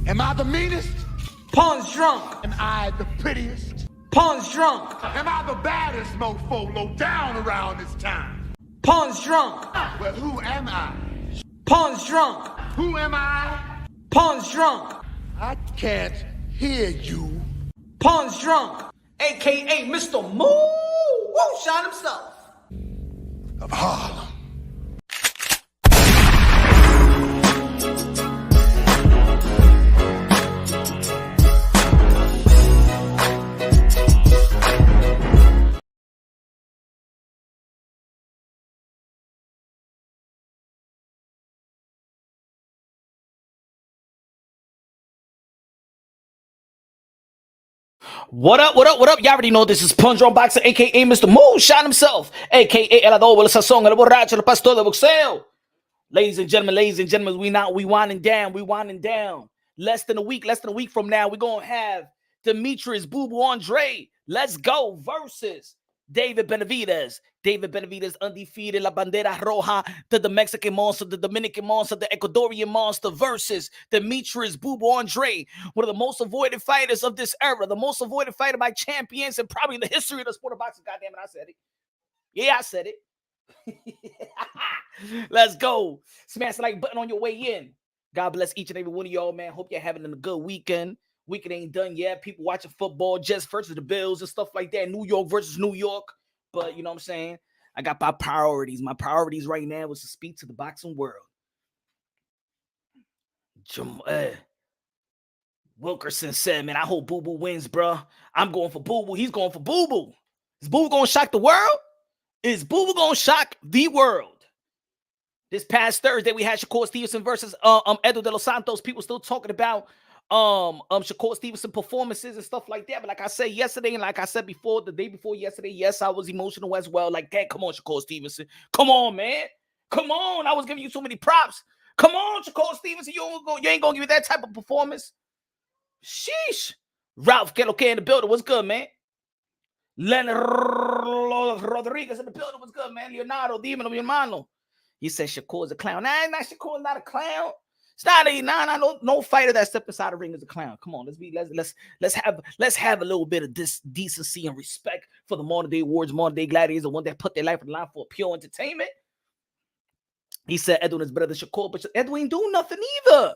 Am I the meanest? Pawn's drunk. Am I the prettiest? Pawn's drunk. Am I the baddest mofo low down around this town? Pawn's drunk. Well, who am I? Pawn's drunk. Who am I? Pawn's drunk. I can't hear you. Pawn's drunk. AKA Mr. Moo Woo Shot himself. Of Harlem. What up, what up, what up? Y'all already know this is Punch Drunk Boxer, aka Mr. Moo Shot himself, aka El Adobo, el Sazón, el Borracho, el Pastor de Boxeo. Ladies and gentlemen, we winding down. Less than a week from now, we're gonna have Demetrius Boo Boo Andre. Let's go versus David Benavidez. David Benavidez undefeated, La Bandera Roja, the Mexican monster, the Dominican monster, the Ecuadorian monster versus Demetrius Boo Boo Andre, one of the most avoided fighters of this era, the most avoided fighter by champions and probably the history of the sport of boxing. Goddamn it, I said it. Yeah, I said it. Let's go. Smash the like button on your way in. God bless each and every one of y'all, man. Hope you're having a good weekend. Weekend ain't done yet. People watching football, Jets versus the Bills and stuff like that. New York versus New York. But you know what I'm saying? I got my priorities. My priorities right now is to speak to the boxing world. Wilkerson said, man, I hope Boo Boo wins, bro. I'm going for Boo Boo. He's going for Boo Boo. Is Boo Boo going to shock the world? Is Boo Boo going to shock the world? This past Thursday, we had Shakur Stevenson versus Edo de los Santos. People still talking about Shakur Stevenson performances and stuff like that. But like I said yesterday, and like I said before, the day before yesterday, yes, I was emotional as well. Like, that, come on, Shakur Stevenson. Come on, man. Come on. I was giving you so many props. Come on, Shakur Stevenson. You ain't gonna give me that type of performance. Sheesh. Ralph Keloke in the building. What's good, man? Leonard Rodriguez in the building. What's good, man? Leonardo, Dímelo, mi hermano. You said Shakur's a clown. Nah, Shakur's not a clown. It's not no fighter that stepped inside the ring is a clown. Come on, let's have a little bit of this decency and respect for the modern day awards, modern day gladiators, the one that put their life on the line for pure entertainment. He said Edwin is better than Shakur, but Edwin ain't doing nothing either.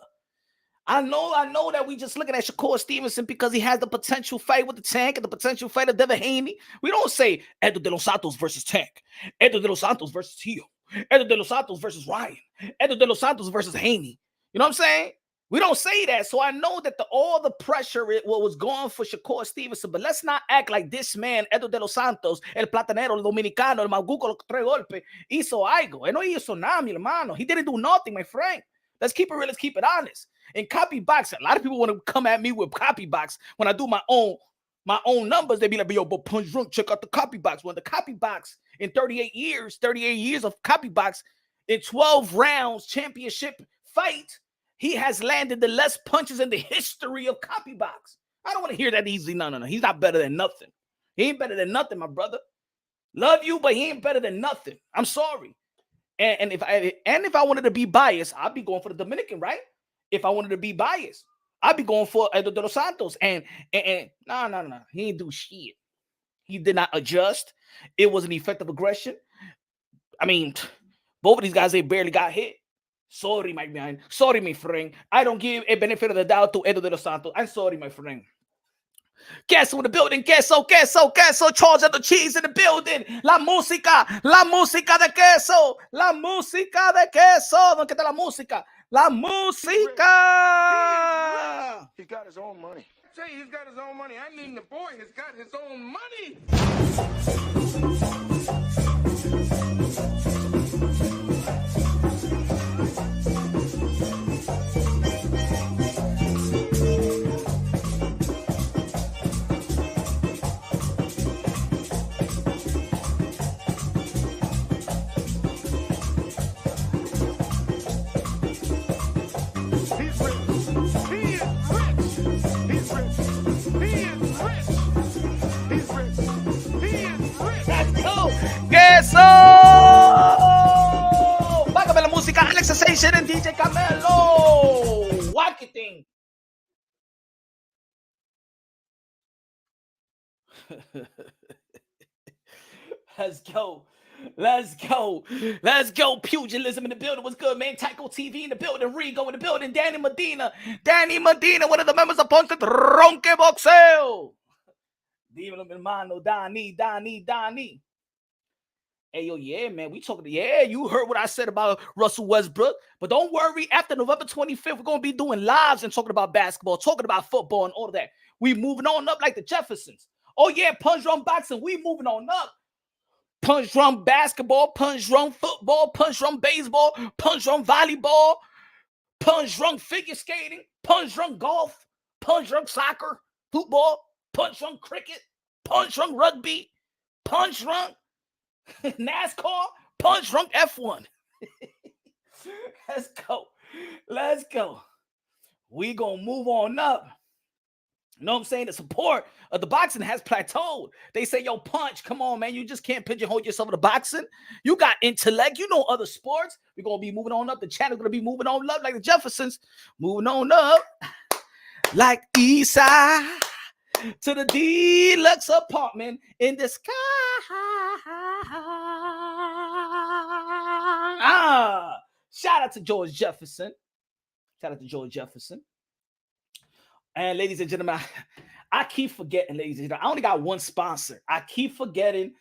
I know that we just looking at Shakur Stevenson because he has the potential fight with the Tank and the potential fight of Devin Haney. We don't say Edo de los Santos versus Tank, Edo de los Santos versus Tio, Edo de los Santos versus Ryan, Edo de los Santos versus Haney. You know what I'm saying? We don't say that. So I know that all the pressure was going for Shakur Stevenson, but let's not act like this man, Edo de los Santos, el platanero, el dominicano, el maguco, los tres golpes, hizo algo. No hizo nada, mi hermano. He didn't do nothing, my friend. Let's keep it real. Let's keep it honest. In copy boxing, a lot of people want to come at me with copy box. When I do my own numbers, they be like, yo, but Punch Drunk, check out the copy box. When the copy box in 38 years of copy box, in 12 rounds championship fight, he has landed the less punches in the history of copy box. I don't want to hear that easily. No. He's not better than nothing. He ain't better than nothing, my brother. Love you, but he ain't better than nothing. I'm sorry. And if I wanted to be biased, I'd be going for the Dominican, right? If I wanted to be biased, I'd be going for Edo de los Santos. And no. He ain't do shit. He did not adjust. It was an effective aggression. I mean, both of these guys, they barely got hit. Sorry, my man. Sorry, my friend. I don't give a benefit of the doubt to Edo de los Santos. I'm sorry, my friend. Queso in the building. Queso. Charge of the cheese in the building. La música de queso. La música de queso. ¿Dónde está la música? La música. He's got his own money. Say he's got his own money. I mean, the boy has got his own money. Queso. Págame la música, Alex Sensation and DJ Canelo. Marketing. Let's go. Let's go. Let's go. Pugilism in the building. What's good, man? Tycho TV in the building. Rigo in the building. Danny Medina. Danny Medina, one of the members of Ponte Ronque Boxeo. Dímelo, mi hermano. Danny. Hey, yo, yeah, man. We talking, you heard what I said about Russell Westbrook. But don't worry. After November 25th, we're going to be doing lives and talking about basketball, talking about football and all of that. We moving on up like the Jeffersons. Oh, yeah, punch drum boxing. We moving on up. Punch drum basketball, punch drum football, punch drum baseball, punch drum volleyball, punch drum figure skating, punch drum golf, punch drum soccer, football, punch drum cricket, punch drum rugby, punch drum NASCAR, punch drum F1. Let's go. We gonna move on up. You know what I'm saying? The support of the boxing has plateaued. They say, yo, punch, come on, man. You just can't pigeonhole yourself in the boxing. You got intellect. You know other sports. We're going to be moving on up. The channel's going to be moving on up like the Jeffersons. Moving on up like East Side to the deluxe apartment in the sky. Shout out to George Jefferson. And ladies and gentlemen, I keep forgetting, ladies and gentlemen, I only got one sponsor. I keep forgetting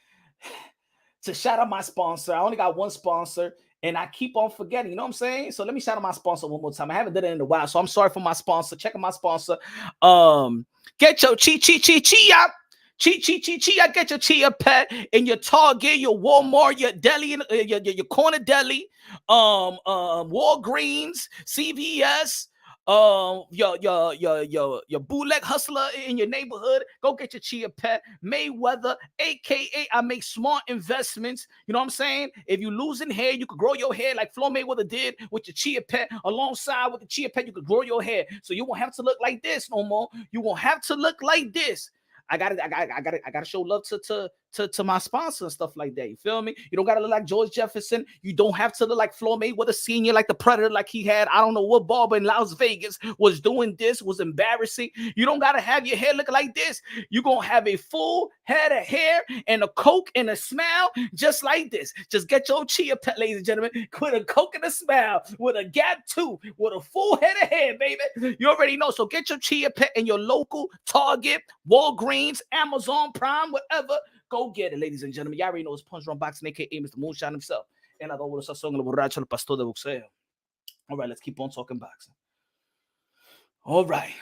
to shout out my sponsor. I only got one sponsor, and I keep on forgetting. You know what I'm saying? So let me shout out my sponsor one more time. I haven't done it in a while, so I'm sorry for my sponsor. Check out my sponsor. Get your chia. Get your chia pet in your Target, your Walmart, your deli, your corner deli, Walgreens, CVS. Your bootleg hustler in your neighborhood, go get your chia pet. Mayweather, aka I make smart investments. You know what I'm saying? If you losing hair, you could grow your hair like Floyd Mayweather did with your chia pet. Alongside with the chia pet, you could grow your hair, so you won't have to look like this no more. You won't have to look like this. I gotta show love to my sponsor and stuff like that. You feel me? You don't gotta look like George Jefferson. You don't have to look like Floyd Mayweather Sr., like the Predator, like he had. I don't know what barber in Las Vegas was doing this, was embarrassing. You don't gotta have your hair looking like this. You're gonna have a full head of hair and a coke and a smile just like this. Just get your chia pet, ladies and gentlemen, with a coke and a smile, with a gap tooth, with a full head of hair, baby. You already know. So get your chia pet in your local Target, Walgreens, Amazon Prime, whatever. Go get it, ladies and gentlemen. Y'all already know it's Punch Drum Boxing, aka Mr. Moonshine himself. And I go with a song, El Borracho, El Pastor de Boxeo. All right, let's keep on talking boxing. All right.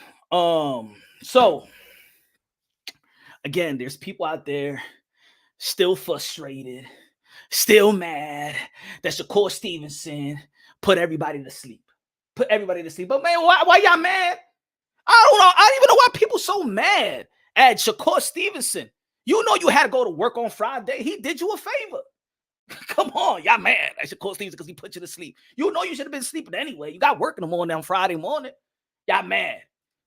So again, there's people out there still frustrated, still mad that Shakur Stevenson put everybody to sleep. But man, why y'all mad? I don't know. I don't even know why people so mad at Shakur Stevenson. You know you had to go to work on Friday. He did you a favor. Come on, y'all mad at Shakur Stevenson because he put you to sleep. You know you should have been sleeping anyway. You got work in the morning on Friday morning. Y'all mad.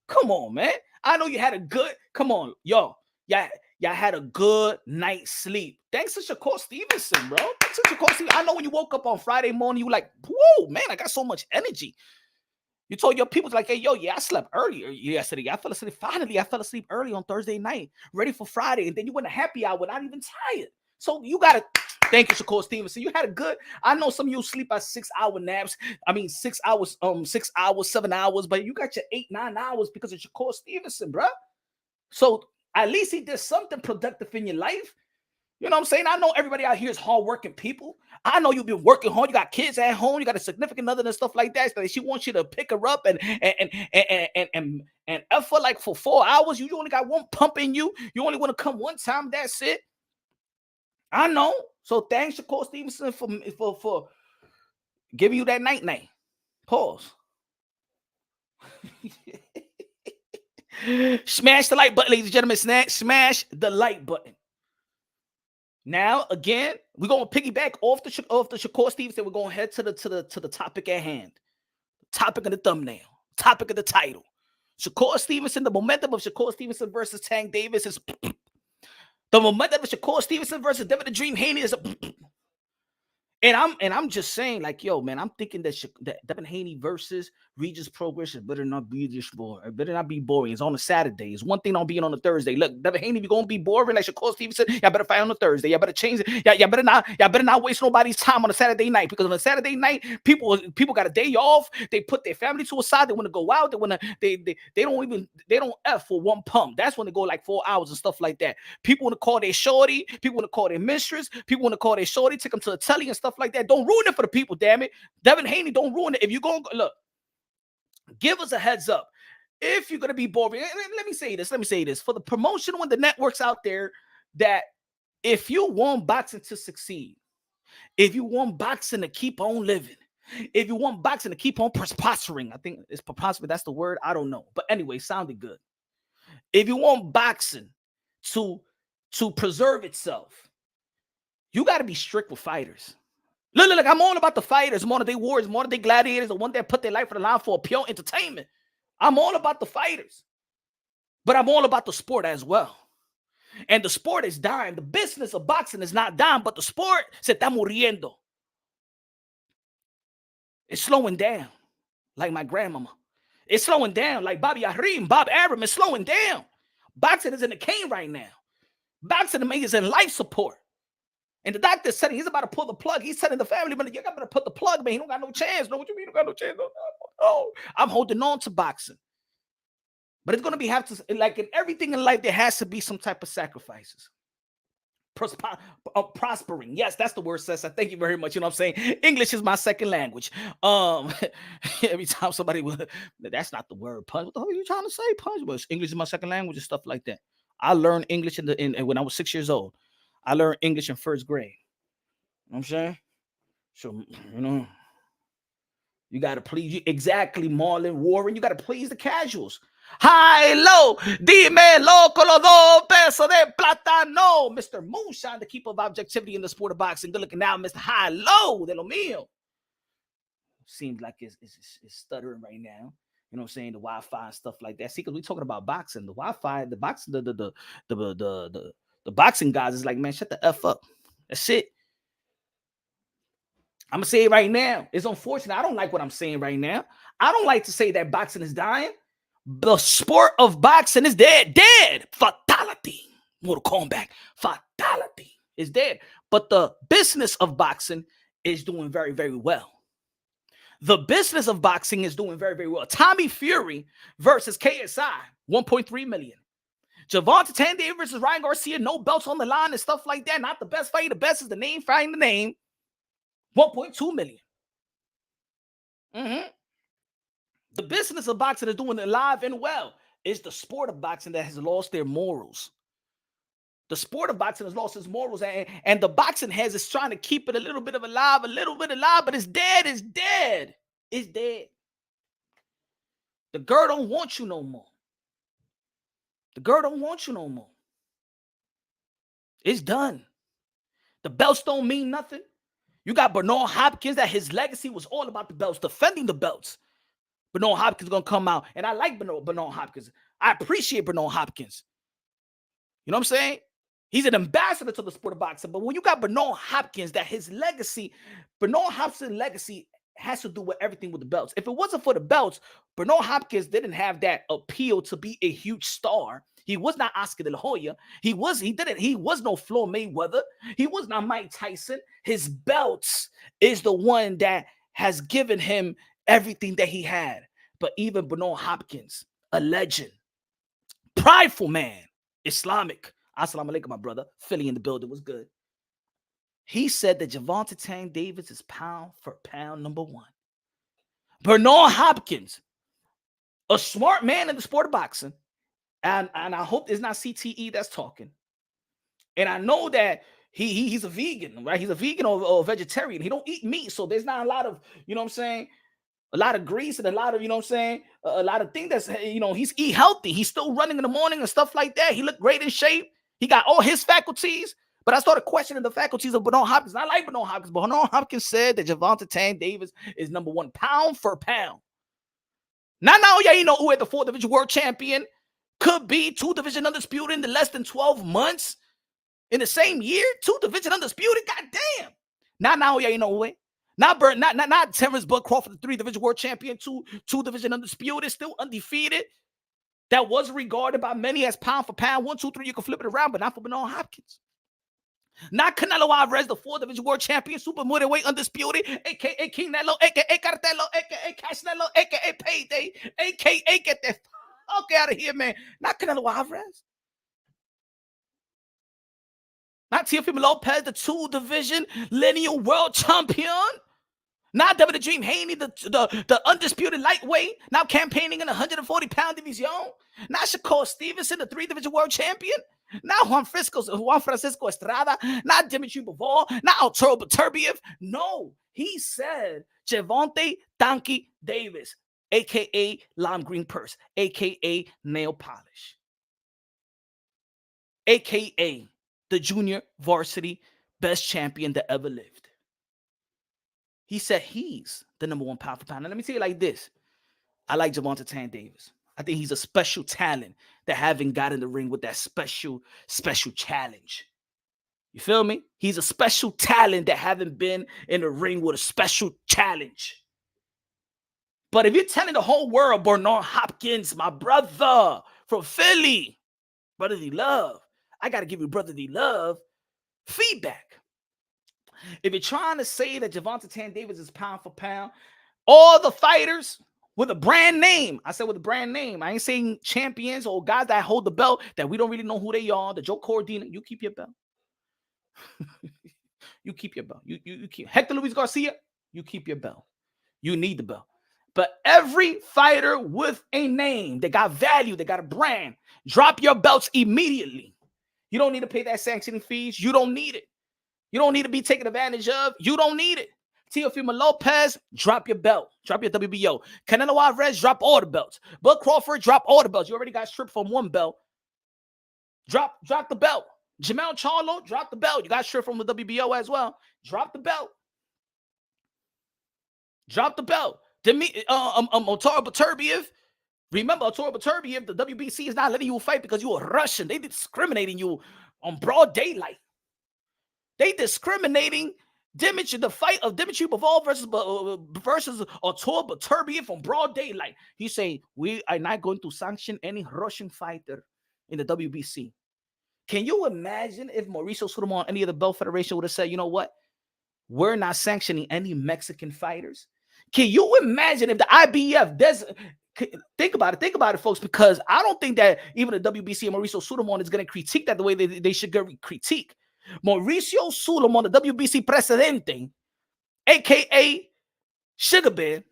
Come on, man. I know you had a good, come on, y'all had a good night's sleep. Thanks to Shakur Stevenson, bro. Thanks to Shakur Stevenson. I know when you woke up on Friday morning, you were like, whoa, man, I got so much energy. You told your people, like, hey, yo, yeah, I slept earlier yesterday. I fell asleep. Finally, I fell asleep early on Thursday night, ready for Friday. And then you went to happy hour not even tired. So you got to thank you, Shakur Stevenson. You had a good, I know some of you sleep at 6 hour naps. I mean, 6 hours, 7 hours, but you got your 8-9 hours because of Shakur Stevenson, bro. So at least he did something productive in your life. You know what I'm saying? I know everybody out here is hardworking people. I know you've been working hard. You got kids at home. You got a significant other and stuff like that. So she wants you to pick her up and effort like for 4 hours. You only got one pump in you. You only want to come one time. That's it. I know. So thanks, Shakur Stevenson, for giving you that night. Pause. Smash the like button, ladies and gentlemen. Smash the like button. Now, again, we're going to piggyback off the Shakur Stevenson. We're going to head to the topic at hand. Topic of the thumbnail. Topic of the title. Shakur Stevenson, the momentum of Shakur Stevenson versus Tank Davis is the momentum of Shakur Stevenson versus Devin the Dream Haney is and I'm just saying, like, yo, man, I'm thinking that Devin Haney versus Regis Progression better not be this boring. It better not be boring. It's on a Saturday. It's one thing on being on a Thursday. Look, Devin Haney, if you're gonna be boring like Shakur Stevenson, y'all better fight on a Thursday. Y'all better change it. Y'all better not waste nobody's time on a Saturday night, because on a Saturday night, people got a day off. They put their family to a side. They want to go out. They don't F for one pump. That's when they go like 4 hours and stuff like that. People want to call their shorty. People want to call their mistress. People want to call their shorty, take them to a telly and stuff like that. Don't ruin it for the people, damn it. Devin Haney, don't ruin it. If you're going to look, give us a heads up. If you're going to be boring, let me say this for the promotional and the networks out there, that if you want boxing to succeed, if you want boxing to keep on living, if you want boxing to keep on prospering, I think it's prospering, that's the word, I don't know. But anyway, sounded good. If you want boxing to preserve itself, you got to be strict with fighters. Look, I'm all about the fighters, more than they warriors, more than they gladiators, the one that put their life on the line for pure entertainment. I'm all about the fighters. But I'm all about the sport as well. And the sport is dying. The business of boxing is not dying, but the sport se está muriendo. It's slowing down, like my grandmama. It's slowing down, like Bob Arum is slowing down. Boxing is in the cane right now. Boxing is in life support. And the doctor said he's about to pull the plug. He's telling the family, man, you got to put the plug, man. He don't got no chance. No, what you mean? Don't got no chance? No. I'm holding on to boxing. But it's going to have to, like in everything in life, there has to be some type of sacrifices. Prospering. Yes, that's the word, Cesar. Thank you very much. You know what I'm saying? English is my second language. Every time somebody will, that's not the word, punch. What the hell are you trying to say, punch? Well, English is my second language and stuff like that. I learned English when I was 6 years old. I learned English in first grade. You know what I'm saying? So, you got to please, exactly, Marlon Warren, you got to please the casuals. High, low, dime loco los dos pesos de plátano. Mr. Moonshine, the keeper of objectivity in the sport of boxing. Good looking now, Mr. High, low de lo mío. Seems like it's stuttering right now. You know what I'm saying? The Wi-Fi and stuff like that. See, because we're talking about boxing. The Wi-Fi, the boxing, the boxing guys is like, man, shut the F up. That's it. I'm going to say it right now. It's unfortunate. I don't like what I'm saying right now. I don't like to say that boxing is dying. The sport of boxing is dead. Dead. Fatality. Mortal Kombat. Fatality is dead. But the business of boxing is doing very, very well. The business of boxing is doing very, very well. Tommy Fury versus KSI, 1.3 million. Gervonta Tandy versus Ryan Garcia, no belts on the line and stuff like that. Not the best fight. The best is the name fighting the name. 1.2 million. The business of boxing is doing it alive and well. It's the sport of boxing that has lost their morals. The sport of boxing has lost its morals, and the boxing heads is trying to keep it a little bit alive, but it's dead. It's dead. It's dead. The girl don't want you no more. The girl don't want you no more. It's done. The belts don't mean nothing. You got Bernard Hopkins, that his legacy was all about the belts, defending the belts. Bernard Hopkins is going to come out, and I like Bernard Hopkins. I appreciate Bernard Hopkins. You know what I'm saying? He's an ambassador to the sport of boxing. But when you got Bernard Hopkins, that his legacy, Bernard Hopkins' legacy has to do with everything with the belts. If it wasn't for the belts, Bernard Hopkins didn't have that appeal to be a huge star. He was not Oscar De La Hoya. He was no Floyd Mayweather. He was not Mike Tyson. His belts is the one that has given him everything that he had. But even Bernard Hopkins, a legend, prideful man, Islamic. Assalamu alaikum, my brother. Philly in the building was good. He said that Gervonta Tank Davis is pound for pound number one. Bernard Hopkins, a smart man in the sport of boxing, and I hope it's not CTE that's talking. And I know that he's a vegan, right? He's a vegan or vegetarian. He don't eat meat, so there's not a lot of, you know what I'm saying, a lot of grease and a lot of, you know what I'm saying, a lot of things that's, you know, he's eat healthy. He's still running in the morning and stuff like that. He looked great in shape. He got all his faculties. But I started questioning the faculties of Bernard Hopkins. I like Bernard Hopkins, but Bernard Hopkins said that Gervonta Tank Davis is number one pound for pound. Now, you know who at the 4th division world champion could be 2 division undisputed in the less than 12 months in the same year. 2 division undisputed, goddamn. Now, you know who? Not Terrence Bud Crawford, the 3-division world champion, two-division undisputed, still undefeated. That was regarded by many as pound for pound. 1, 2, 3, you can flip it around, but not for Bernard Hopkins. Not Canelo Alvarez, the 4-division world champion, super middleweight undisputed, aka Canelo, aka Cartelo, aka Canelo, aka Payday, aka get the fuck out of here, man. Not Canelo Alvarez. Not Teofimo Lopez, the 2-division lineal world champion. Not Devin the Dream Haney, the undisputed lightweight, now campaigning in the 140-pound division. Not Shakur Stevenson, the 3-division world champion. Not Juan Francisco Estrada. Not Dimitri Bivol. Not Arturo Beterbiev. No, he said Gervonta Tanky Davis, a.k.a. Lime Green Purse, a.k.a. Nail Polish, a.k.a. the junior varsity best champion that ever lived. He said he's the number 1 pound for pound. And let me tell you like this. I like Gervonta Tank Davis. I think he's a special talent that haven't got in the ring with that special challenge. You feel me? He's a special talent that haven't been in the ring with a special challenge. But if you're telling the whole world, Bernard Hopkins, my brother from Philly, brotherly love, I got to give you brotherly love feedback. If you're trying to say that Gervonta Tank Davis is pound for pound, all the fighters with a brand name, I said with a brand name, I ain't saying champions or guys that hold the belt that we don't really know who they are, the Joe Cordina, you keep your belt. You keep your belt. You keep Hector Luis Garcia, you keep your belt. You need the belt. But every fighter with a name, they got value, they got a brand, drop your belts immediately. You don't need to pay that sanctioning fees. You don't need it. You don't need to be taken advantage of. You don't need it. Teofimo Lopez, drop your belt. Drop your WBO. Canelo Alvarez, drop all the belts. Bud Crawford, drop all the belts. You already got stripped from 1 belt. Drop the belt. Jamel Charlo, drop the belt. You got stripped from the WBO as well. Drop the belt. Drop the belt. Arturo Beterbiev. Remember, Arturo Beterbiev, the WBC is not letting you fight because you are Russian. They discriminating you on broad daylight. They discriminating the fight of Dimitri Bivol versus Arturo Beterbiev from broad daylight. He's saying, we are not going to sanction any Russian fighter in the WBC. Can you imagine if Mauricio Sulaimán, any of the belt federation would have said, you know what? We're not sanctioning any Mexican fighters. Can you imagine if the IBF does... Think about it, folks, because I don't think that even the WBC and Mauricio Sulaimán is going to critique that the way they should critique. Mauricio Sulaimán, the WBC presidente, aka Sugar Bear,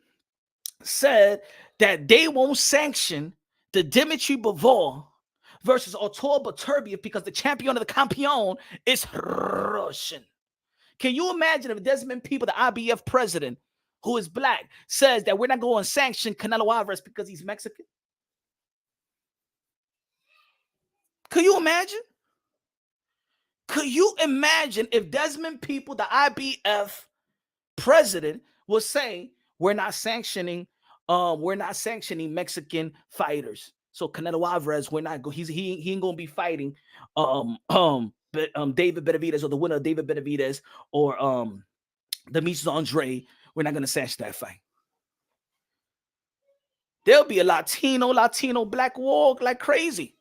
said that they won't sanction the Dimitri Bivol versus Arturo Beterbiev because the champion of the campeon is Russian. Can you imagine if Desmond People, the IBF president, who is black, says that we're not going to sanction Canelo Alvarez because he's Mexican? Could you imagine? Could you imagine if Desmond People, the IBF president, was saying we're not sanctioning Mexican fighters? So Canelo Alvarez, he ain't gonna be fighting David Benavidez or the winner of David Benavidez or Demetrius Andre. We're not gonna sanction that fight. There'll be a Latino black walk like crazy.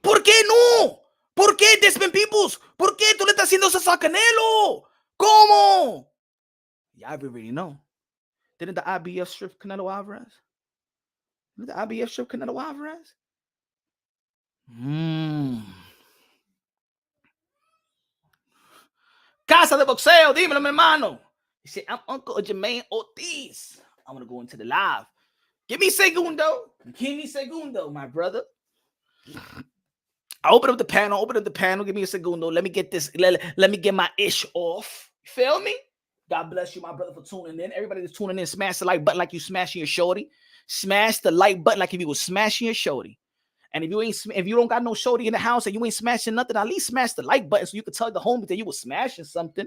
¿Por qué no? ¿Por qué, Desmond Peoples? ¿Por qué tú le estás haciendo eso a Canelo? ¿Cómo? Yeah, I already know. Didn't the IBF strip Canelo Alvarez? Didn't the IBF strip Canelo Alvarez? Casa de Boxeo, dímelo, mi hermano. He said, I'm Uncle Jermaine Ortiz. I'm going to go into the live. Give me segundo. Give me segundo, my brother. I open up the panel. Give me a segundo. Let me get this. Let me get my ish off. You feel me? God bless you, my brother, for tuning in. Everybody that's tuning in, smash the like button like you smashing your shorty. Smash the like button like if you was smashing your shorty. And if you don't got no shorty in the house and you ain't smashing nothing, at least smash the like button so you can tell the homies that you was smashing something.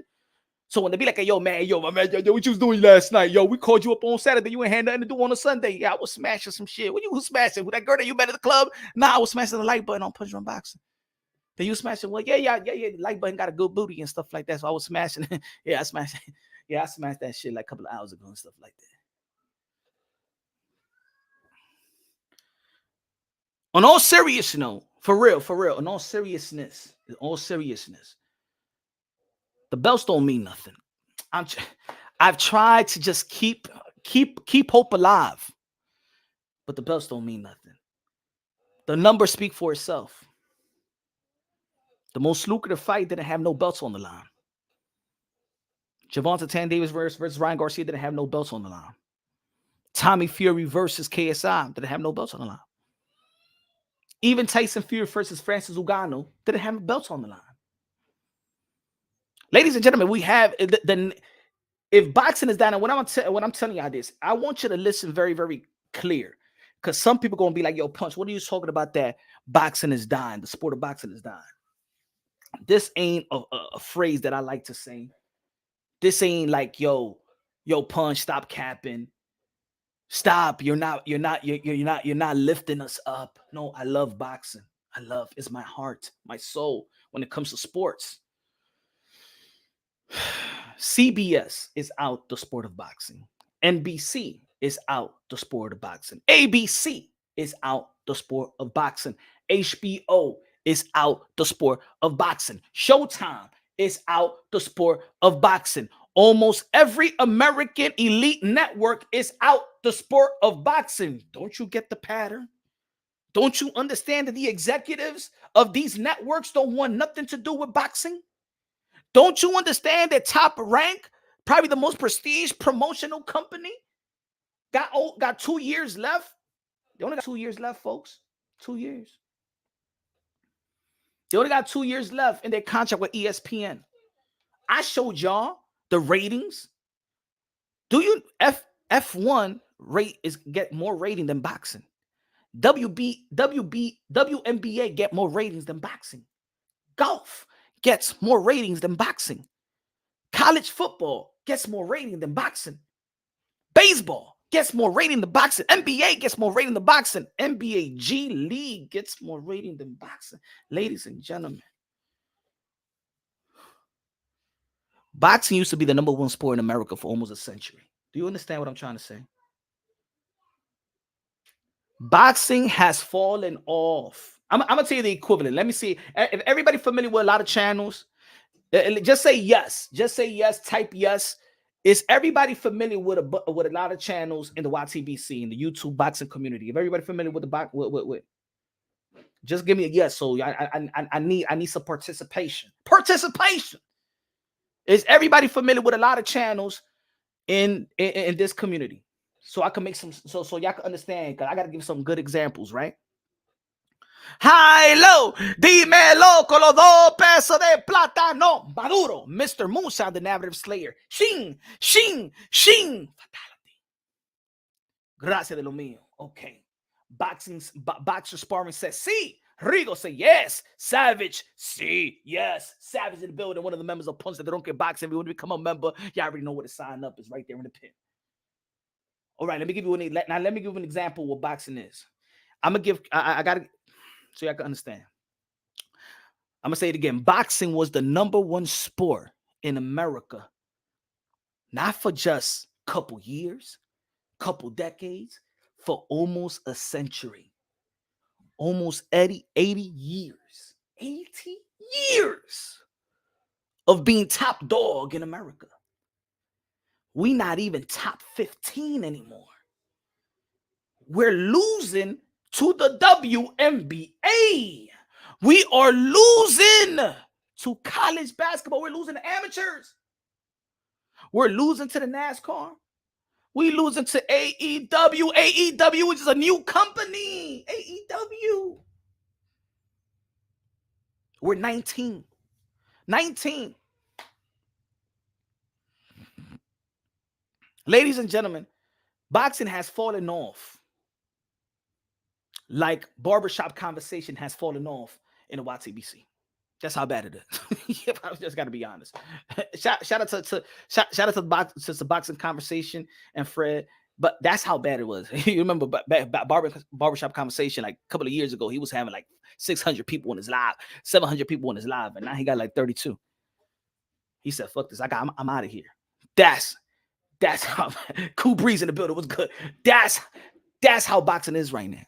So when they be like, hey, yo, man, what you was doing last night? Yo, we called you up on Saturday. You ain't had nothing to do on a Sunday. Yeah, I was smashing some shit. What you was smashing? With that girl that you met at the club? Nah, I was smashing the like button on Punch Run Boxing. Then you smashing, well, yeah, the like button got a good booty and stuff like that. So I was smashing. Yeah, I smashed. Yeah, I smashed that shit like a couple of hours ago and stuff like that. On all seriousness, no, for real, on all seriousness, the belts don't mean nothing. I've tried to just keep hope alive, but the belts don't mean nothing. The numbers speak for itself. The most lucrative fight didn't have no belts on the line. Gervonta Tank Davis versus Ryan Garcia didn't have no belts on the line. Tommy Fury versus KSI didn't have no belts on the line. Even Tyson Fury versus Francis Ngannou didn't have belts on the line. Ladies and gentlemen, we have if boxing is down, and when I'm telling y'all this, I want you to listen very, very clear, because some people are gonna be like, "Yo, Punch, what are you talking about? That boxing is dying. The sport of boxing is dying." This ain't a phrase that I like to say. This ain't like, yo, Punch, stop capping. Stop. You're not lifting us up. No, I love boxing. It's my heart, my soul when it comes to sports. CBS is out the sport of boxing. NBC is out the sport of boxing. ABC is out the sport of boxing. HBO is out the sport of boxing. Showtime is out the sport of boxing. Almost every American elite network is out the sport of boxing. Don't you get the pattern? Don't you understand that the executives of these networks don't want nothing to do with boxing? Don't you understand that Top Rank, probably the most prestige promotional company, got 2 years left? They only got 2 years left, folks. 2 years. They only got 2 years left in their contract with ESPN. I showed y'all the ratings. Do you F1 get more rating than boxing? WNBA get more ratings than boxing. Golf gets more ratings than boxing. College football gets more rating than boxing. Baseball gets more rating than boxing. NBA gets more rating than boxing. NBA G League gets more rating than boxing. Ladies and gentlemen, boxing used to be the number one sport in America for almost a century. Do you understand what I'm trying to say? Boxing has fallen off. I'm going to tell you the equivalent. Let me see. If everybody familiar with a lot of channels, just say yes. Just say yes. Type yes. Is everybody familiar with a lot of channels in the YTBC, in the YouTube boxing community? If everybody familiar with the box, just give me a yes. So I need some participation. Participation. Is everybody familiar with a lot of channels in this community? So I can make some, so y'all can understand, because I got to give some good examples, right? High low, dímelo con los 2 pesos de plátano maduro. Mr. Musa, the narrative slayer. Shing. Fatality. Gracias de lo mío. Okay. Boxer sparring says, see. Rigo say, yes. Savage, see. Yes. Savage in the building. One of the members of Punch that they don't get boxing. If you want to become a member, you already know where to sign up. It's right there in the pin. All right, let me give you an example of what boxing is. I'm gonna give. I gotta, so y'all can understand. I'm gonna say it again. Boxing was the number one sport in America, not for just a couple years, couple decades, for almost a century. Almost 80 years. 80 years of being top dog in America. We not even top 15 anymore. We're losing to the WNBA. We are losing to college basketball. We're losing to amateurs. We're losing to the NASCAR. We're losing to AEW. AEW, which is a new company. AEW. We're 19. 19. Ladies and gentlemen, boxing has fallen off like barbershop conversation has fallen off in the YTBC. That's how bad it is. I just got to be honest. Shout out to the boxing conversation and Fred, but that's how bad it was. You remember barbershop conversation like a couple of years ago? He was having like 600 people on his live, 700 people on his live, and now he got like 32. He said, "Fuck this! I'm out of here." That's how Cool Breeze in the building was good. That's how boxing is right now.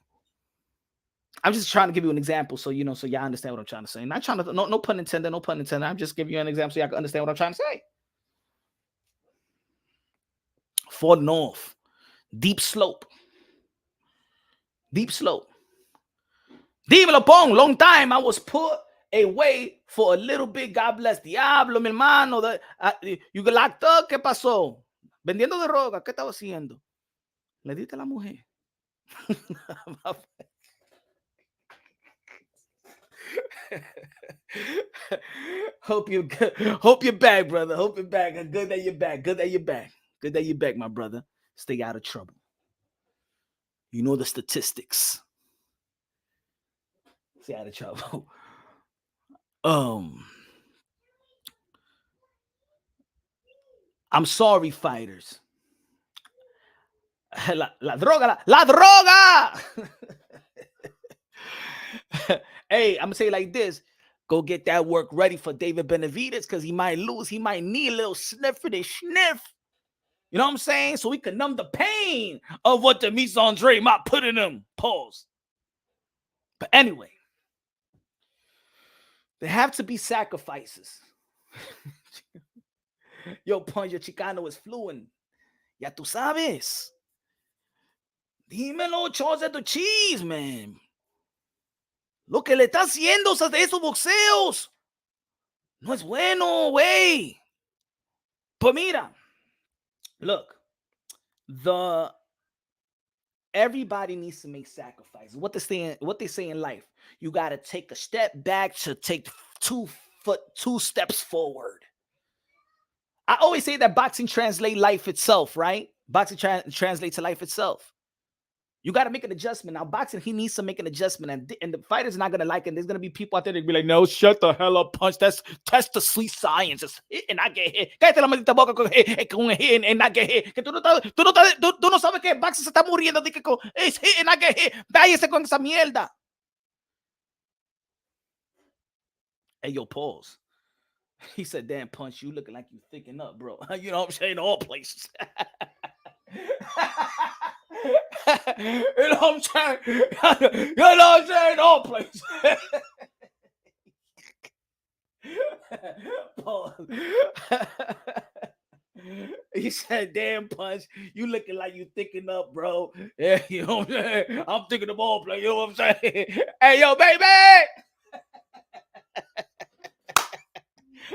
I'm just trying to give you an example so you know, so y'all understand what I'm trying to say. Not trying to, no pun intended, no pun intended. I'm just giving you an example so y'all can understand what I'm trying to say. For North, deep slope. Dímelo, Pong. Long time I was put away for a little bit. God bless. Diablo, mi hermano. You got locked up. ¿Qué pasó? Vendiendo droga. ¿Qué estaba haciendo? Le diste a la mujer. Hope you're good. Hope you're back, brother. Hope you're back. Good that you're back. Good that you're back. Good that you're back, my brother. Stay out of trouble. You know the statistics. Stay out of trouble. I'm sorry, fighters. La droga. Hey, I'm gonna say it like this. Go get that work ready for David Benavidez because he might lose. He might need a little sniff. You know what I'm saying? So we can numb the pain of what Demetrius Andre might put in him. Pause. But anyway, there have to be sacrifices. Yo, Punch, your Chicano is fluent. Ya tú sabes. Dímelo, Charles at the cheese, man. Lo que le está haciendo a esos boxeos no es bueno, güey. But mira, look, everybody needs to make sacrifices. What they say in life, you got to take a step back to take two steps forward. I always say that boxing translates life itself, right? Boxing translates to life itself. You got to make an adjustment. Now, boxing, he needs to make an adjustment, and the fighter's not going to like it. There's going to be people out there that be like, no, shut the hell up, Punch. That's the sweet science. Just hit and I get hit. Cállate la maldita boca con hit and I get hit. Que tú no sabes que boxing se está muriendo. Es hit and I get hit. Váyase con esa mierda. Hey, yo, pause. He said, damn, Punch, you looking like you thinking up, bro. You know what I'm saying? All places. You know what I'm saying? You know what I'm saying? All places. Pause. He said, damn, Punch, you looking like you thinking up, bro. Yeah, you know what I'm saying? I'm thinking of all places. You know what I'm saying? Hey, yo, baby!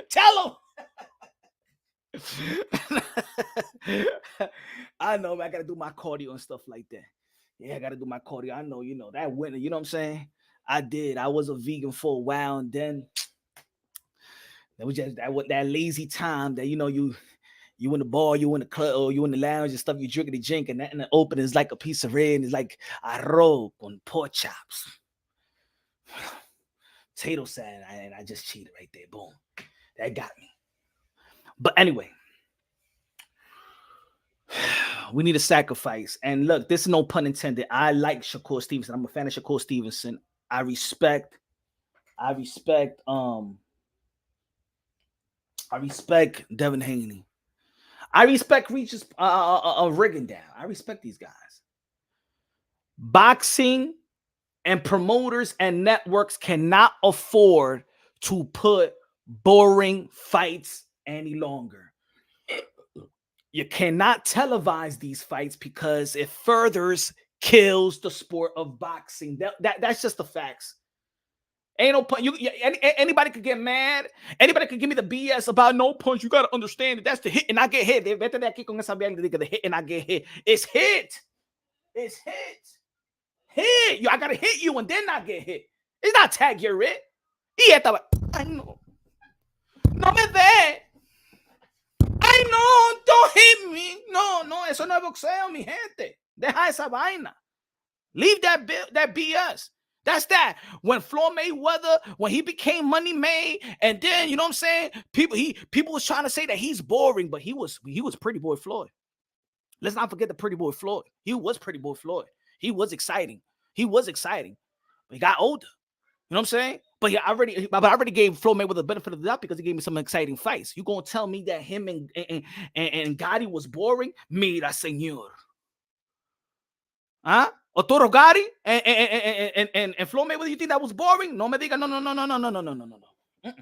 Tell him. I know, man, I gotta do my cardio and stuff like that. Yeah, I gotta do my cardio. I know, you know, that winter, you know what I'm saying? I did. I was a vegan for a while, and then that was just that lazy time that, you know, you in the bar, you in the club, or you in the lounge and stuff, you drink, and that in the open is like a piece of bread, and it's like arroz con pork chops. Potato salad, and I just cheated right there. Boom. That got me. But anyway, we need a sacrifice. And look, this is no pun intended. I like Shakur Stevenson. I'm a fan of Shakur Stevenson. I respect Devin Haney. I respect Regis Rigondeaux. I respect these guys. Boxing and promoters and networks cannot afford to put boring fights any longer. You cannot televise these fights because it furthers kills the sport of boxing. That's just the facts. Ain't no punch. Anybody could get mad. Anybody could give me the BS about no punch. You gotta understand that that's the hit and I get hit. The hit and I get hit. It's hit. It's hit. Hit. I gotta hit you and then I get hit. It's not tag you're it. I know. No me ve. Ay, no, don't hit me. No, eso no es boxeo, mi gente. Deja esa vaina. Leave that BS. That's that. When Floyd Mayweather, when he became Money Made, and then, you know what I'm saying? People was trying to say that he's boring, but he was Pretty Boy Floyd. Let's not forget the Pretty Boy Floyd. He was Pretty Boy Floyd. He was exciting. But he got older. You know what I'm saying? But I already gave Floyd Mayweather the benefit of the doubt because he gave me some exciting fights. You gonna tell me that him and Gotti was boring? Mira, señor. Huh? Otoro Gotti and Floyd Mayweather, you think that was boring? No me diga, no.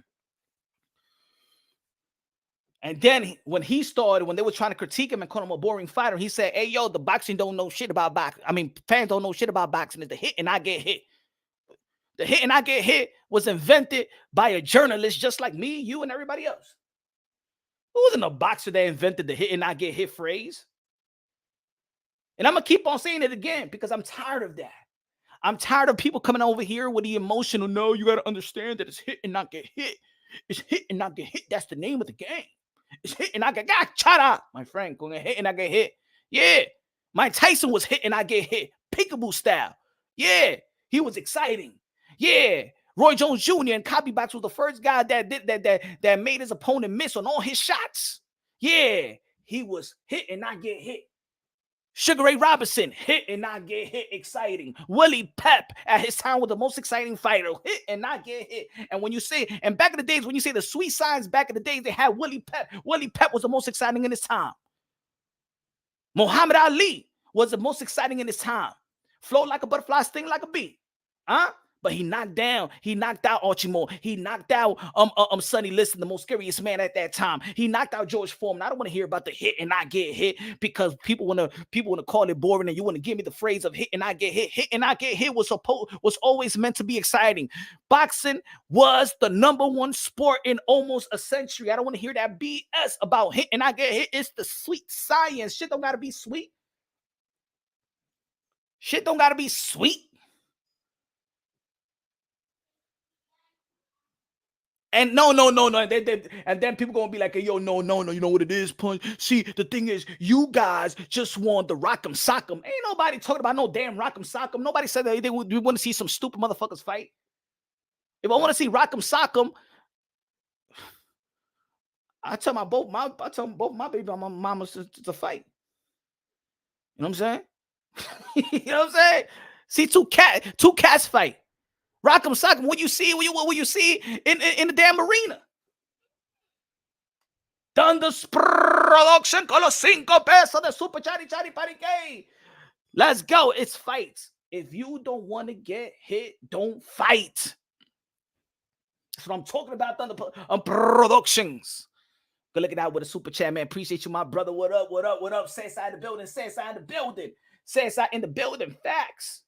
And then when he started, when they were trying to critique him and call him a boring fighter, he said, hey, yo, the boxing don't know shit about boxing. I mean, fans don't know shit about boxing. It's the hit and I get hit. The hit and I get hit was invented by a journalist just like me, you, and everybody else. It wasn't a boxer that invented the hit and I get hit phrase. And I'm going to keep on saying it again because I'm tired of that. I'm tired of people coming over here with the emotional, no, you got to understand that it's hit and not get hit. It's hit and not get hit. That's the name of the game. It's hit and I get chara, my friend. Going to hit and I get hit. Yeah. Mike Tyson was hit and I get hit. Peekaboo style. Yeah. He was exciting. Yeah. Roy Jones Jr. and Copy Box was the first guy that did that made his opponent miss on all his shots. Yeah. He was hit and not get hit. Sugar Ray Robinson, hit and not get hit, exciting. Willie Pep at his time was the most exciting fighter, hit and not get hit. And when you say, and back in the days, when you say the sweet signs, back in the days, they had Willie Pep. Willie Pep was the most exciting in his time. Muhammad Ali was the most exciting in his time. Float like a butterfly, sting like a bee. Huh? But he knocked out Archie Moore. He knocked out Sonny Liston, the most scariest man at that time. He knocked out George Foreman. I don't want to hear about the hit and not get hit because people want to call it boring, and you want to give me the phrase of hit and not get hit. Hit and not get hit was always meant to be exciting. Boxing was the number one sport in almost a century. I don't want to hear that BS about hit and not get hit. It's the sweet science. Shit don't gotta be sweet. Shit don't gotta be sweet. And no. And then people gonna be like, hey, yo, no, you know what it is, Punch? See, the thing is, you guys just want the rock'em sock'em. Ain't nobody talking about no damn rock'em sock'em. Nobody said that we want to see some stupid motherfuckers fight. If I want to see rock'em sock'em, I tell both my baby mamas to fight. You know what I'm saying? You know what I'm saying? See two cats fight. Rock'em sock'em. What you see in the damn arena? Thunder Production con los 5 pesos de Super Chari Parique. Let's go. It's fights. If you don't want to get hit, don't fight. That's what I'm talking about, Thunder Productions. Go look it out with a super chat, man. Appreciate you, my brother. What up? Say inside the building. Say inside in the building. Facts.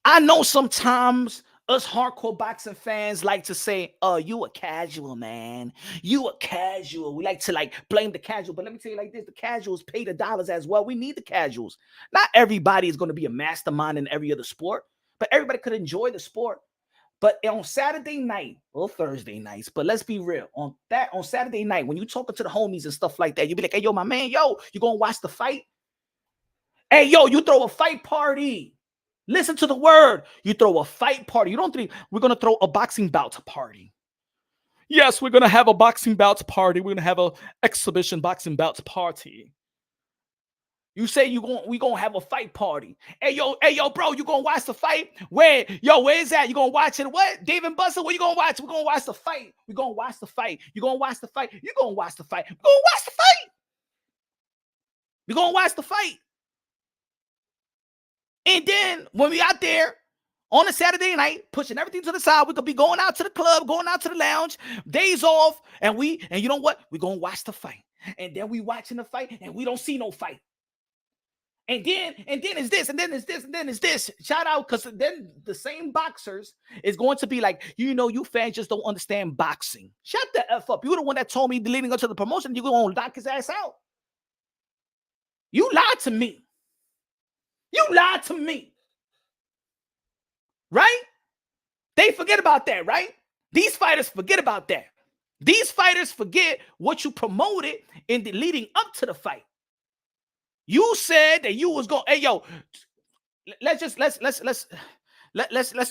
I know sometimes us hardcore boxing fans like to say, oh, you a casual, man. You a casual. We like to blame the casual. But let me tell you like this, the casuals pay the dollars as well. We need the casuals. Not everybody is going to be a mastermind in every other sport, but everybody could enjoy the sport. But on Saturday night, or Thursday nights, but let's be real, on Saturday night, when you talking to the homies and stuff like that, you be like, hey, yo, my man, yo, you going to watch the fight? Hey, yo, you throw a fight party. Listen to the word. You throw a fight party. You don't think we're going to throw a boxing bout party. Yes, we're going to have a boxing bout party. We're going to have an exhibition boxing bout party. You say we going to have a fight party. Hey, yo, bro, you going to watch the fight? Where is that? You going to watch it? What? Dave and Buster, what you going to watch? We're going to watch the fight. We're going to watch the fight. You going to watch the fight? You going to watch the fight. We're going to watch the fight. We're going to watch the fight. And then when we out there on a Saturday night, pushing everything to the side, we could be going out to the club, going out to the lounge, days off, and you know what? We're going to watch the fight. And then we watching the fight, and we don't see no fight. And then it's this, and then it's this, and then it's this. Shout out, because then the same boxers is going to be like, you fans just don't understand boxing. Shut the F up. You're the one that told me leading up to the promotion, you're going to knock his ass out. You lied to me. Right? They forget about that, right? These fighters forget about that. These fighters forget what you promoted in the leading up to the fight. You said that you was going, hey, yo, let's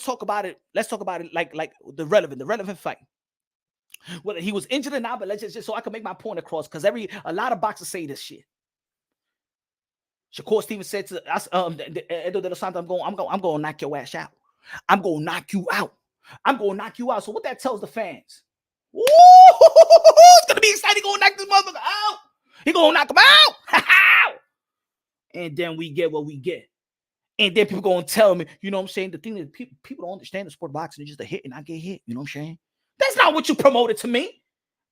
talk about it. Let's talk about it like the relevant fight. Whether he was injured or not, but let's just so I can make my point across, because a lot of boxers say this shit. Shakur Stevenson said to us, Edo de los Santos, I'm going to knock your ass out. I'm going to knock you out. I'm going to knock you out. So what that tells the fans? Woo! It's going to be exciting. Going to knock this motherfucker out. He going to knock him out. And then we get what we get. And then people going to tell me, you know what I'm saying? The thing that people don't understand the sport of boxing is just a hit and I get hit. You know what I'm saying? That's not what you promoted to me.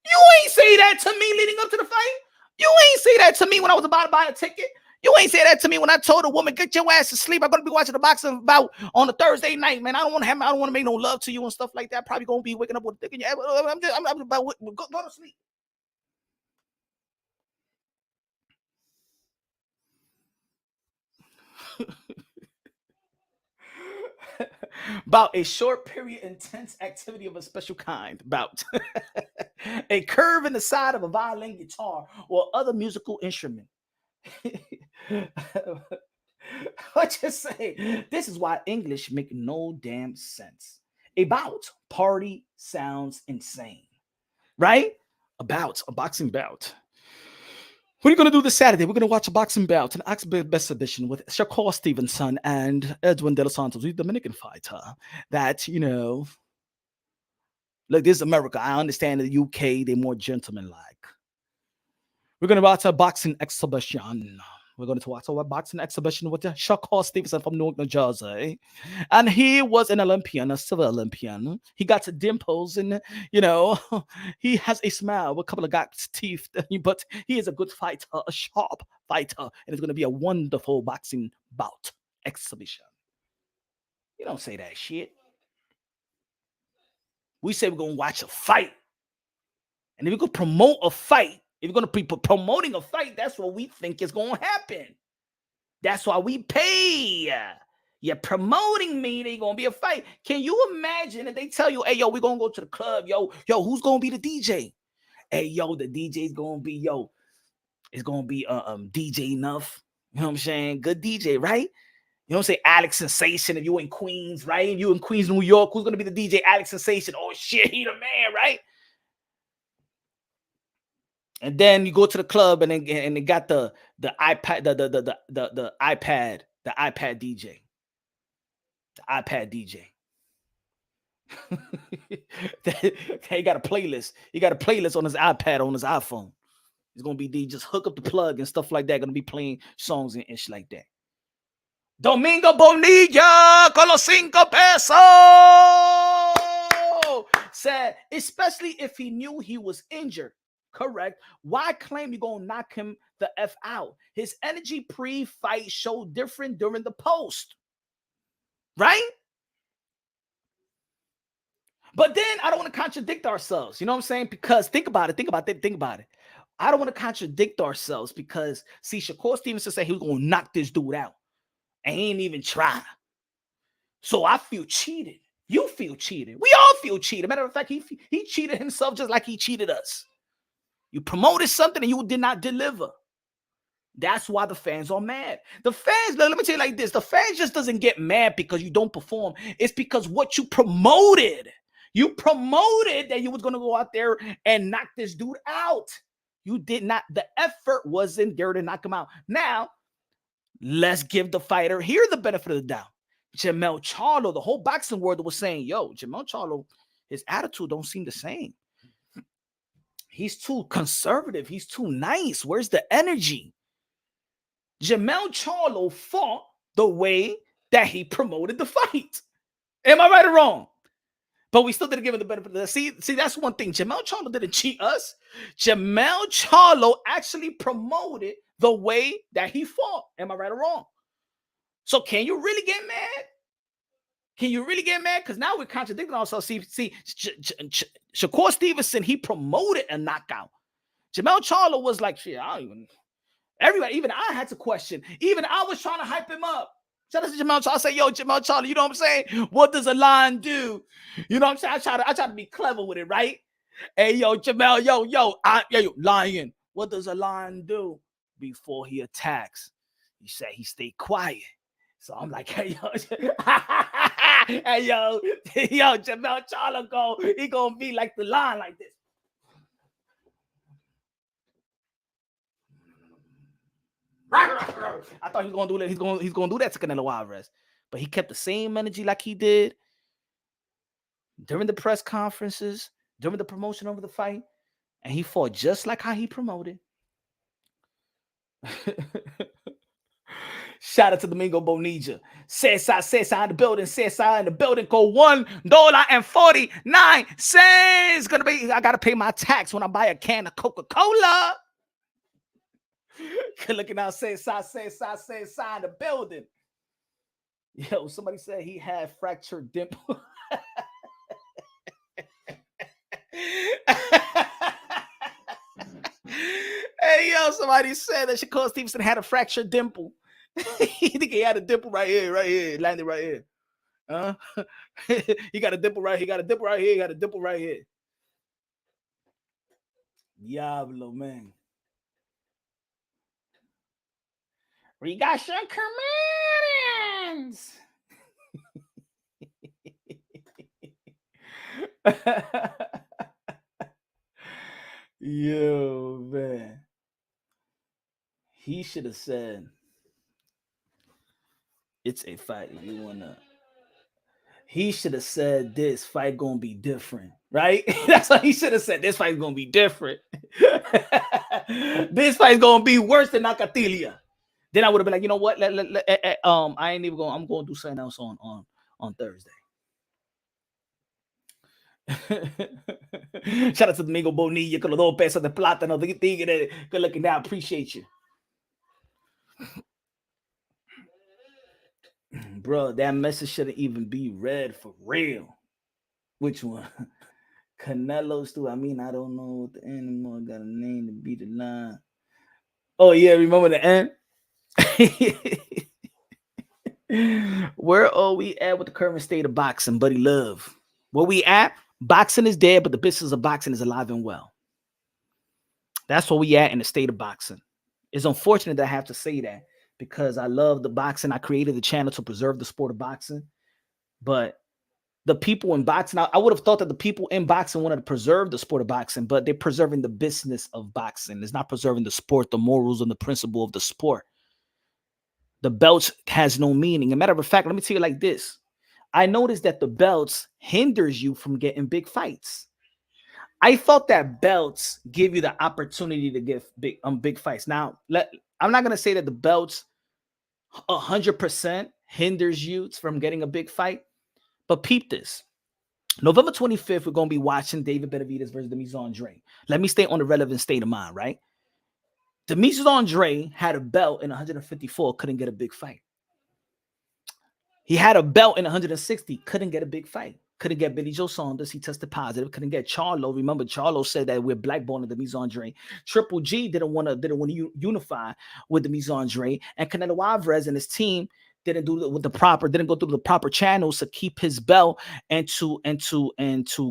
You ain't say that to me leading up to the fight. You ain't say that to me when I was about to buy a ticket. You ain't say that to me when I told a woman, get your ass to sleep. I'm gonna be watching the boxing bout on a Thursday night, man. I don't want to make no love to you and stuff like that. Probably gonna be waking up with a dick in your ass. I'm about go to sleep. About a short period, intense activity of a special kind. About a curve in the side of a violin, guitar, or other musical instrument. What you say? This is why English make no damn sense. About party sounds insane, right? About a boxing bout. What are you going to do this Saturday? We're going to watch a boxing bout, an Oxford Best Edition with Shakur Stevenson and Edwin De Los Santos, the Dominican fighter. That, you know, look, this is America. I understand the UK, they're more gentleman-like. We're going to watch a boxing exhibition. We're going to watch a boxing exhibition with Shakur Stevenson from Newark, New Jersey. And he was an Olympian, a silver Olympian. He got dimples and, you know, he has a smile with a couple of gaps teeth, but he is a good fighter, a sharp fighter. And it's going to be a wonderful boxing bout exhibition. You don't say that shit. We say we're going to watch a fight. And if we could promote a fight, if you're going to be promoting a fight, that's what we think is going to happen. That's why we pay. You're promoting me, there's going to be a fight. Can you imagine if they tell you, hey, yo, we're going to go to the club, yo, who's going to be the DJ? Hey, yo, the DJ's going to be, it's going to be DJ Enough. You know what I'm saying? Good DJ, right? You know what I'm saying? Alex Sensation, if you in Queens, right? You in Queens, New York, who's going to be the DJ? Alex Sensation. Oh, shit, he the man, right? And then you go to the club and they got the iPad, the iPad DJ. The iPad DJ. He got a playlist. He got a playlist on his iPad, on his iPhone. It's gonna be just hook up the plug and stuff like that. Gonna be playing songs and shit like that. Domingo Bonilla con los 5 pesos said, especially if he knew he was injured. Correct. Why claim you're going to knock him the F out? His energy pre-fight showed different during the post. Right? But then I don't want to contradict ourselves. You know what I'm saying? Because think about it. I don't want to contradict ourselves because, see, Shakur Stevenson said he was going to knock this dude out. And he ain't even try. So I feel cheated. You feel cheated. We all feel cheated. Matter of fact, he cheated himself just like he cheated us. You promoted something and you did not deliver. That's why the fans are mad. The fans, let me tell you like this. The fans just doesn't get mad because you don't perform. It's because what you promoted. You promoted that you was going to go out there and knock this dude out. You did not. The effort wasn't there to knock him out. Now, let's give the fighter here the benefit of the doubt. Jermell Charlo, the whole boxing world was saying, yo, Jermell Charlo, his attitude don't seem the same. He's too conservative. He's too nice. Where's the energy? Jermell Charlo fought the way that he promoted the fight. Am I right or wrong? But we still didn't give him the benefit of the see, that's one thing. Jermell Charlo didn't cheat us. Jermell Charlo actually promoted the way that he fought. Am I right or wrong? So can you really get mad? Can you really get mad? Because now we're contradicting ourselves. See, Shakur Stevenson, he promoted a knockout. Jermell Charlo was like, shit, everybody, even I had to question. Even I was trying to hype him up. Shout out to Jermell Charlo. I say, yo, Jermell Charlo, you know what I'm saying? What does a lion do? You know what I'm saying? I try to be clever with it, right? Hey, yo, Jermell, yo, lion. What does a lion do before he attacks? He said he stayed quiet. So I'm like, hey, yo, Jermell Charlo he gonna be like the lion like this. I thought he was gonna do that. He's gonna do that to Canelo Alvarez, but he kept the same energy like he did during the press conferences, during the promotion over the fight, and he fought just like how he promoted. Shout out to Domingo Bonilla. Cesar in the building. Cesar in the building. Go $1.49. Gonna be. I gotta pay my tax when I buy a can of Coca-Cola. Good looking out. Cesar in the building. Yo, somebody said he had fractured dimple. Hey, yo, somebody said that Shakur Stevenson had a fractured dimple. He think he had a dimple right here, landed right here. He got a dimple right here, he got a dimple right here, he got a dimple right here. Diablo, man. We got your commands. Yo, man. He should have said, it's a fight. If you wanna, he should have said this fight gonna be different, right? That's what he should have said. This fight's gonna be different. This fight's gonna be worse than Nakatilia. Then I would have been like, you know what? I ain't even going. I'm going to do something else on Thursday. Shout out to Domingo Bonilla con los 2 pesos de plátano. Good looking out. Appreciate you. Bro, that message shouldn't even be read for real. Which one? Canelo's too. I mean, I don't know what the animal got a name to be the line. Oh, yeah. Remember the end? Where are we at with the current state of boxing, buddy love? Where we at? Boxing is dead, but the business of boxing is alive and well. That's where we at in the state of boxing. It's unfortunate that I have to say that because I love the boxing. I created the channel to preserve the sport of boxing. But the people in boxing, I would have thought that the people in boxing wanted to preserve the sport of boxing, but they're preserving the business of boxing. It's not preserving the sport, the morals, and the principle of the sport. The belts has no meaning. As a matter of fact, let me tell you like this. I noticed that the belts hinders you from getting big fights. I thought that belts give you the opportunity to get big fights. Now, I'm not going to say that the belts 100% hinders you from getting a big fight, but peep this. November 25th, we're going to be watching David Benavidez versus Demetrius Andre. Let me stay on the relevant state of mind, right? Demetrius Andre had a belt in 154, couldn't get a big fight. He had a belt in 160, couldn't get a big fight. Couldn't get Billy Joe Saunders. He tested positive. Couldn't get Charlo. Remember, Charlo said that we're blackballing Demetrius Andre. Triple G didn't want to unify with Demetrius Andre, and Canelo Alvarez and his team didn't go through the proper channels to keep his belt and to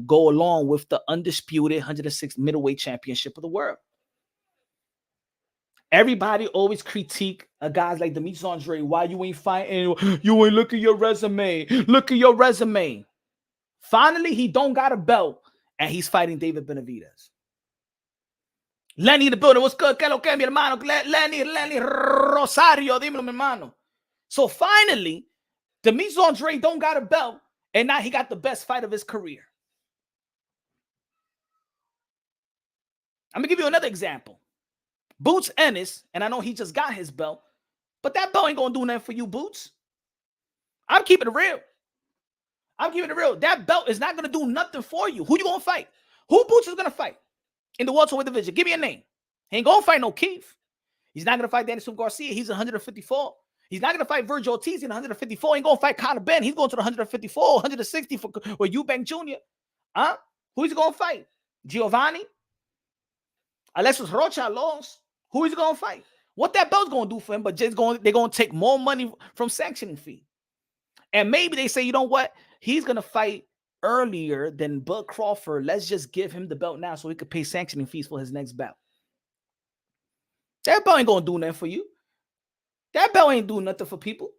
go along with the undisputed 106 middleweight championship of the world. Everybody always critique guys like Demetrius Andre. Why you ain't fighting? You ain't look at your resume. Look at your resume. Finally, he don't got a belt, and he's fighting David Benavidez. Lenny in the building. What's good? ¿Qué lo que, mi hermano? Lenny Rosario. Dímelo, mi hermano. So finally, Demetrius Andre don't got a belt, and now he got the best fight of his career. I'm going to give you another example. Boots Ennis, and I know he just got his belt, but that belt ain't going to do nothing for you, Boots. I'm keeping it real. That belt is not going to do nothing for you. Who you going to fight? Who Boots is going to fight in the welterweight division? Give me a name. He ain't going to fight no Keith. He's not going to fight Danielson Garcia. He's 154. He's not going to fight Virgil Ortiz in 154. He ain't going to fight Conor Ben. He's going to the 154, 160 for Eubank Jr. Who is he going to fight? Giovanni? Alexis Rocha lost. Who is he going to fight? What that belt's going to do for him, but they're going to take more money from sanctioning fee. And maybe they say, you know what? He's going to fight earlier than Bud Crawford. Let's just give him the belt now so he could pay sanctioning fees for his next bout. That belt ain't going to do nothing for you. That belt ain't doing nothing for people.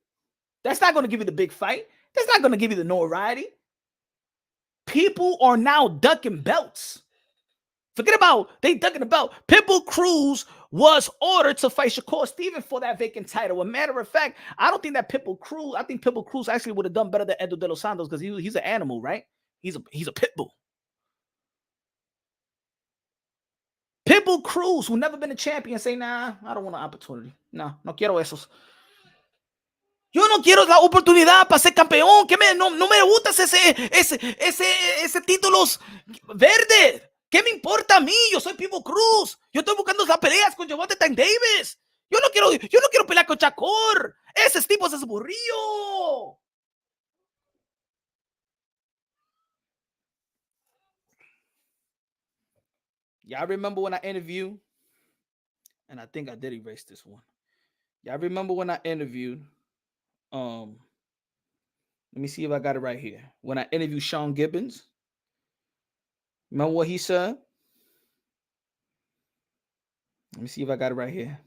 That's not going to give you the big fight. That's not going to give you the notoriety. People are now ducking belts Forget about they talking about Pitbull Cruz was ordered to fight Shakur Stevenson for that vacant title. A matter of fact, I don't think that Pitbull Cruz. I think Pitbull Cruz actually would have done better than Edo De Los Santos because he's an animal, right? He's a pit bull. Pitbull Cruz, who never been a champion, say, nah, I don't want an opportunity. No quiero esos. Yo no quiero la oportunidad para ser campeón. No me gusta ese títulos verdes. ¿Qué me importa a mí? Yo soy Pitbull Cruz. Yo estoy buscando las peleas con Gervonta Tank Davis. Yo no quiero pelear con Shakur. Ese tipo es aburrido. Y'all remember when I interviewed, and I think I did erase this one. Y'all remember when I interviewed, let me see if I got it right here. When I interviewed Sean Gibbons, remember what he said? Let me see if I got it right here.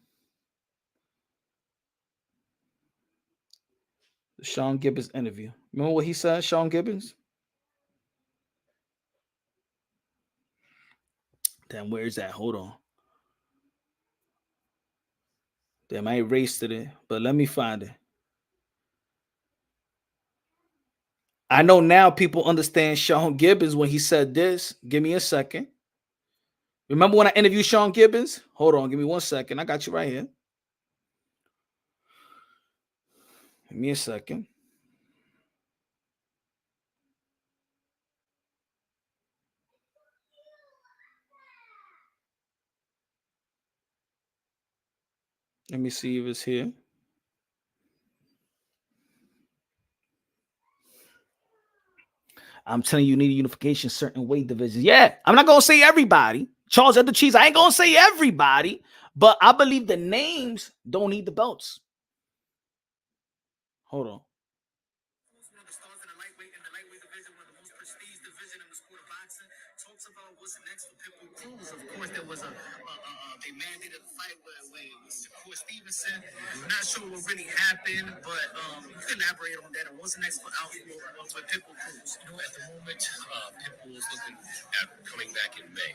The Sean Gibbons interview. Remember what he said, Sean Gibbons? Damn, where is that? Hold on. Damn, I erased it, but let me find it. I know now people understand Sean Gibbons when he said this. Give me a second. Remember when I interviewed Sean Gibbons? Hold on, give me 1 second. I got you right here. Give me a second. Let me see if it's here. I'm telling you, you need a unification, certain weight divisions. Yeah, I'm not going to say everybody. Charles at the Cheese, I ain't going to say everybody, but I believe the names don't need the belts. Hold on. Of course, there was they mandated a fight with Shakur Stevenson. Not sure what really happened, but you can elaborate on that. And what's the next outfit for Pitbull Cruz? You know, at the moment, Pitbull is looking at coming back in May.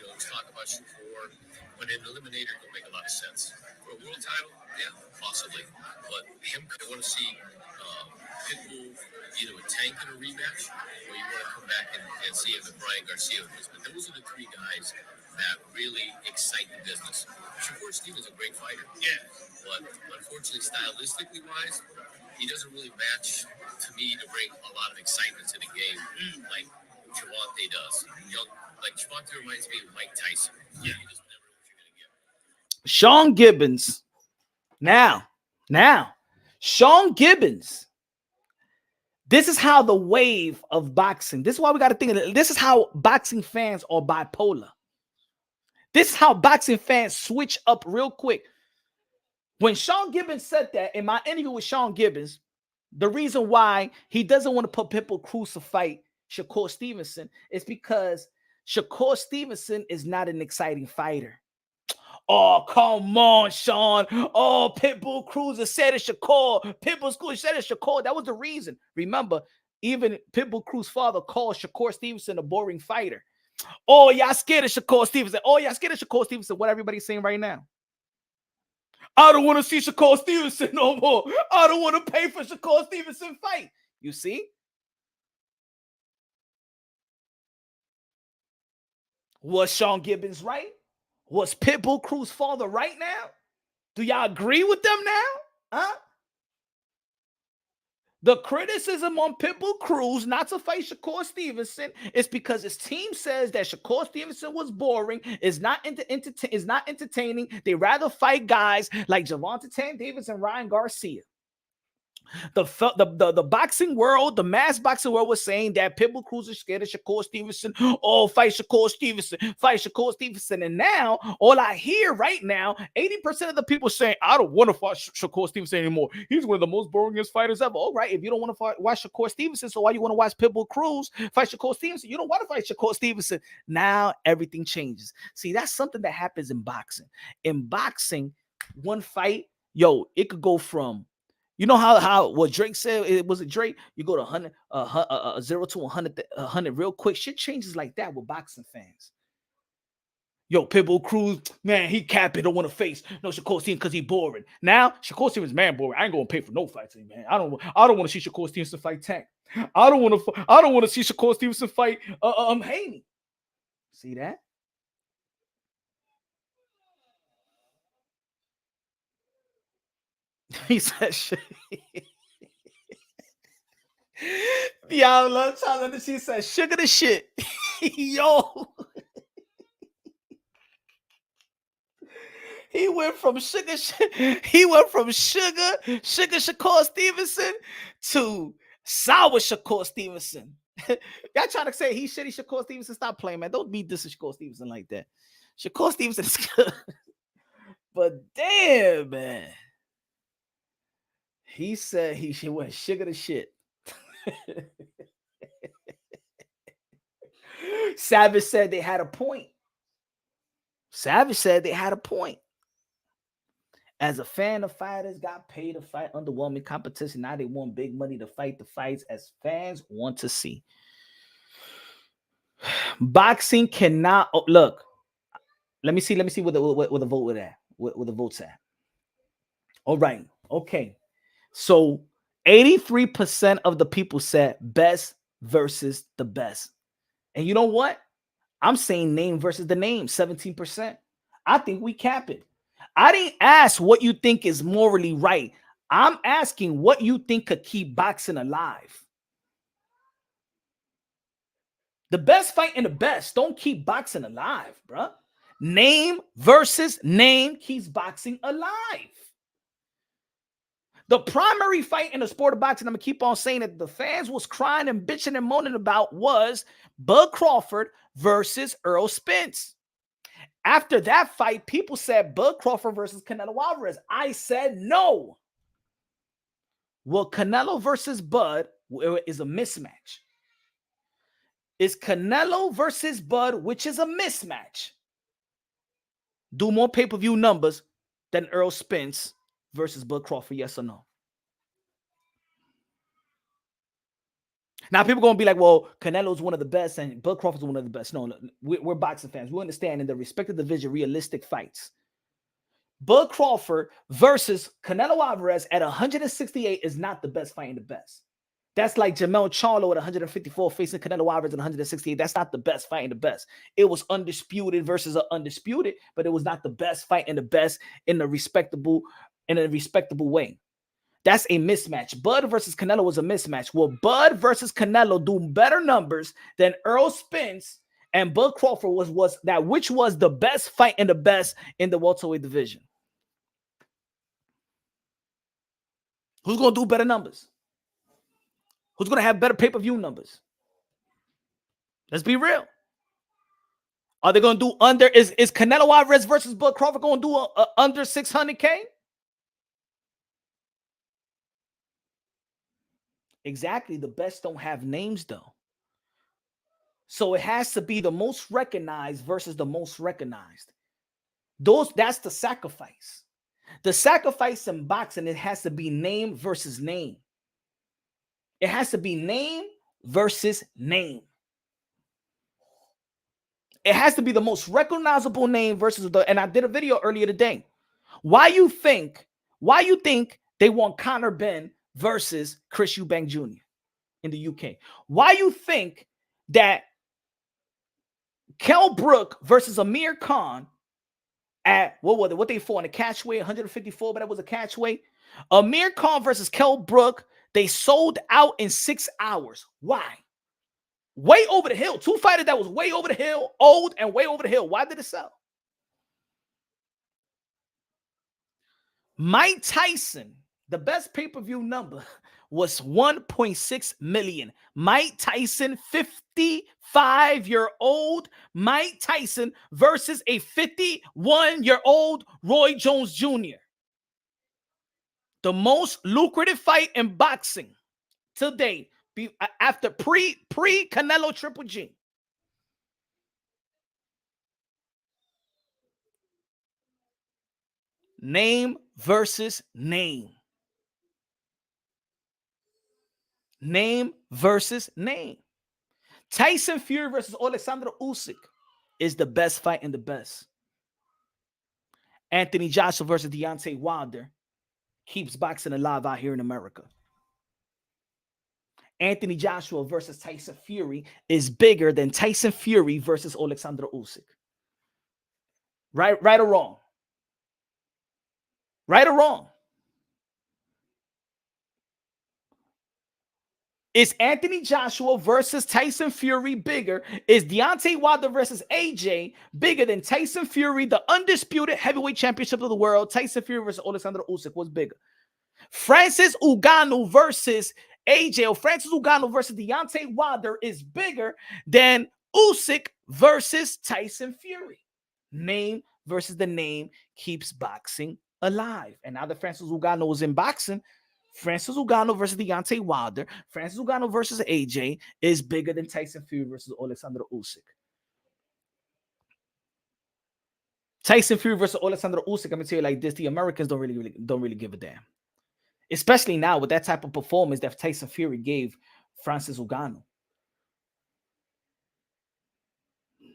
Let's talk about Shakur, but an eliminator will make a lot of sense. For a world title, yeah, possibly. But I want to see Pitbull either with Tank in a rematch, or you want to come back and see if Brian Garcia was. But those are the three guys that really excite the business. Shakur Stevenson is a great fighter. Yeah. But unfortunately, stylistically wise, he doesn't really match to me to bring a lot of excitement to the game like Gervonta does. Like Gervonta reminds me of Mike Tyson. Yeah. You just never know what you're going to get. Sean Gibbons. Now, Sean Gibbons. This is how the wave of boxing. This is why we got to think of it. This is how boxing fans are bipolar. This is how boxing fans switch up real quick. When Sean Gibbons said that in my interview with Sean Gibbons, the reason why he doesn't want to put Pitbull Cruz to fight Shakur Stevenson is because Shakur Stevenson is not an exciting fighter. Oh, come on, Sean. Oh, Pitbull Cruz said it Shakur. Pitbull Cruz said it Shakur. That was the reason. Remember, even Pitbull Cruz's father called Shakur Stevenson a boring fighter. Oh, y'all scared of Shakur Stevenson. Oh, y'all scared of Shakur Stevenson. What everybody's saying right now. I don't want to see Shakur Stevenson no more. I don't want to pay for Shakur Stevenson fight. You see? Was Sean Gibbons right? Was Pitbull Cruz's father right now? Do y'all agree with them now? Huh? The criticism on Pitbull Cruz not to fight Shakur Stevenson is because his team says that Shakur Stevenson was boring, is not entertaining. They rather fight guys like Gervonta Tank Davis and Ryan Garcia. The boxing world, the mass boxing world was saying that Pitbull Cruz is scared of Shakur Stevenson. Oh, fight Shakur Stevenson. And now, all I hear right now, 80% of the people saying, I don't want to fight Shakur Stevenson anymore. He's one of the most boringest fighters ever. All right, if you don't want to watch Shakur Stevenson, so why you want to watch Pitbull Cruz fight Shakur Stevenson? You don't want to fight Shakur Stevenson. Now, everything changes. See, that's something that happens in boxing. In boxing, one fight, it could go from, you know how what Drake said, it was a Drake, you go to 100, 0 to 100 real quick. Shit changes like that with boxing fans. Yo, Pitbull Cruz, man, he capping, don't want to face no Shakur Stevenson because he boring. Now, Shakur Stevenson's man boring. I ain't gonna pay for no fights, man. I don't want to see Shakur Stevenson fight Tank. I don't want to see Shakur Stevenson fight Haney. See that? He said shit. Diablo, she said sugar the shit. Yo. He went from sugar Shakur Stevenson to sour Shakur Stevenson. Y'all trying to say he shitty Shakur Stevenson? Stop playing, man. Don't be dissing Shakur Stevenson like that. Shakur Stevenson is good. But damn, man. He said he went sugar to shit. Savage said they had a point. As a fan, the fighters got paid to fight underwhelming competition. Now they want big money to fight the fights as fans want to see. Boxing cannot look. Let me see what the vote with that. What the votes at. All right. Okay. So 83% of the people said best versus the best. And you know what? I'm saying name versus the name, 17%. I think we cap it. I didn't ask what you think is morally right. I'm asking what you think could keep boxing alive. The best fighting the best don't keep boxing alive, bruh. Name versus name keeps boxing alive. The primary fight in the sport of boxing, I'm going to keep on saying that the fans was crying and bitching and moaning about was Bud Crawford versus Errol Spence. After that fight, people said Bud Crawford versus Canelo Alvarez. I said no. Well, Canelo versus Bud is a mismatch. It's Canelo versus Bud, which is a mismatch. Do more pay-per-view numbers than Errol Spence versus Bud Crawford, yes or no? Now, people going to be like, well, Canelo's one of the best and Bud Crawford's one of the best. No, we're boxing fans. We understand in the respective division, realistic fights. Bud Crawford versus Canelo Alvarez at 168 is not the best fighting the best. That's like Jamel Charlo at 154 facing Canelo Alvarez at 168. That's not the best fighting the best. It was undisputed versus undisputed, but it was not the best fighting the best in a respectable way. That's a mismatch. Bud versus Canelo was a mismatch. Well, Bud versus Canelo do better numbers than Errol Spence and Bud Crawford was that, which was the best fight and the best in the welterweight division. Who's going to do better numbers? Who's going to have better pay-per-view numbers? Let's be real. Are they going to do under? Is Canelo Alvarez versus Bud Crawford going to do under 600K? Exactly. The best don't have names, though. So it has to be the most recognized versus the most recognized. That's the sacrifice. The sacrifice in boxing, it has to be name versus name. It has to be name versus name. It has to be the most recognizable name versus and I did a video earlier today. Why you think they want Conor Benn versus Chris Eubank Jr. in the UK? Why you think that Kell Brook versus Amir Khan at what they fought in a catchweight, 154, but that was a catchweight. Amir Khan versus Kell Brook, they sold out in 6 hours. Why? Way over the hill. Two fighters that was way over the hill, old and way over the hill. Why did it sell? Mike Tyson, the best pay-per-view number was 1.6 million. Mike Tyson, 55-year-old Mike Tyson versus a 51-year-old Roy Jones Jr. The most lucrative fight in boxing to date, after pre-Canelo Triple G. Name versus name. Name versus name. Tyson Fury versus Alexander Usyk. is the best fight in the best. Anthony Joshua versus Deontay Wilder keeps boxing alive out here in America. Anthony Joshua versus Tyson Fury is bigger than Tyson Fury versus Alexander Usyk. Right or wrong? Right or wrong? Is Anthony Joshua versus Tyson Fury bigger? Is Deontay Wilder versus AJ bigger than Tyson Fury, the undisputed heavyweight championship of the world? Tyson Fury versus Alexander Usyk was bigger. Francis Ngannou versus AJ, or Francis Ngannou versus Deontay Wilder is bigger than Usyk versus Tyson Fury. Name versus the name keeps boxing alive. And now that Francis Ngannou is in boxing, Francis Ngannou versus Deontay Wilder, Francis Ngannou versus AJ is bigger than Tyson Fury versus Alexander Usyk. Tyson Fury versus Alexander Usyk, I'm gonna tell you like this: the Americans don't really give a damn, especially now with that type of performance that Tyson Fury gave Francis Ngannou.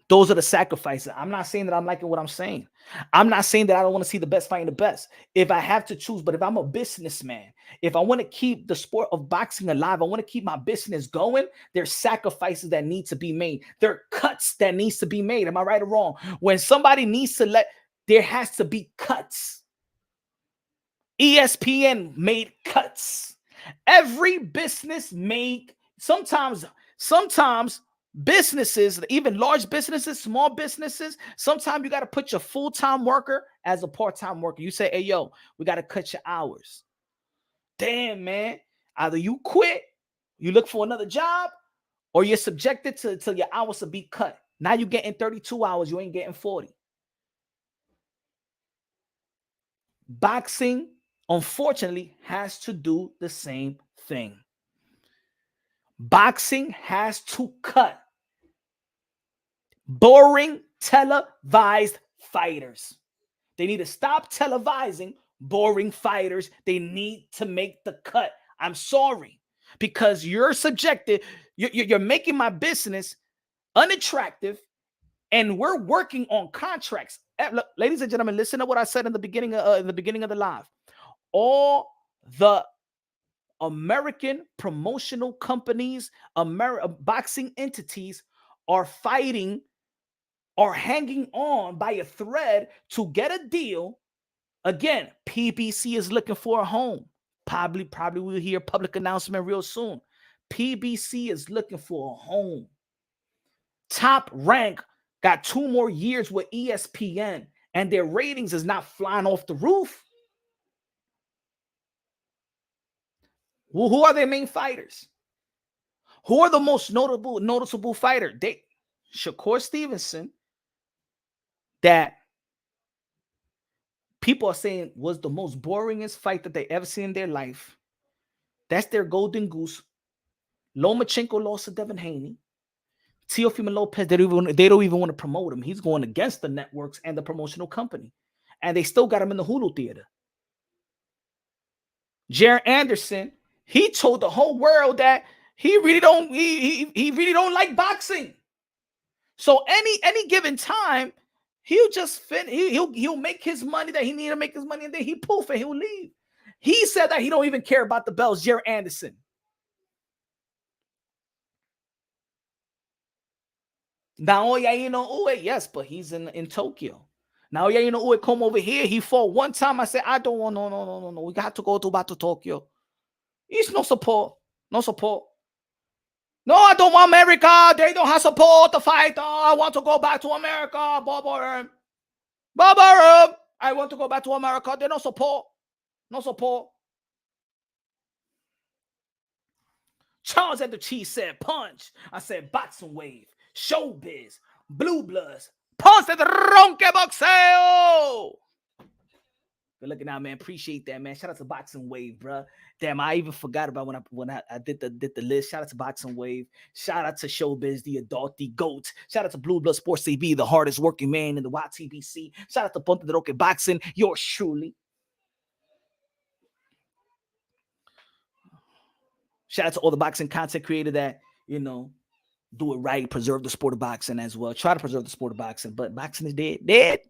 Those are the sacrifices. I'm not saying that I'm liking what I'm saying. I'm not saying that I don't want to see the best fighting the best. If I have to choose, but if I'm a businessman, if I want to keep the sport of boxing alive, I want to keep my business going, there's sacrifices that need to be made. There are cuts that needs to be made. Am I right or wrong? When somebody needs to there has to be cuts. ESPN made cuts. Every business made, sometimes businesses, even large businesses, small businesses, sometimes you got to put your full-time worker as a part-time worker. You say, hey, yo, we got to cut your hours. Damn, man. Either you quit, you look for another job, or you're subjected to your hours to be cut. Now you're getting 32 hours. You ain't getting 40. Boxing, unfortunately, has to do the same thing. Boxing has to cut boring televised fighters. They need to stop televising boring fighters. They need to make the cut. I'm sorry, because you're subjected. You're making my business unattractive, and we're working on contracts. Look, ladies and gentlemen, listen to what I said in the beginning of the live. All the American promotional companies, boxing entities are fighting or hanging on by a thread to get a deal. Again, PBC is looking for a home. Probably we'll hear a public announcement real soon. PBC is looking for a home. Top Rank got 2 more years with ESPN, and their ratings is not flying off the roof. Well, who are their main fighters? Who are the most noticeable fighter? Shakur Stevenson, that people are saying was the most boringest fight that they ever seen in their life. That's their golden goose. Lomachenko lost to Devin Haney. Teofimo Lopez, they don't even want to promote him. He's going against the networks and the promotional company. And they still got him in the Hulu theater. Jared Anderson, he told the whole world that he really don't like boxing. So any given time, he'll just he'll make his money that he need to make his money, and then he poof and he'll leave. He said that he don't even care about the belts. Jared Anderson. Now, yes, but he's in Tokyo. Now, come over here. He fought one time. I said, I don't want, no. We got to go back to Tokyo. He's no support. No support. No, I don't want America. They don't have support to fight. Oh, I want to go back to America. Barbara. I want to go back to America. They don't support. No support. Charles at the Cheese said punch. I said boxing wave. Showbiz. Blue Bloods. Punch at the Ronque Boxeo. Good looking out, man. Appreciate that, man. Shout out to Boxing Wave, bro. Damn, I even forgot about when I did the list. Shout out to Boxing Wave. Shout out to Showbiz, the adult, the GOAT. Shout out to Blue Blood Sports TV, the hardest working man in the YTBC. Shout out to Ponte de Roque Boxing, yours truly. Shout out to all the boxing content creator that, do it right, preserve the sport of boxing as well. Try to preserve the sport of boxing, but boxing is dead.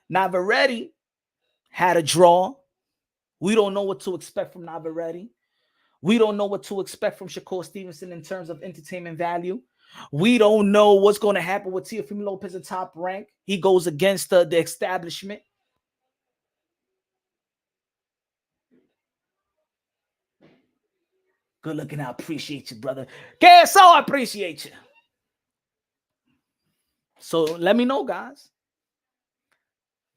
Navarrete had a draw. We don't know what to expect from Navarrete. We don't know what to expect from Shakur Stevenson in terms of entertainment value. We don't know what's going to happen with Teofimo Lopez at top rank. He goes against the establishment. Good looking. I appreciate you, brother. KSO, I appreciate you. So let me know, guys.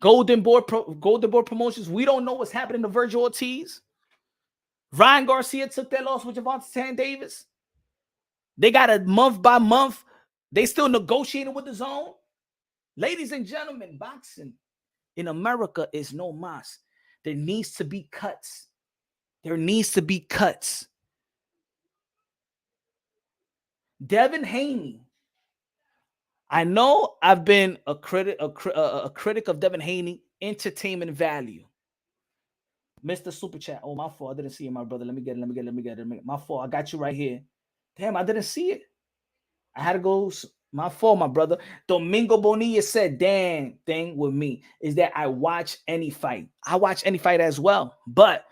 Golden Boy Promotions. We don't know what's happening to Virgil Ortiz. Ryan Garcia took that loss with Javante Tan Davis. They got a month by month. They still negotiating with the zone. Ladies and gentlemen, boxing in America is no mas. There needs to be cuts. There needs to be cuts. Devin Haney. I know I've been a critic of Devin Haney entertainment value. Mr. Super Chat. Oh, my fault. I didn't see it, my brother. Let me get it. My fault. I got you right here. Damn, I didn't see it. I had to go. My fault, my brother. Domingo Bonilla said, damn thing with me is that I watch any fight. I watch any fight as well. But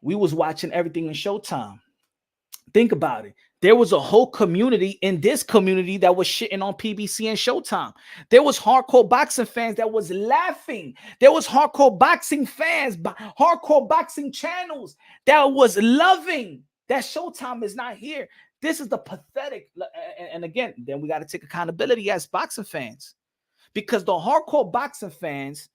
we was watching everything in Showtime. Think about it. There was a whole community in this community that was shitting on PBC and Showtime. There was hardcore boxing fans that was laughing. There was hardcore boxing fans, hardcore boxing channels that was loving that Showtime is not here. This is the pathetic. And again, then we got to take accountability as boxing fans, because the hardcore boxing fans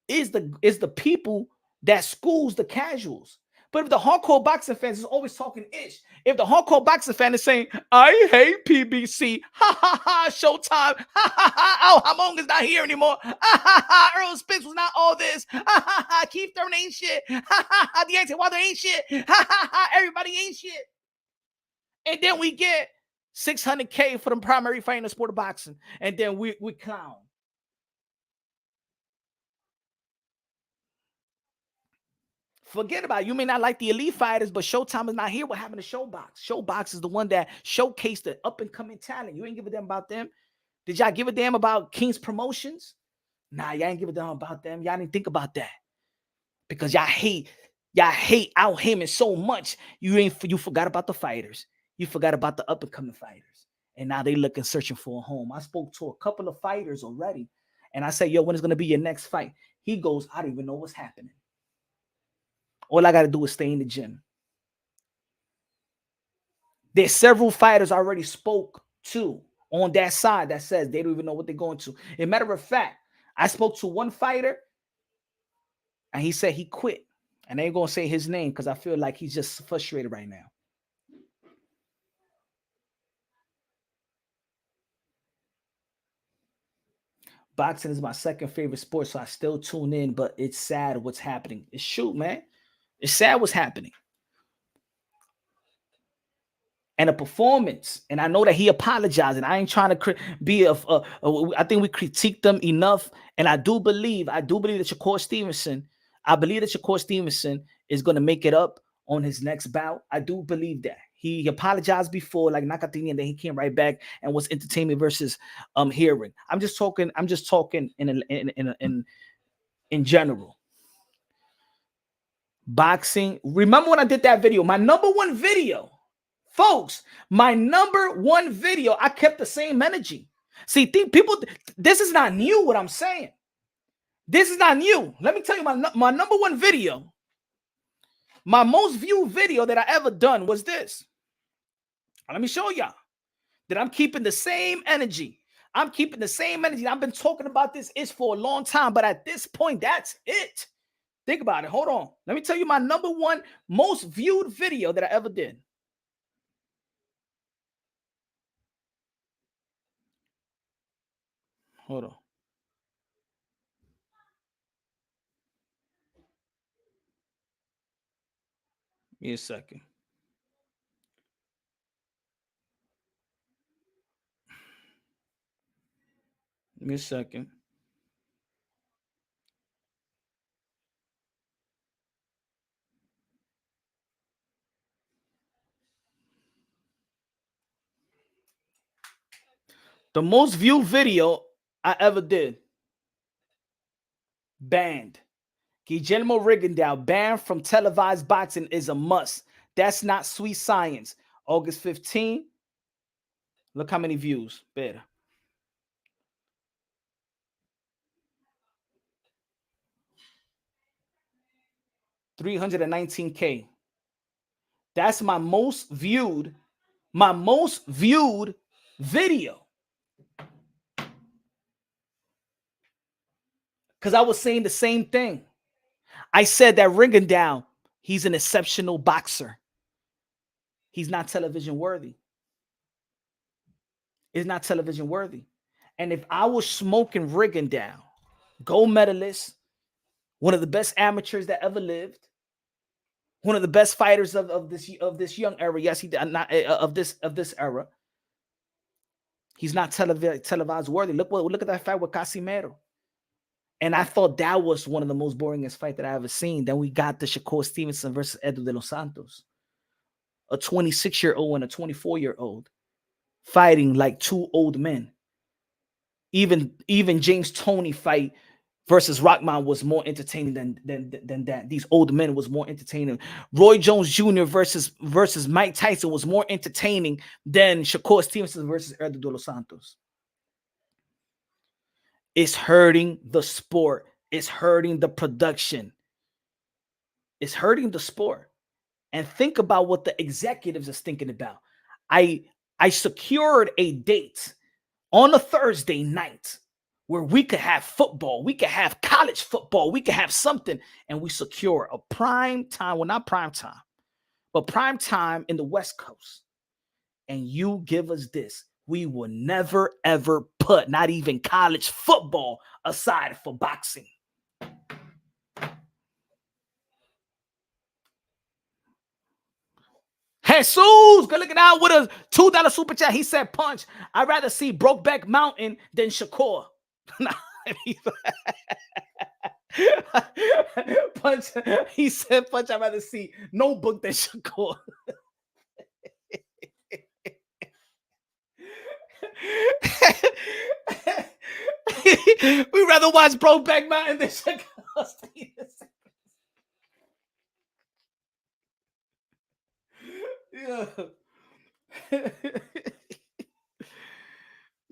is the people that schools the casuals. But if the hardcore boxing fans is always talking ish, if the hardcore boxing fan is saying, I hate PBC, ha ha ha, Showtime, ha ha ha, oh, Hamon is not here anymore, ha ha ha, Earl Spence was not all this, ha ha ha, Keith Thurman ain't shit, ha ha ha, Deontay Wilder ain't shit, ha ha ha, everybody ain't shit. And then we get $600K for the primary fight in the sport of boxing, and then we clown. Forget about it. You may not like the elite fighters, but Showtime is not here. What happened to Showbox? Showbox is the one that showcased the up-and-coming talent. You ain't give a damn about them. Did y'all give a damn about King's Promotions? Nah, y'all ain't give a damn about them. Y'all didn't think about that. Because y'all hate Al Heyman so much. You forgot about the fighters. You forgot about the up-and-coming fighters. And now they looking, searching for a home. I spoke to a couple of fighters already. And I said, yo, when is going to be your next fight? He goes, I don't even know what's happening. All I got to do is stay in the gym. There's several fighters I already spoke to on that side that says they don't even know what they're going to. As a matter of fact, I spoke to one fighter and he said he quit. And I ain't going to say his name because I feel like he's just frustrated right now. Boxing is my second favorite sport, so I still tune in, but it's sad what's happening. It's shoot, man. It's sad what's happening. And a performance, and I know that he apologized, and I ain't trying to be I think we critiqued them enough, and I do believe that Shakur Stevenson, is going to make it up on his next bout. I do believe that. He apologized before, like Nakatini, and then he came right back and was entertainment versus hearing. I'm just talking in general. Boxing. Remember when I did that video? My number one video. Folks, my number one video, I kept the same energy. See, people, this is not new what I'm saying. This is not new. Let me tell you my number one video. My most viewed video that I ever done was this. Let me show y'all that I'm keeping the same energy. I'm keeping the same energy. I've been talking about this for a long time, but at this point, that's it. Think about it. Hold on. Let me tell you my number one most viewed video that I ever did. Hold on. Give me a second. Give me a second. The most viewed video I ever did. Banned. Guillermo Rigondeaux banned from televised boxing is a must. That's not sweet science. August 15. Look how many views. Better. $319K. That's my most viewed video. Because I was saying the same thing. I said that Rigondeaux, he's an exceptional boxer. He's not television worthy. It's not television worthy. And if I was smoking Rigondeaux, gold medalist, one of the best amateurs that ever lived, one of the best fighters of this young era. Yes, he did not of this era. He's not televised worthy. Look at that fight with Casimero. And I thought that was one of the most boringest fights that I ever seen. Then we got the Shakur Stevenson versus Edu de los Santos, a 26-year-old and a 24-year-old fighting like two old men. Even James Toney fight versus Rockman was more entertaining than that. These old men was more entertaining. Roy Jones Jr. versus Mike Tyson was more entertaining than Shakur Stevenson versus Edu de los Santos. It's hurting the sport. It's hurting the production. It's hurting the sport. And think about what the executives are thinking about. I secured a date on a Thursday night where we could have football, we could have college football, we could have something, and we secure a prime time, well, not prime time, but prime time in the West Coast. And you give us this. We will never, ever put not even college football aside for boxing. Jesus, good looking out with a $2 super chat. He said, Punch, I'd rather see Brokeback Mountain than Shakur. Punch, he said, Punch, I'd rather see Notebook than Shakur. We'd rather watch Brokeback Mountain than Shakur Stevenson. Yeah.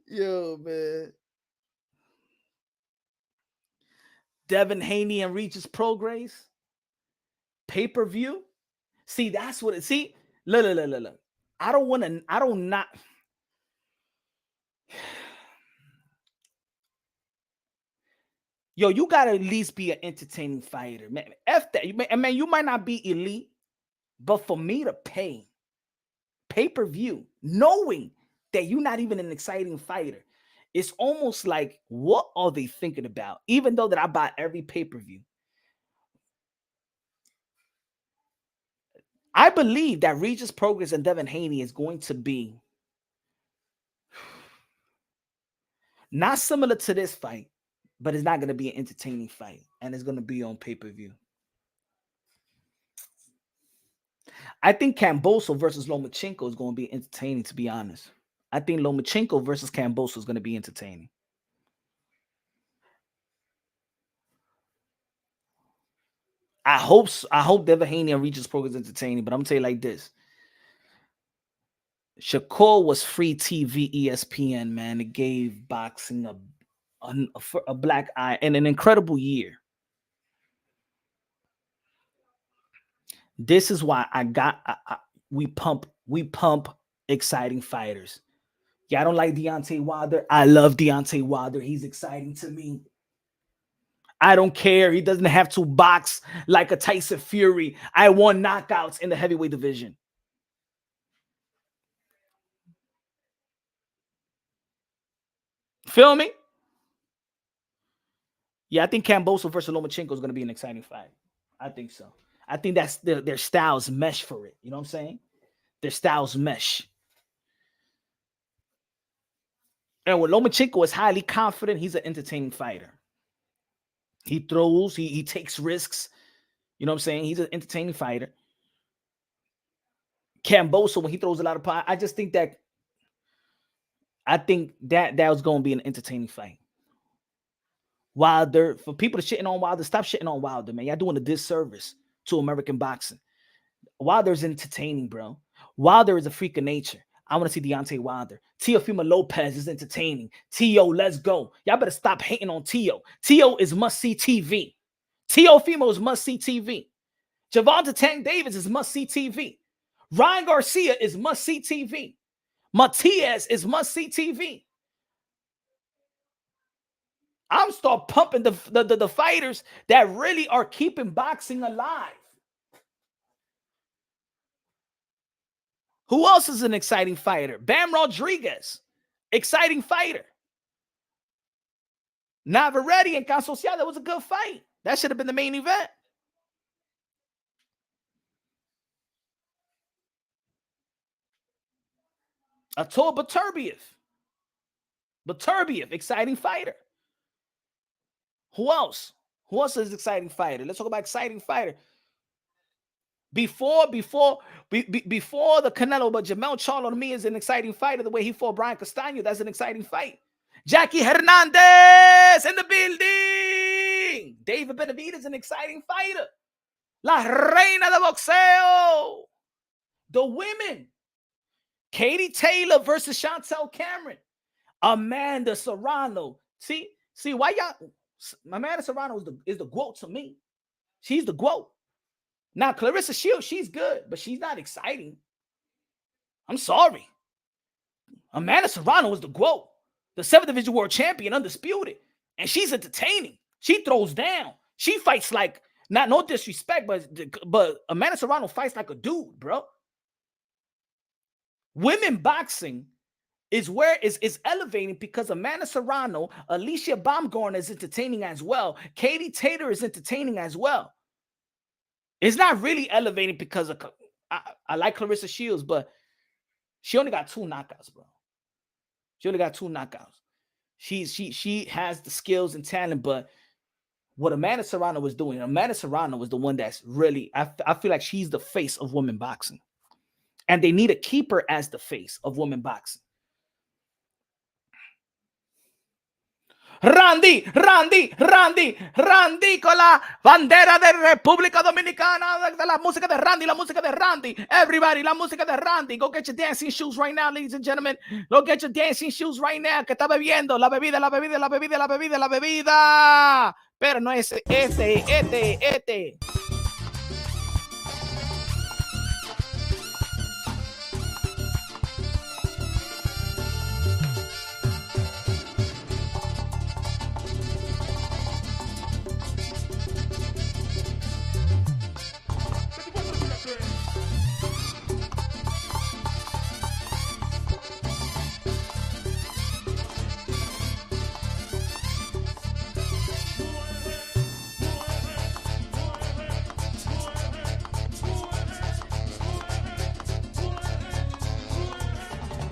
Yo, man. Devin Haney and Regis Prograis. Pay-per-view. See, that's what it. See, look. I don't not. Yo, you gotta at least be an entertaining fighter, man. F that. You might not be elite, but for me to pay pay-per-view, knowing that you're not even an exciting fighter, it's almost like, what are they thinking about? Even though that I buy every pay-per-view, I believe that Regis Prograis and Devin Haney is going to be not similar to this fight, but it's not going to be an entertaining fight, and it's going to be on pay-per-view. I think Kambosos versus Lomachenko is going to be entertaining, to be honest. I think Lomachenko versus Kambosos is going to be entertaining. I hope Devin Haney and Regis Prograis is entertaining, but I'm going to tell you like this. Shakur was free TV, ESPN, man. It gave boxing a black eye and an incredible year. This is why we pump exciting fighters. Yeah, I don't like Deontay Wilder. I love Deontay Wilder. He's exciting to me. I don't care. He doesn't have to box like a Tyson Fury. I won knockouts in the heavyweight division. Feel me? Yeah, I think Kambosos versus Lomachenko is going to be an exciting fight. I think so. I think that's their styles mesh for it. You know what I'm saying? Their styles mesh. And when Lomachenko is highly confident, he's an entertaining fighter. He throws, he takes risks. You know what I'm saying? He's an entertaining fighter. Kambosos, when he throws a lot of power, I just think that I think that was going to be an entertaining fight. Wilder, for people to shitting on Wilder, stop shitting on Wilder, man. Y'all doing a disservice to American boxing. Wilder's entertaining, bro. Wilder is a freak of nature. I want to see Deontay Wilder. Teofimo Lopez is entertaining. Teo, let's go. Y'all better stop hating on Teo. Teo is must-see TV. Teofimo is must-see TV. Gervonta Tank Davis is must-see TV. Ryan Garcia is must-see TV. Matias is must-see TV. I'm start pumping the fighters that really are keeping boxing alive. Who else is an exciting fighter? Bam Rodriguez, exciting fighter. Navarrete and Casocial, that was a good fight. That should have been the main event. Atul Baturbiev, exciting fighter. Who else? Who else is an exciting fighter? Let's talk about exciting fighter. Before the Canelo, but Jamel Charlo to me is an exciting fighter. The way he fought Brian Castaño, that's an exciting fight. Jackie Hernandez in the building. David Benavidez is an exciting fighter. La Reina de Boxeo. The women. Katie Taylor versus Chantel Cameron. Amanda Serrano. See why y'all? Amanda Serrano is the GOAT to me. She's the GOAT. Now, Clarissa Shields, she's good, but she's not exciting. I'm sorry. Amanda Serrano is the GOAT, the 7th Division World Champion, undisputed. And she's entertaining. She throws down. She fights like, no disrespect, but Amanda Serrano fights like a dude, bro. Women boxing is where is elevating because Amanda Serrano, Alicia Baumgartner is entertaining as well. Katie Taylor is entertaining as well. It's not really elevating because of I like Clarissa Shields, but she only got 2 knockouts, bro. She only got 2 knockouts. She has the skills and talent, but what Amanda Serrano was doing, Amanda Serrano was the one that's really, I feel like she's the face of women boxing. And they need to keep her as the face of women boxing. Randy con la bandera de República Dominicana, la música de Randy. Everybody, la música de Randy. Go get your dancing shoes right now, ladies and gentlemen. Go get your dancing shoes right now, que está bebiendo la bebida. Pero no es este.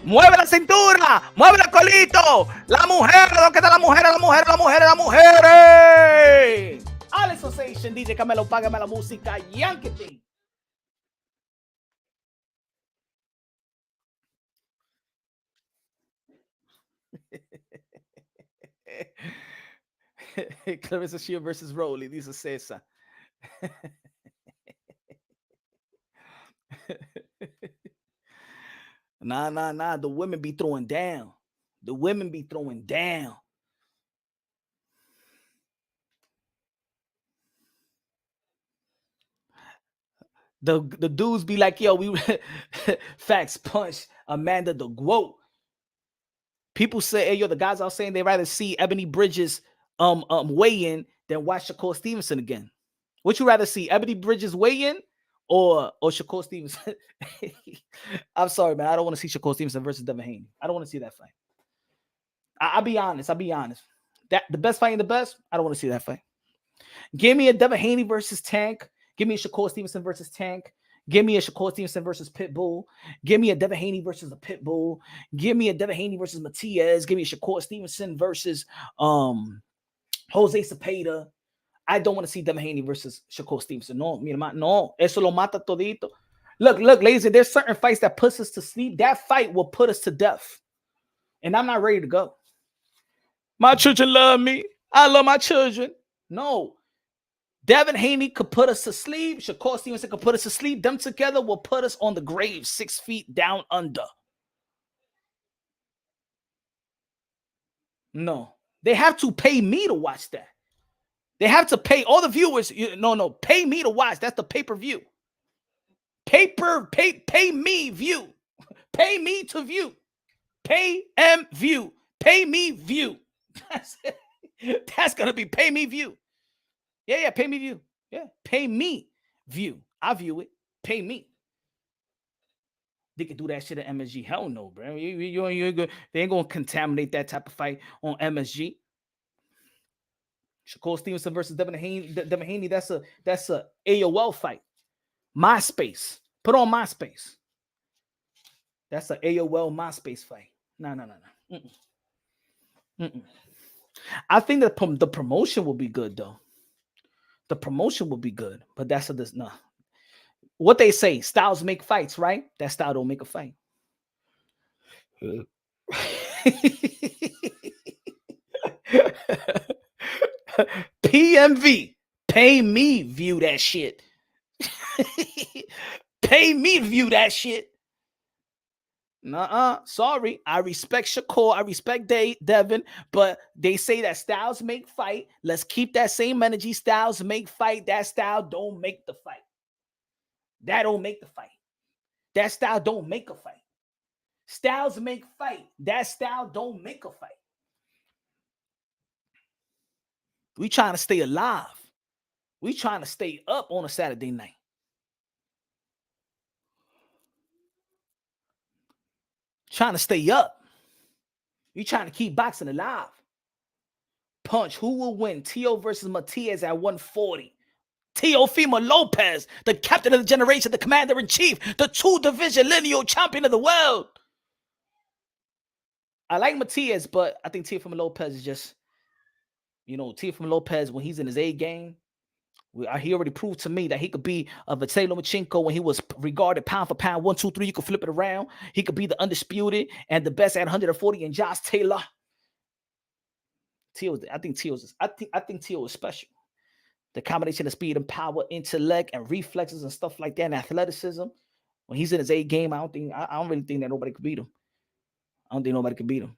Mueve la cintura, mueve el colito. La mujer, ¿dónde está la mujer? Alex Association, DJ Camelo, págame la música. Yankee. Clarissa Shields versus Rowley, dice César. Nah. The women be throwing down. The dudes be like, yo, we facts punch Amanda the GOAT. People say, hey, yo, the guys are saying they rather see Ebony Bridges weigh in than watch Shakur Stevenson again. Would you rather see Ebony Bridges weigh in or Shakur Stevenson? I'm sorry, man. I don't want to see Shakur Stevenson versus Devin Haney. I don't want to see that fight. I'll be honest. That the best fight in the best, I don't want to see that fight. Give me a Devin Haney versus Tank. Give me a Shakur Stevenson versus Tank. Give me a Shakur Stevenson versus Pitbull. Give me a Devin Haney versus a Pitbull. Give me a Devin Haney versus Matias. Give me a Shakur Stevenson versus Jose Cepeda. I don't want to see Devin Haney versus Shakur Stevenson. No. Eso lo mata todito. Look, ladies, there's certain fights that puts us to sleep. That fight will put us to death. And I'm not ready to go. My children love me. I love my children. No. Devin Haney could put us to sleep. Shakur Stevenson could put us to sleep. Them together will put us on the grave 6 feet down under. No. They have to pay me to watch that. They have to pay all the viewers. No. Pay me to watch. That's the pay-per-view. Pay me view. Pay me to view. Pay view. Pay me view. That's going to be pay me view. Yeah, pay me view. Yeah, pay me view. I view it. Pay me. They could do that shit at MSG. Hell no, bro. They ain't going to contaminate that type of fight on MSG. Shakur Stevenson versus Devin Haney. That's a AOL fight. MySpace. Put on MySpace. That's an AOL MySpace fight. No. Mm-mm. I think that the promotion will be good though. The promotion will be good, but that's no. What they say, styles make fights, right? That style don't make a fight. PMV, pay me view that shit. Pay me view that shit. Nuh-uh. Sorry. I respect Shakur. I respect Devin, but they say that styles make fight. Let's keep that same energy. Styles make fight. That style don't make the fight. That don't make the fight. That style don't make a fight. Styles make fight. That style don't make a fight. We trying to stay alive. We trying to stay up on a Saturday night. Trying to stay up. We trying to keep boxing alive. Punch. Who will win? Teo versus Matias at 140. Teofimo Lopez, the captain of the generation, the commander-in-chief, the 2-division lineal champion of the world. I like Matias, but I think Teofimo Lopez is just, Teofimo Lopez, when he's in his A game, he already proved to me that he could be a Vitaly Lomachenko when he was regarded pound for pound, 1, 2, 3. You could flip it around. He could be the undisputed and the best at 140. And Josh Taylor, I think Teo is special. The combination of speed and power, intellect, and reflexes and stuff like that, and athleticism. When he's in his A game, I don't really think that nobody could beat him. I don't think nobody could beat him.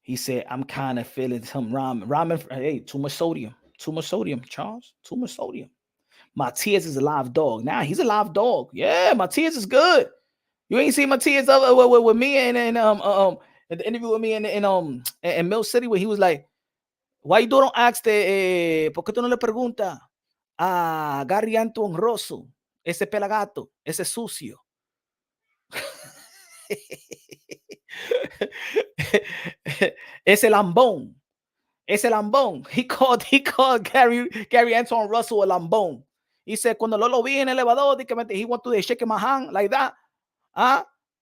He said, I'm kind of feeling some ramen. Hey, too much sodium. Too much sodium, Charles. Too much sodium. Matias is a live dog. Nah, he's a live dog. Yeah, Matias is good. You ain't seen Matias with me and the interview with me in Mill City where he was like, why you don't ask ¿por qué tú no le preguntas a Gary Anton Rosso, ese pelagato, ese sucio? Ese lambón. He called Gary Anton Russell a lambón. He said, cuando lo vi en el elevador, he want to shake my hand like that.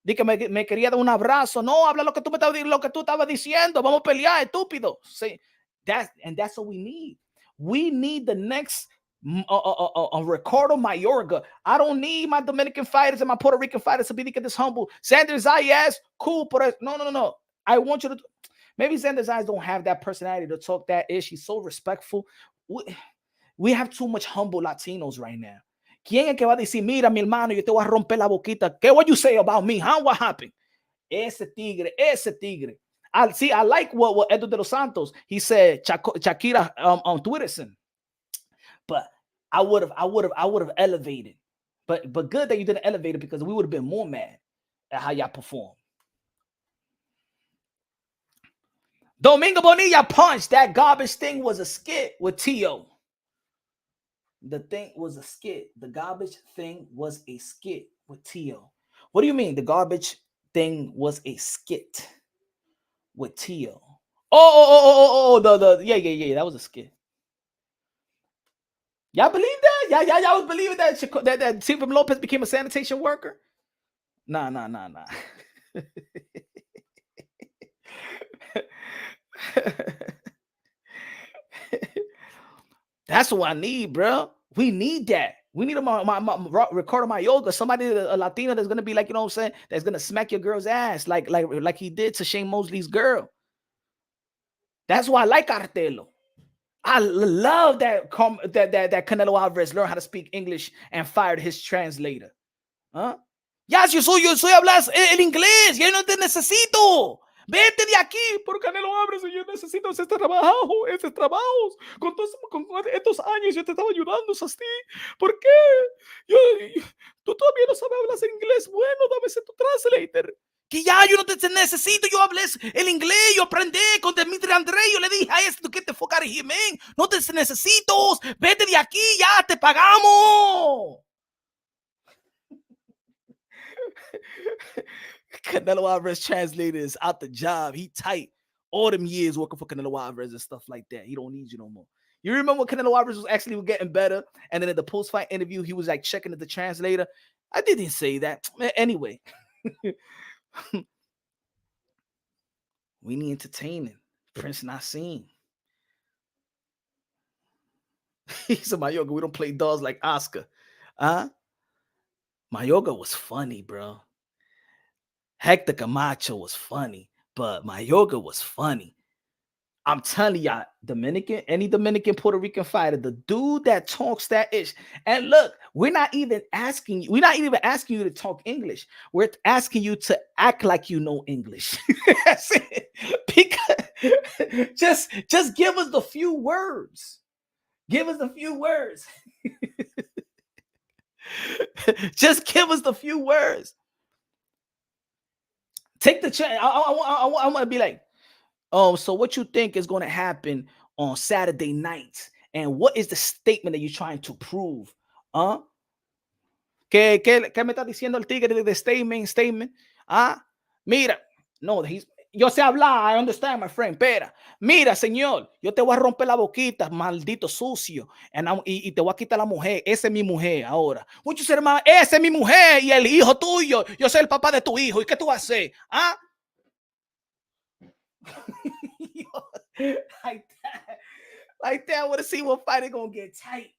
Di que me quería dar un abrazo. No, habla lo que tú estabas diciendo. Vamos a pelear, estúpido. See, that's what we need. We need the next Ricardo Mayorga. I don't need my Dominican fighters and my Puerto Rican fighters to be this humble. Sanders Zayas, cool, but no. I want you to. Maybe Sanders Zayas don't have that personality to talk that ish. He's so respectful. We have too much humble Latinos right now. ¿Quién es que va a decir, mira, mi hermano, yo te voy a romper la boquita? ¿Qué what you say about me? Huh? What happened? Ese tigre. I like what Edu de los Santos, he said, Shakira on Twitterson. But I would have elevated. But good that you didn't elevate it because we would have been more mad at how y'all performed. Domingo Bonilla punched. That garbage thing was a skit with Teo. The thing was a skit. The garbage thing was a skit with Teo. What do you mean? The garbage thing was a skit with Teo. Yeah. That was a skit. Y'all believe that? Y'all was believing that Teofimo Lopez became a sanitation worker? Nah. That's what I need, bro. We need that. We need Ricardo Mayorga, somebody, a Latina that's gonna be like, you know what I'm saying, that's gonna smack your girl's ass like he did to Shane Mosley's girl. That's why I like Artelo. I love that Canelo Alvarez learned how to speak English and fired his translator. ¿Ah? Ya, yo soy hablas el inglés, ya no te necesito. Vete de aquí, por Canelo Alvarez, yo necesito ese trabajo, esos trabajos. Con estos años yo te estaba ayudando a ti. ¿Por qué? Tú todavía no sabes hablar inglés. Bueno, dame ese tu translator. Que ya yo no te necesito, yo hablé el inglés, yo aprendí con Dimitri André, yo le dije a esto que te focar y men, no te necesito, vete de aquí, ya te pagamos. Canelo Alvarez translator is out the job. He tight. All them years working for Canelo Alvarez and stuff like that. He don't need you no more. You remember when Canelo Alvarez was actually getting better, and then at the post-fight interview, he was like checking at the translator. I didn't say that. Anyway. We need entertaining. Prince Nassim. He said, Mayorga, we don't play dolls like Oscar. Mayorga was funny, bro. Hector Camacho was funny, but Mayorga was funny. I'm telling y'all, any Dominican Puerto Rican fighter, the dude that talks that ish. And look, we're not even asking you to talk English. We're asking you to act like you know English. That's it. Because just give us the few words. Give us a few words. Just give us the few words. Take the chance. I want to be like, so what you think is going to happen on Saturday night? And what is the statement that you're trying to prove? ¿Qué me está diciendo el tigre de statement? Mira, no, yo sé hablar, I understand, my friend. Espera, mira, señor, yo te voy a romper la boquita, maldito sucio, y te voy a quitar la mujer. Esa es mi mujer ahora. What you say, hermano? Esa es mi mujer y el hijo tuyo. Yo soy el papá de tu hijo. ¿Y qué tú vas a hacer? Like that, I want to see what fight is going to get tight.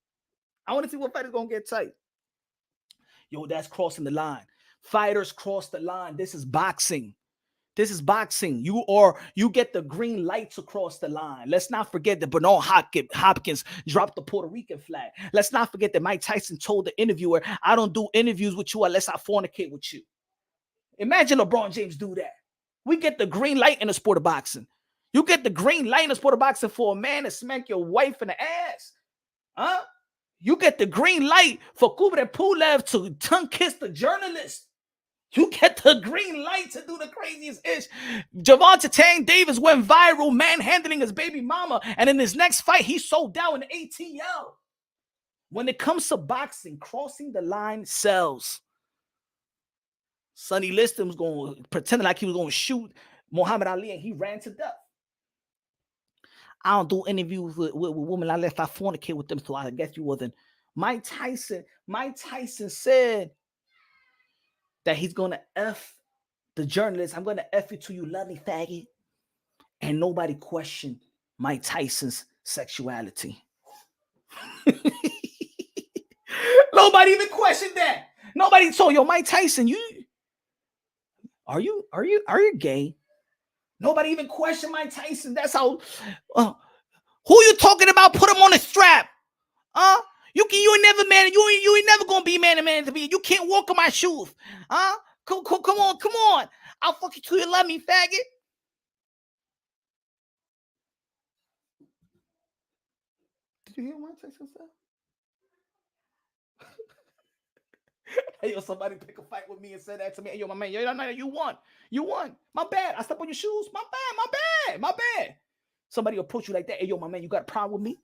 Yo, that's crossing the line. Fighters cross the line. This is boxing. You get the green light to cross the line. Let's not forget that Bernard Hopkins dropped the Puerto Rican flag. Let's not forget that Mike Tyson told the interviewer, I don't do interviews with you unless I fornicate with you. Imagine LeBron James do that. We get the green light in the sport of boxing. You get the green light in the sport of boxing for a man to smack your wife in the ass. You get the green light for Kubrat Pulev to tongue kiss the journalist. You get the green light to do the craziest ish. Gervonta Tank Davis went viral manhandling his baby mama. And in his next fight, he sold out in ATL. When it comes to boxing, crossing the line sells. Sonny Liston was going pretending like he was going to shoot Muhammad Ali, and he ran to death. I don't do interviews with women unless I fornicate with them, so I guess you wasn't. Mike Tyson said that he's going to F the journalist. I'm going to F you till you love me, faggot. And nobody questioned Mike Tyson's sexuality. Nobody even questioned that. Nobody told, yo, Mike Tyson, are you gay? Nobody even questioned Mike Tyson. That's how. Who you talking about? Put him on a strap. You ain't never man. You ain't never gonna be man to me. You can't walk in my shoes. Come on. I'll fuck you till you love me, faggot. Did you hear Mike Tyson say? Hey, yo, somebody pick a fight with me and say that to me. Hey, yo, my man, you won. My bad. I stepped on your shoes. My bad. Somebody approach you like that. Hey, yo, my man, you got a problem with me?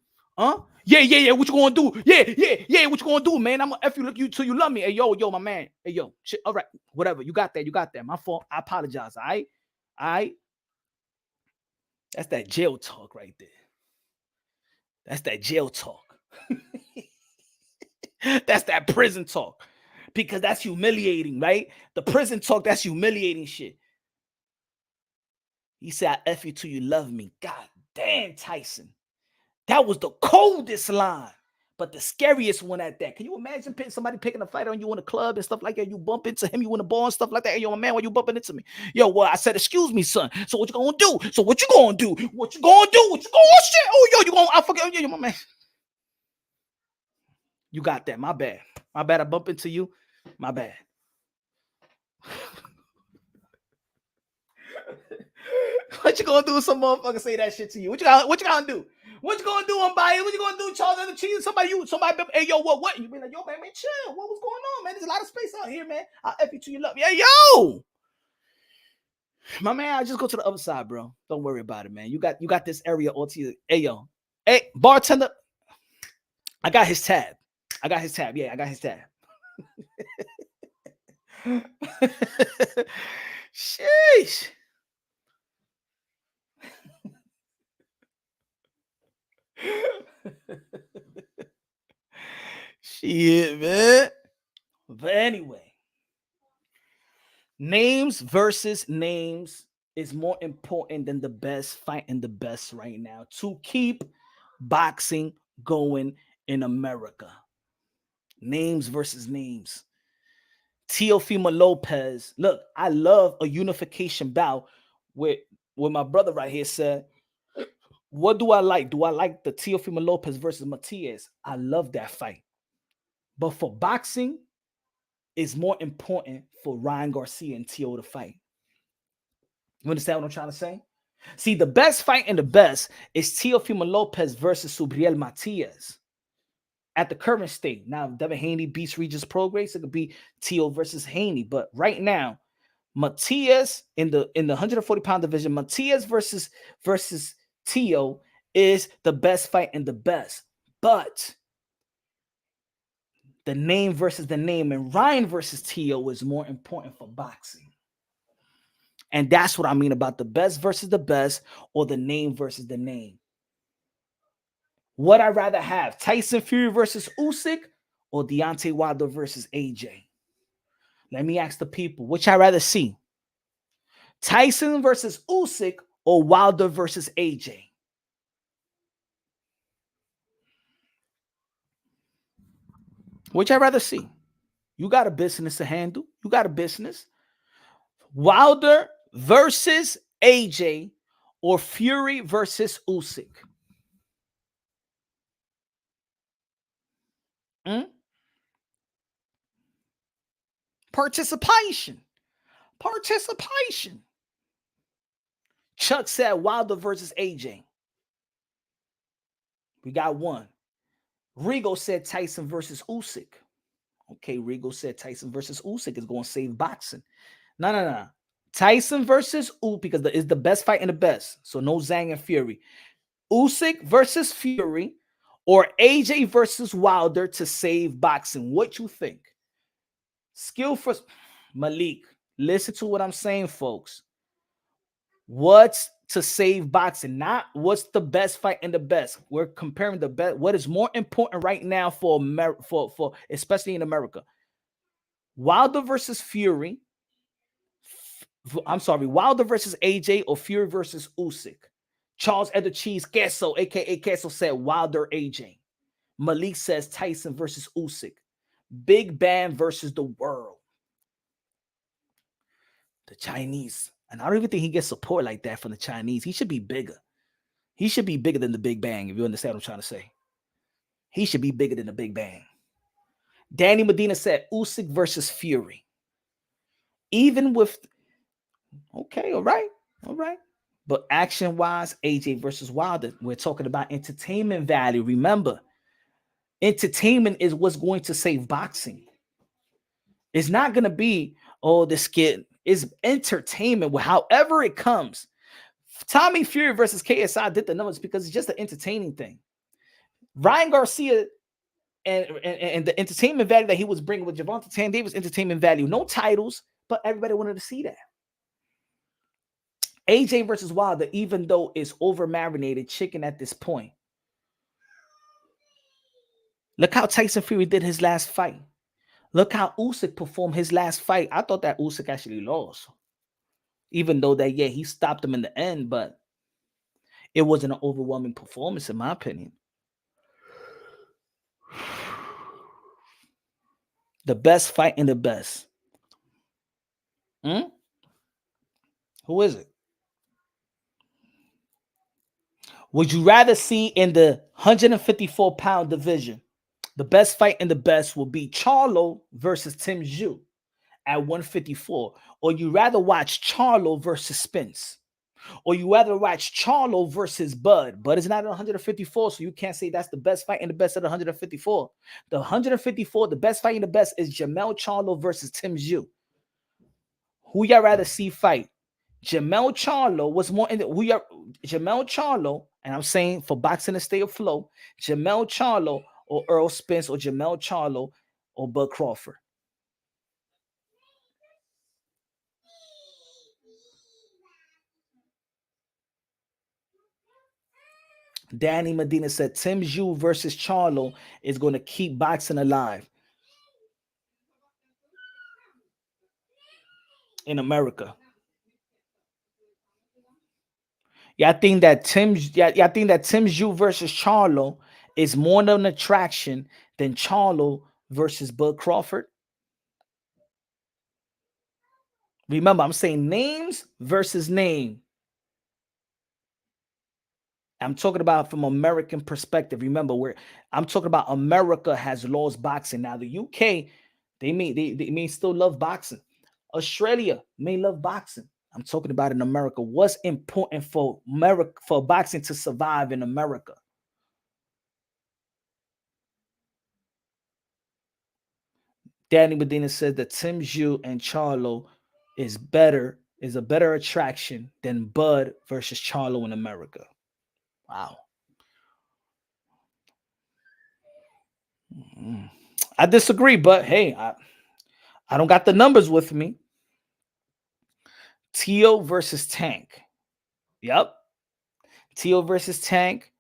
Yeah. What you gonna do? Yeah. What you gonna do, man? I'm gonna F you till you love me. Hey, yo, my man. Hey, yo, shit. All right, whatever. You got that. My fault. I apologize. All right. That's that jail talk right there. That's that jail talk. That's that prison talk. Because that's humiliating, right? The prison talk, that's humiliating shit. He said, I F you till you love me. God damn, Tyson. That was the coldest line. but the scariest one at that. Can you imagine somebody picking a fight on you in a club and stuff like that? You bump into him, you in the bar and stuff like that. Hey, yo, man, why you bumping into me? Yo, well, I said, excuse me, son. So what you gonna do? So what you gonna do? What you gonna do? What you gonna shit? Oh, yo, you gonna, I forget. Yo, my man. You got that. My bad. My bad. I bump into you. My bad. What you gonna do if some motherfucker say that shit to you? What you gonna do? What you gonna do, Umbaya? What you gonna do, Charles? And cheese? Somebody, hey, yo, what? You be like, yo, man, chill. What was going on, man? There's a lot of space out here, man. I'll F you to your love. Yeah, yo. My man, I just go to the other side, bro. Don't worry about it, man. You got this area all to you. Hey, yo. Hey, bartender. I got his tab. Yeah, I got his tab. Sheesh. Shit, man. But anyway, names versus names is more important than the best fighting the best right now to keep boxing going in America. Names versus names. Teofimo Lopez. Look, I love a unification bout with my brother right here said, what do I like? Do I like the Teofimo Lopez versus Matias? I love that fight. But for boxing, it's more important for Ryan Garcia and Teo to fight. You understand what I'm trying to say? See, the best fight and the best is Teofimo Lopez versus Subriel Matias at the current state. Now, if Devin Haney beats Regis Prograis, it could be Teo versus Haney. But right now, Matias in the 140-pound division, Matias versus Teo is the best fight and the best. But the name versus the name, and Ryan versus Teo is more important for boxing. And that's what I mean about the best versus the best, or the name versus the name. What I'd rather have, Tyson Fury versus Usyk or Deontay Wilder versus AJ? Let me ask the people, which I'd rather see? Tyson versus Usyk or Wilder versus AJ? Which I'd rather see? You got a business to handle. You got a business. Wilder versus AJ or Fury versus Usyk? Participation. Chuck said Wilder versus AJ. We got one. Rigo said Tyson versus Usyk. Okay, Rigo said Tyson versus Usyk is going to save boxing. No. Tyson versus Usyk, because it's the best fight and the best. So no Zhang and Fury. Usyk versus Fury or AJ versus Wilder to save boxing. What you think? Skill for Malik. Listen to what I'm saying, folks. What's to save boxing? Not what's the best fight and the best. We're comparing the best. What is more important right now for especially in America? Wilder versus Fury. I'm sorry, Wilder versus AJ or Fury versus Usyk? Charles Edder Cheese Queso, aka Queso, said Wilder AJ. Malik says Tyson versus Usyk. Big Bang versus the world. The Chinese. And I don't even think he gets support like that from the Chinese. He should be bigger. He should be bigger than the Big Bang, if you understand what I'm trying to say. He should be bigger than the Big Bang. Danny Medina said Usyk versus Fury. Even with, okay, all right. But action-wise, AJ versus Wilder, we're talking about entertainment value. Remember, entertainment is what's going to save boxing. It's not going to be, oh, this kid is entertainment, however it comes. Tommy Fury versus KSI did the numbers because it's just an entertaining thing. Ryan Garcia and the entertainment value that he was bringing with Gervonta Tank Davis, entertainment value. No titles, but everybody wanted to see that. AJ versus Wilder, even though it's over-marinated chicken at this point. Look how Tyson Fury did his last fight. Look how Usyk performed his last fight. I thought that Usyk actually lost. Even though that, yeah, he stopped him in the end, but it wasn't an overwhelming performance in my opinion. The best fighting the best. Who is it? Would you rather see in the 154-pound division? The best fight in the best will be Charlo versus Tim Zhu at 154. Or you rather watch Charlo versus Spence? Or you rather watch Charlo versus Bud? Bud is not at 154, so you can't say that's the best fight in the best at 154. The 154, the best fight in the best is Jamel Charlo versus Tim Zhu. Who y'all rather see fight? Jamel Charlo was more in the Jamel Charlo, and I'm saying for boxing to stay afloat, Jamel Charlo or Earl Spence or Jamel Charlo or Bud Crawford. Danny Medina said Tim Zhu versus Charlo is going to keep boxing alive in America. I think that Tim Zhu versus Charlo is more of an attraction than Charlo versus Bud Crawford. Remember, I'm saying names versus name. I'm talking about from American perspective. Remember, I'm talking about America has lost boxing. Now the UK, they may still love boxing. Australia may love boxing. I'm talking about in America. What's important for America, for boxing to survive in America? Danny Medina said that Tim Zhu and Charlo is a better attraction than Bud versus Charlo in America. Wow. I disagree, but hey, I don't got the numbers with me. Teo versus Tank. Yep. Teo versus Tank.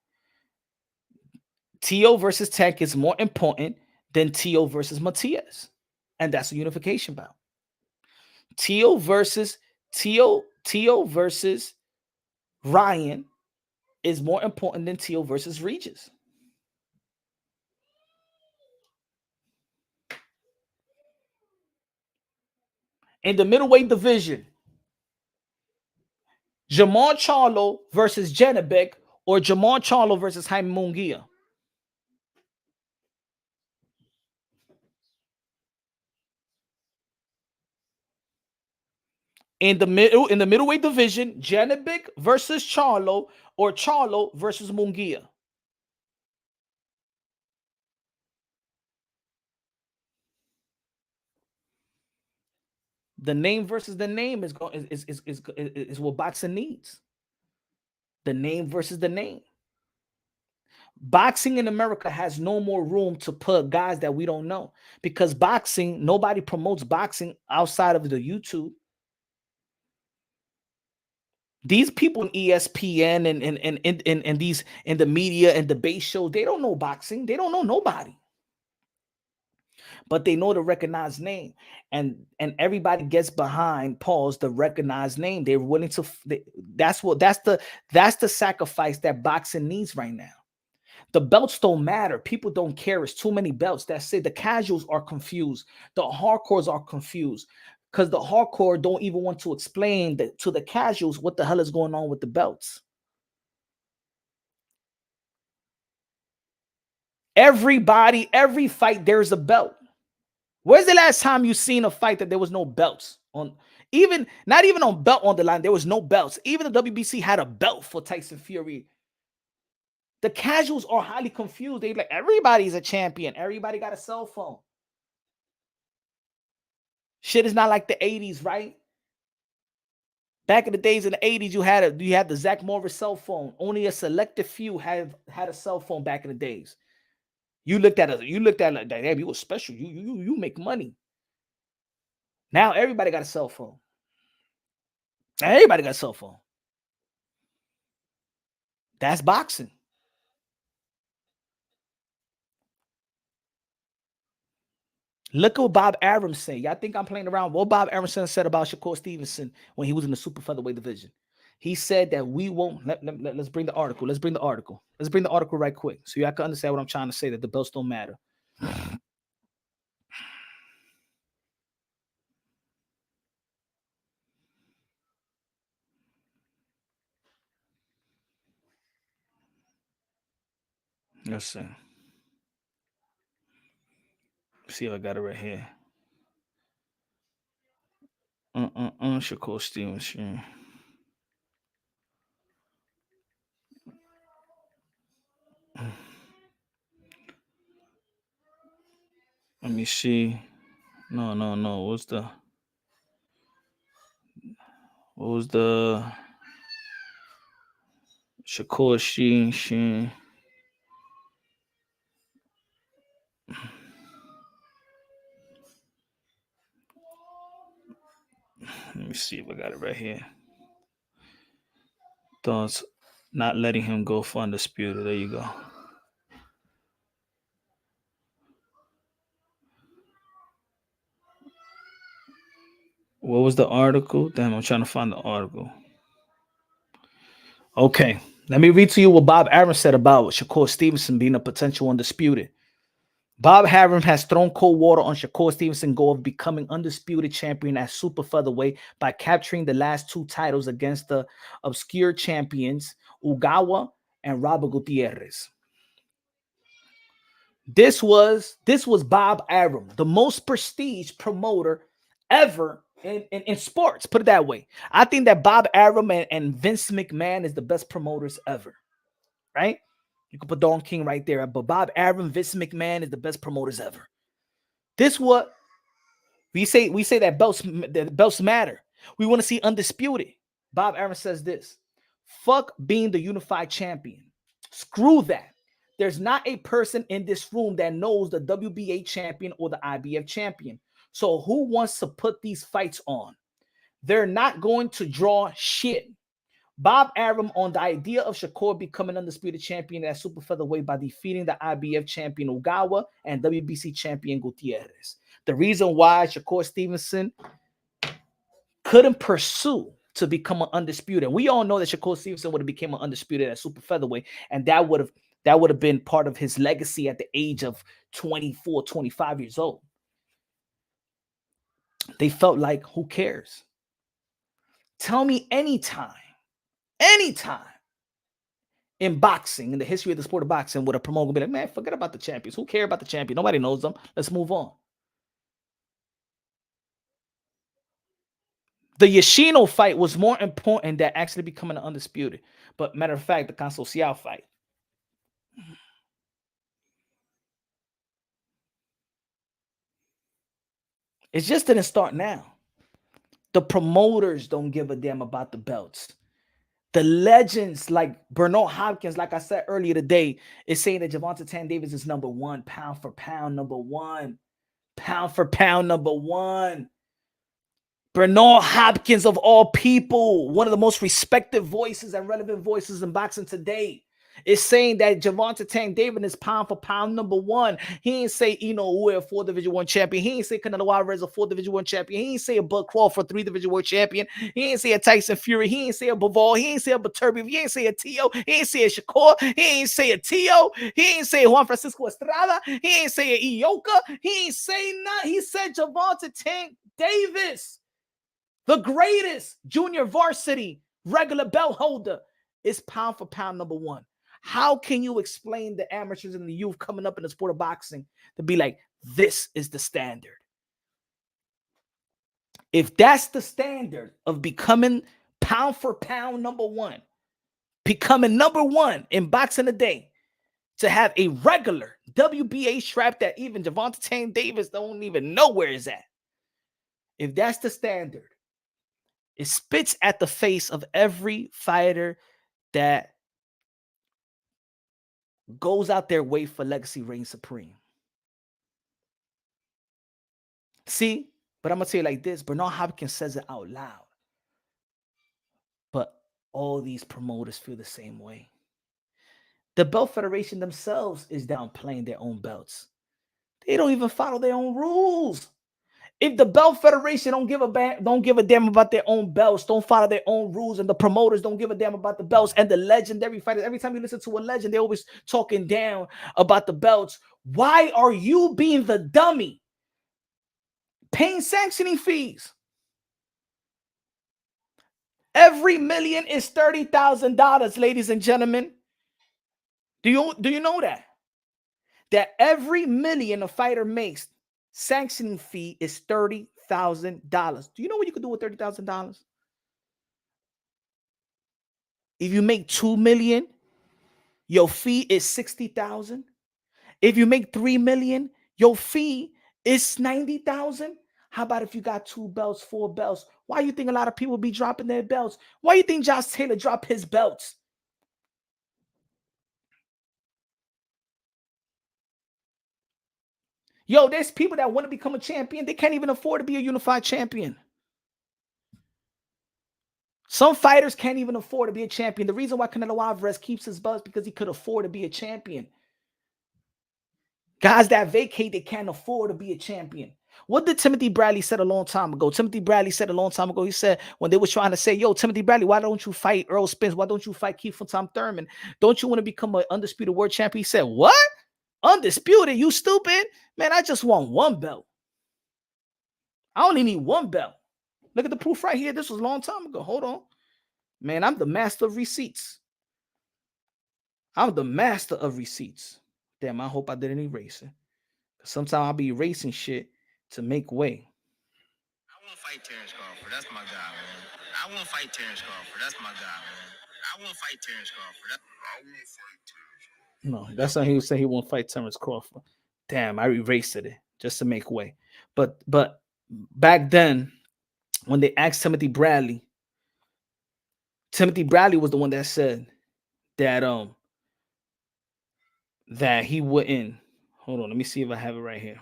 Teo versus Tank is more important than Teo versus Matias. And that's a unification bout. Teo versus Ryan is more important than Teo versus Regis. In the middleweight division, Jamal Charlo versus Janabek or Jamal Charlo versus Jaime Munguia. In the middleweight division, Janabek versus Charlo or Charlo versus Munguia. The name versus the name is what boxing needs. The name versus the name. Boxing in America has no more room to put guys that we don't know, because boxing, nobody promotes boxing outside of the YouTube. These people in ESPN and these in the media and debate shows, they don't know boxing. They don't know nobody. But they know the recognized name, and everybody gets behind Paul's the recognized name. They're willing to. That's the sacrifice that boxing needs right now. The belts don't matter. People don't care. It's too many belts. That's it. The casuals are confused. The hardcores are confused because the hardcore don't even want to explain to the casuals what the hell is going on with the belts. Everybody, every fight, there's a belt. Where's the last time you seen a fight that there was no belts on? Even not even on belt on the line, there was no belts. Even the WBC had a belt for Tyson Fury. The casuals are highly confused. They like everybody's a champion. Everybody got a cell phone. Shit is not like the 80s, right? Back in the days in the 80s, you had the Zach Morris cell phone. Only a selected few had a cell phone back in the days. You looked at like, damn, you was special. You make money. Now everybody got a cell phone. Everybody got a cell phone. That's boxing. Look at what Bob Arum said. Y'all think I'm playing around? What Bob Arum said about Shakur Stevenson when he was in the super featherweight division. He said that we won't. Let's bring the article. Let's bring the article. Let's bring the article right quick so y'all can understand what I'm trying to say, that the belts don't matter. Let's see. See if I got it right here. Shakur Stevenson. Let me see. No. What was the Shakur Stevenson? Let me see if I got it right here. Thoughts not letting him go for undisputed. There you go. What was the article? Damn, I'm trying to find the article. Okay, let me read to you what Bob Arum said about Shakur Stevenson being a potential undisputed. Bob Arum has thrown cold water on Shakur Stevenson's goal of becoming undisputed champion at super featherweight by capturing the last 2 titles against the obscure champions Ugawa and Robert Gutierrez. This was Bob Arum, the most prestige promoter ever in sports. Put it that way. I think that Bob Arum and Vince McMahon is the best promoters ever. Right? You can put Don King right there, but Bob Arum, Vince McMahon is the best promoters ever. This what we say that belts matter. We want to see undisputed. Bob Arum says this: fuck being the unified champion. Screw that. There's not a person in this room that knows the WBA champion or the IBF champion. So who wants to put these fights on? They're not going to draw shit. Bob Arum on the idea of Shakur becoming undisputed champion at super featherweight by defeating the IBF champion Ugawa and WBC champion Gutierrez. The reason why Shakur Stevenson couldn't pursue to become an undisputed. We all know that Shakur Stevenson would have become an undisputed at super featherweight, and that would have been part of his legacy at the age of 24, 25 years old. They felt like, who cares? Tell me anytime in boxing, in the history of the sport of boxing, would a promoter be like, man, forget about the champions. Who cares about the champion? Nobody knows them. Let's move on. The Yoshino fight was more important than actually becoming an undisputed. But matter of fact, the Consorcial fight. It just didn't start now. The promoters don't give a damn about the belts. The legends like Bernard Hopkins, like I said earlier today, is saying that Gervonta Tank Davis is number 1, pound for pound, number 1. Pound for pound, number 1. Bernard Hopkins, of all people, one of the most respected voices and relevant voices in boxing today, is saying that Gervonta Tank Davis is pound for pound number 1. He ain't say Ino a 4 Division 1 champion. He ain't say Canelo Alvarez a 4 Division 1 champion. He ain't say a Bud Crawford 3 Division 1 champion. He ain't say a Tyson Fury. He ain't say a Bivol. He ain't say a Baturbi. He ain't say a Tio. He ain't say a Shakur. He ain't say a Tio. He ain't say Juan Francisco Estrada. He ain't say a Ioka. He ain't say nothing. He said Gervonta Tank Davis, the greatest junior varsity regular belt holder, is pound for pound number 1. How can you explain the amateurs and the youth coming up in the sport of boxing to be like, this is the standard? If that's the standard of becoming pound for pound number 1, becoming number 1 in boxing today, to have a regular WBA strap that even Gervonta Tank Davis don't even know where it's at. If that's the standard, it spits at the face of every fighter that goes out their way for legacy reign supreme. See, but I'm going to tell you like this. Bernard Hopkins says it out loud. But all these promoters feel the same way. The Belt Federation themselves is downplaying their own belts. They don't even follow their own rules. If the Belt Federation don't give a damn about their own belts, don't follow their own rules, and the promoters don't give a damn about the belts, and the legendary fighters, every time you listen to a legend, they're always talking down about the belts. Why are you being the dummy paying sanctioning fees? Every million is $30,000, ladies and gentlemen. Do you know that? that every million a fighter makes, sanctioning fee is $30,000. Do you know what you could do with $30,000? If you make 2 million, your fee is 60,000. If you make 3 million, your fee is 90,000. How about if you got 2 belts, 4 belts? Why you think a lot of people be dropping their belts? Why you think Josh Taylor dropped his belts? Yo, there's people that want to become a champion. They can't even afford to be a unified champion. Some fighters can't even afford to be a champion. The reason why Canelo Alvarez keeps his belts because he could afford to be a champion. Guys that vacate, they can't afford to be a champion. What did Timothy Bradley said a long time ago? Timothy Bradley said a long time ago, he said, when they were trying to say, yo, Timothy Bradley, why don't you fight Earl Spence? Why don't you fight Keith from Tom Thurman? Don't you want to become an undisputed world champion? He said, what? Undisputed? You stupid? Man, I just want 1 belt. I only need 1 belt. Look at the proof right here. This was a long time ago. Hold on. Man, I'm the master of receipts. I'm the master of receipts. Damn, I hope I didn't erase it. Sometimes I'll be erasing shit to make way. I won't fight Terrence Crawford. That's my guy, man. I won't fight Terrence Crawford. That's my guy, man. I won't fight Terrence Crawford. I won't fight Terrence Crawford. No, that's not he was saying he won't fight Terrence Crawford. Damn, I erased it just to make way. But back then, when they asked Timothy Bradley was the one that said that he wouldn't. Hold on, let me see if I have it right here.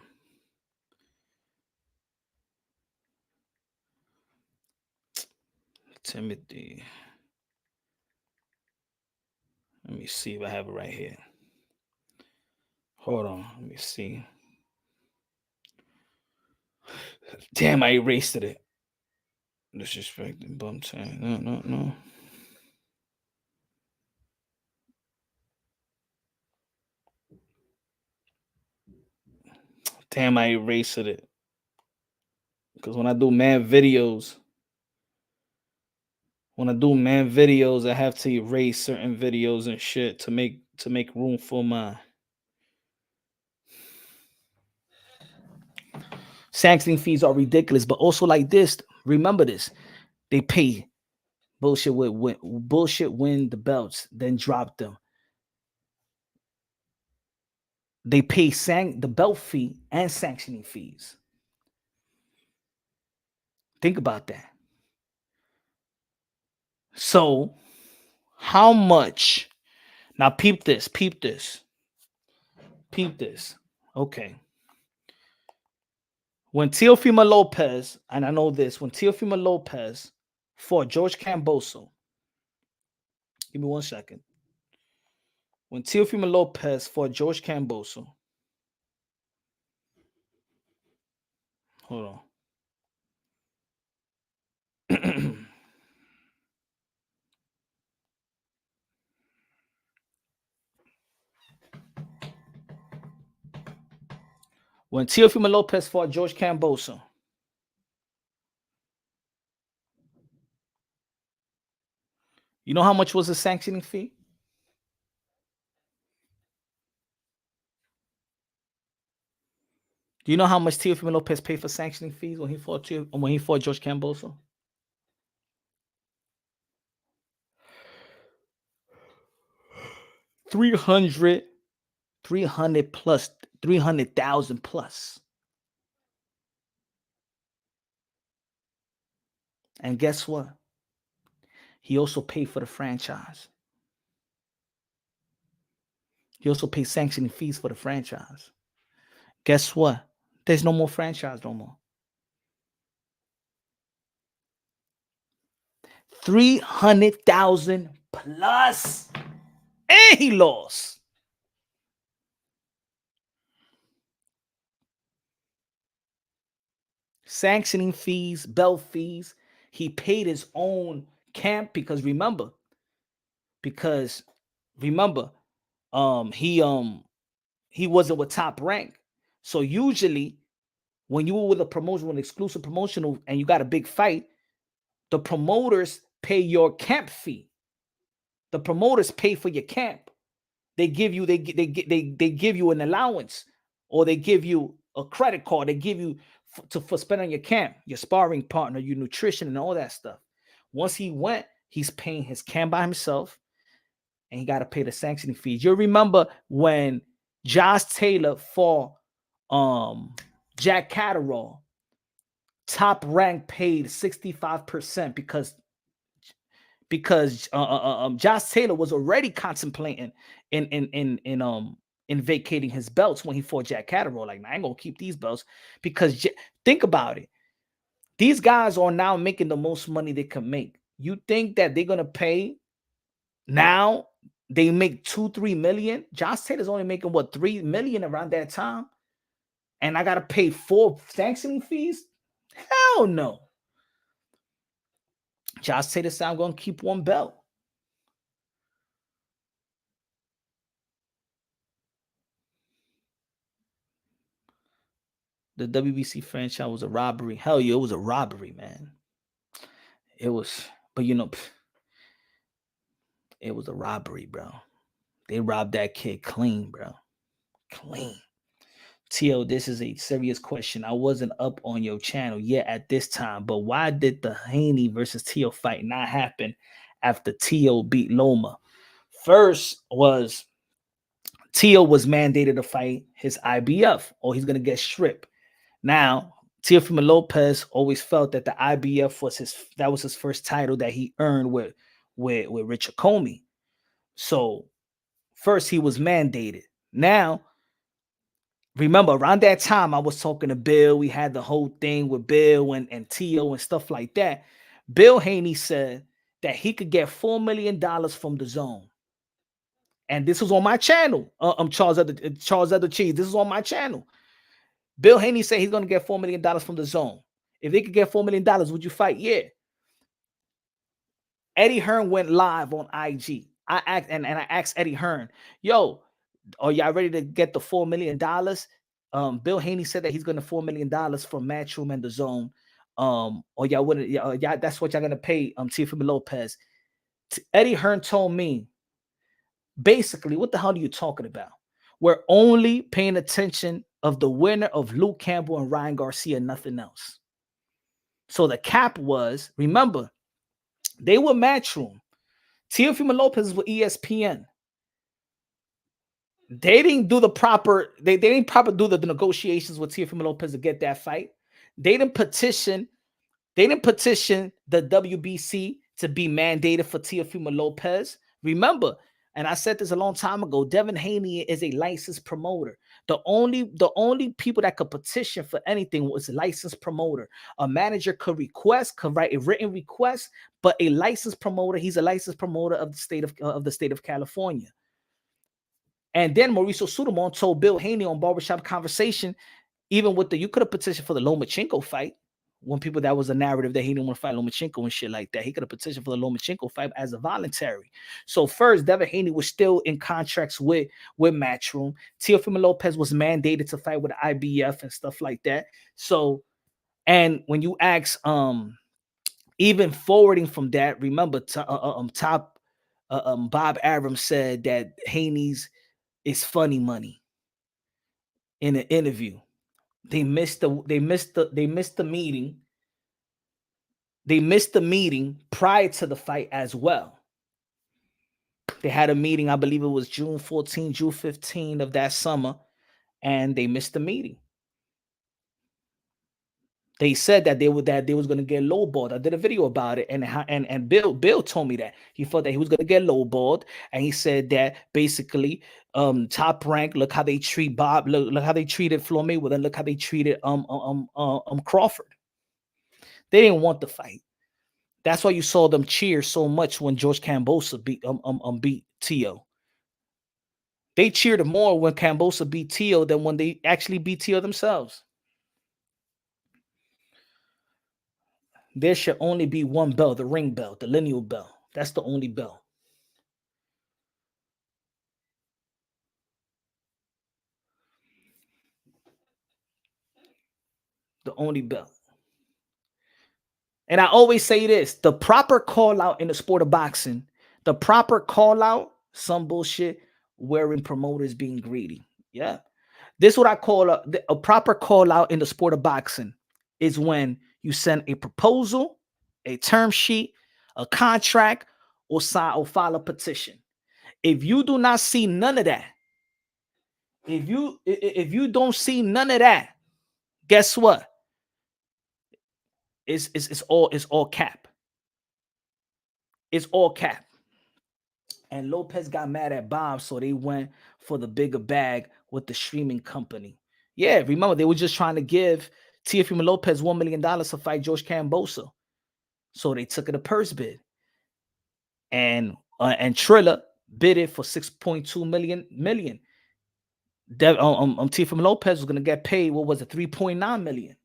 Timothy. Let me see if I have it right here. Hold on, let me see. Damn, I erased it. Disrespecting bum time. No. Damn, I erased it. Because when I do man videos, I have to erase certain videos and shit to make room for my sanctioning fees are ridiculous. But also like this, remember this: they pay bullshit win the belts, then drop them. They pay the belt fee and sanctioning fees. Think about that. So, how much? Now, peep this. Okay. When Teofimo Lopez, and I know this, when Teofimo Lopez fought George Camboso, give me 1 second. When Teofimo Lopez fought George Camboso, hold on. When Teofimo Lopez fought George Camboso, you know how much was the sanctioning fee? Do you know how much Teofimo Lopez paid for sanctioning fees when he fought George Camboso? $300,000 plus. And guess what? He also paid for the franchise. He also paid sanctioning fees for the franchise. Guess what? There's no more franchise no more. $300,000 plus. And he lost. Sanctioning fees, belt fees. He paid his own camp because remember, he wasn't with Top Rank. So usually when you were with a promotion, an exclusive promotional, and you got a big fight, the promoters pay your camp fee. The promoters pay for your camp. they give you they give you an allowance, or they give you a credit card. They give you for spend on your camp, your sparring partner, your nutrition, and all that stuff. Once he went, he's paying his camp by himself, and he got to pay the sanctioning fees. You remember when Josh Taylor fought Jack Catterall, Top Rank paid 65% because Josh Taylor was already contemplating in vacating his belts when he fought Jack Catterall. Like, I ain't gonna keep these belts because think about it. These guys are now making the most money they can make. You think that they're gonna pay now? They make 2-3 million. Josh Taylor's only making what, 3 million around that time, and I gotta pay 4 sanctioning fees? Hell no. Josh Taylor said, I'm gonna keep one belt. The WBC franchise was a robbery. Hell yeah, it was a robbery, man. It was, but it was a robbery, bro. They robbed that kid clean, bro. Clean. Tio, this is a serious question. I wasn't up on your channel yet at this time, but why did the Haney versus Tio fight not happen after Tio beat Loma? First was Tio was mandated to fight his IBF, or he's gonna get stripped. Now, Teofimo Lopez always felt that the IBF was his first title that he earned with Richard Comey. So first he was mandated. Now, remember around that time I was talking to Bill. We had the whole thing with Bill and Tio and stuff like that. Bill Haney said that he could get $4 million from the zone. And this was on my channel. Charles Other Cheese. This is on my channel. Bill Haney said he's going to get $4 million from the zone. If they could get $4 million, would you fight? Yeah. Eddie Hearn went live on IG. I asked Eddie Hearn, yo, are y'all ready to get the $4 million? Bill Haney said that he's going to $4 million from Matchroom and the zone. Or y'all wouldn't, y'all, that's what y'all going to pay Teofimo Lopez. Eddie Hearn told me, basically, what the hell are you talking about? We're only paying attention of the winner of Luke Campbell and Ryan Garcia, nothing else. So the cap was, remember, they were Matchroom. Teofimo Lopez was ESPN. They didn't do the proper, they didn't proper do the negotiations with Teofimo Lopez to get that fight. They didn't petition the WBC to be mandated for Teofimo Lopez. Remember, and I said this a long time ago, Devin Haney is a licensed promoter. The only people that could petition for anything was a licensed promoter. A manager could write a written request, but a licensed promoter, he's a licensed promoter of the state of California. And then Mauricio Sudamon told Bill Haney on Barbershop Conversation, even with you could have petitioned for the Lomachenko fight. When people, that was a narrative that he didn't want to fight Lomachenko and shit like that. He could have petitioned for the Lomachenko fight as a voluntary. So first, Devin Haney was still in contracts with Matchroom. Teofimo Lopez was mandated to fight with the IBF and stuff like that. So, and when you ask, even forwarding from that, remember, Bob Arum said that Haney's is funny money in an interview. They missed the meeting. They missed the meeting prior to the fight as well. They had a meeting, I believe it was June 14, June 15 of that summer, and they missed the meeting. They said that they was going to get lowballed. I did a video about it, and Bill told me that he thought that he was going to get lowballed, and he said that basically, Top Rank, look how they treat Bob, look how they treated Floyd Mayweather, and look how they treated Crawford. They didn't want the fight. That's why you saw them cheer so much when George Kambosos beat Tio. They cheered more when Kambosos beat Tio than when they actually beat Tio themselves. There should only be one belt, the ring belt, the lineal belt. That's the only belt. The only belt. And I always say this, the proper call out in the sport of boxing, the proper call out, some bullshit, wherein promoters being greedy. Yeah. This is what I call a proper call out in the sport of boxing is when you send a proposal, a term sheet, a contract, or sign or file a petition. If you do not see none of that, if you don't see none of that, guess what? It's all cap. It's all cap. And Lopez got mad at Bob, so they went for the bigger bag with the streaming company. Yeah, remember, they were just trying to give Teofimo Lopez $1 million to fight George Camboso. So they took it a purse bid. And Triller bid it for 6.2 million. Teofimo Lopez was going to get paid, what was it, 3.9 million.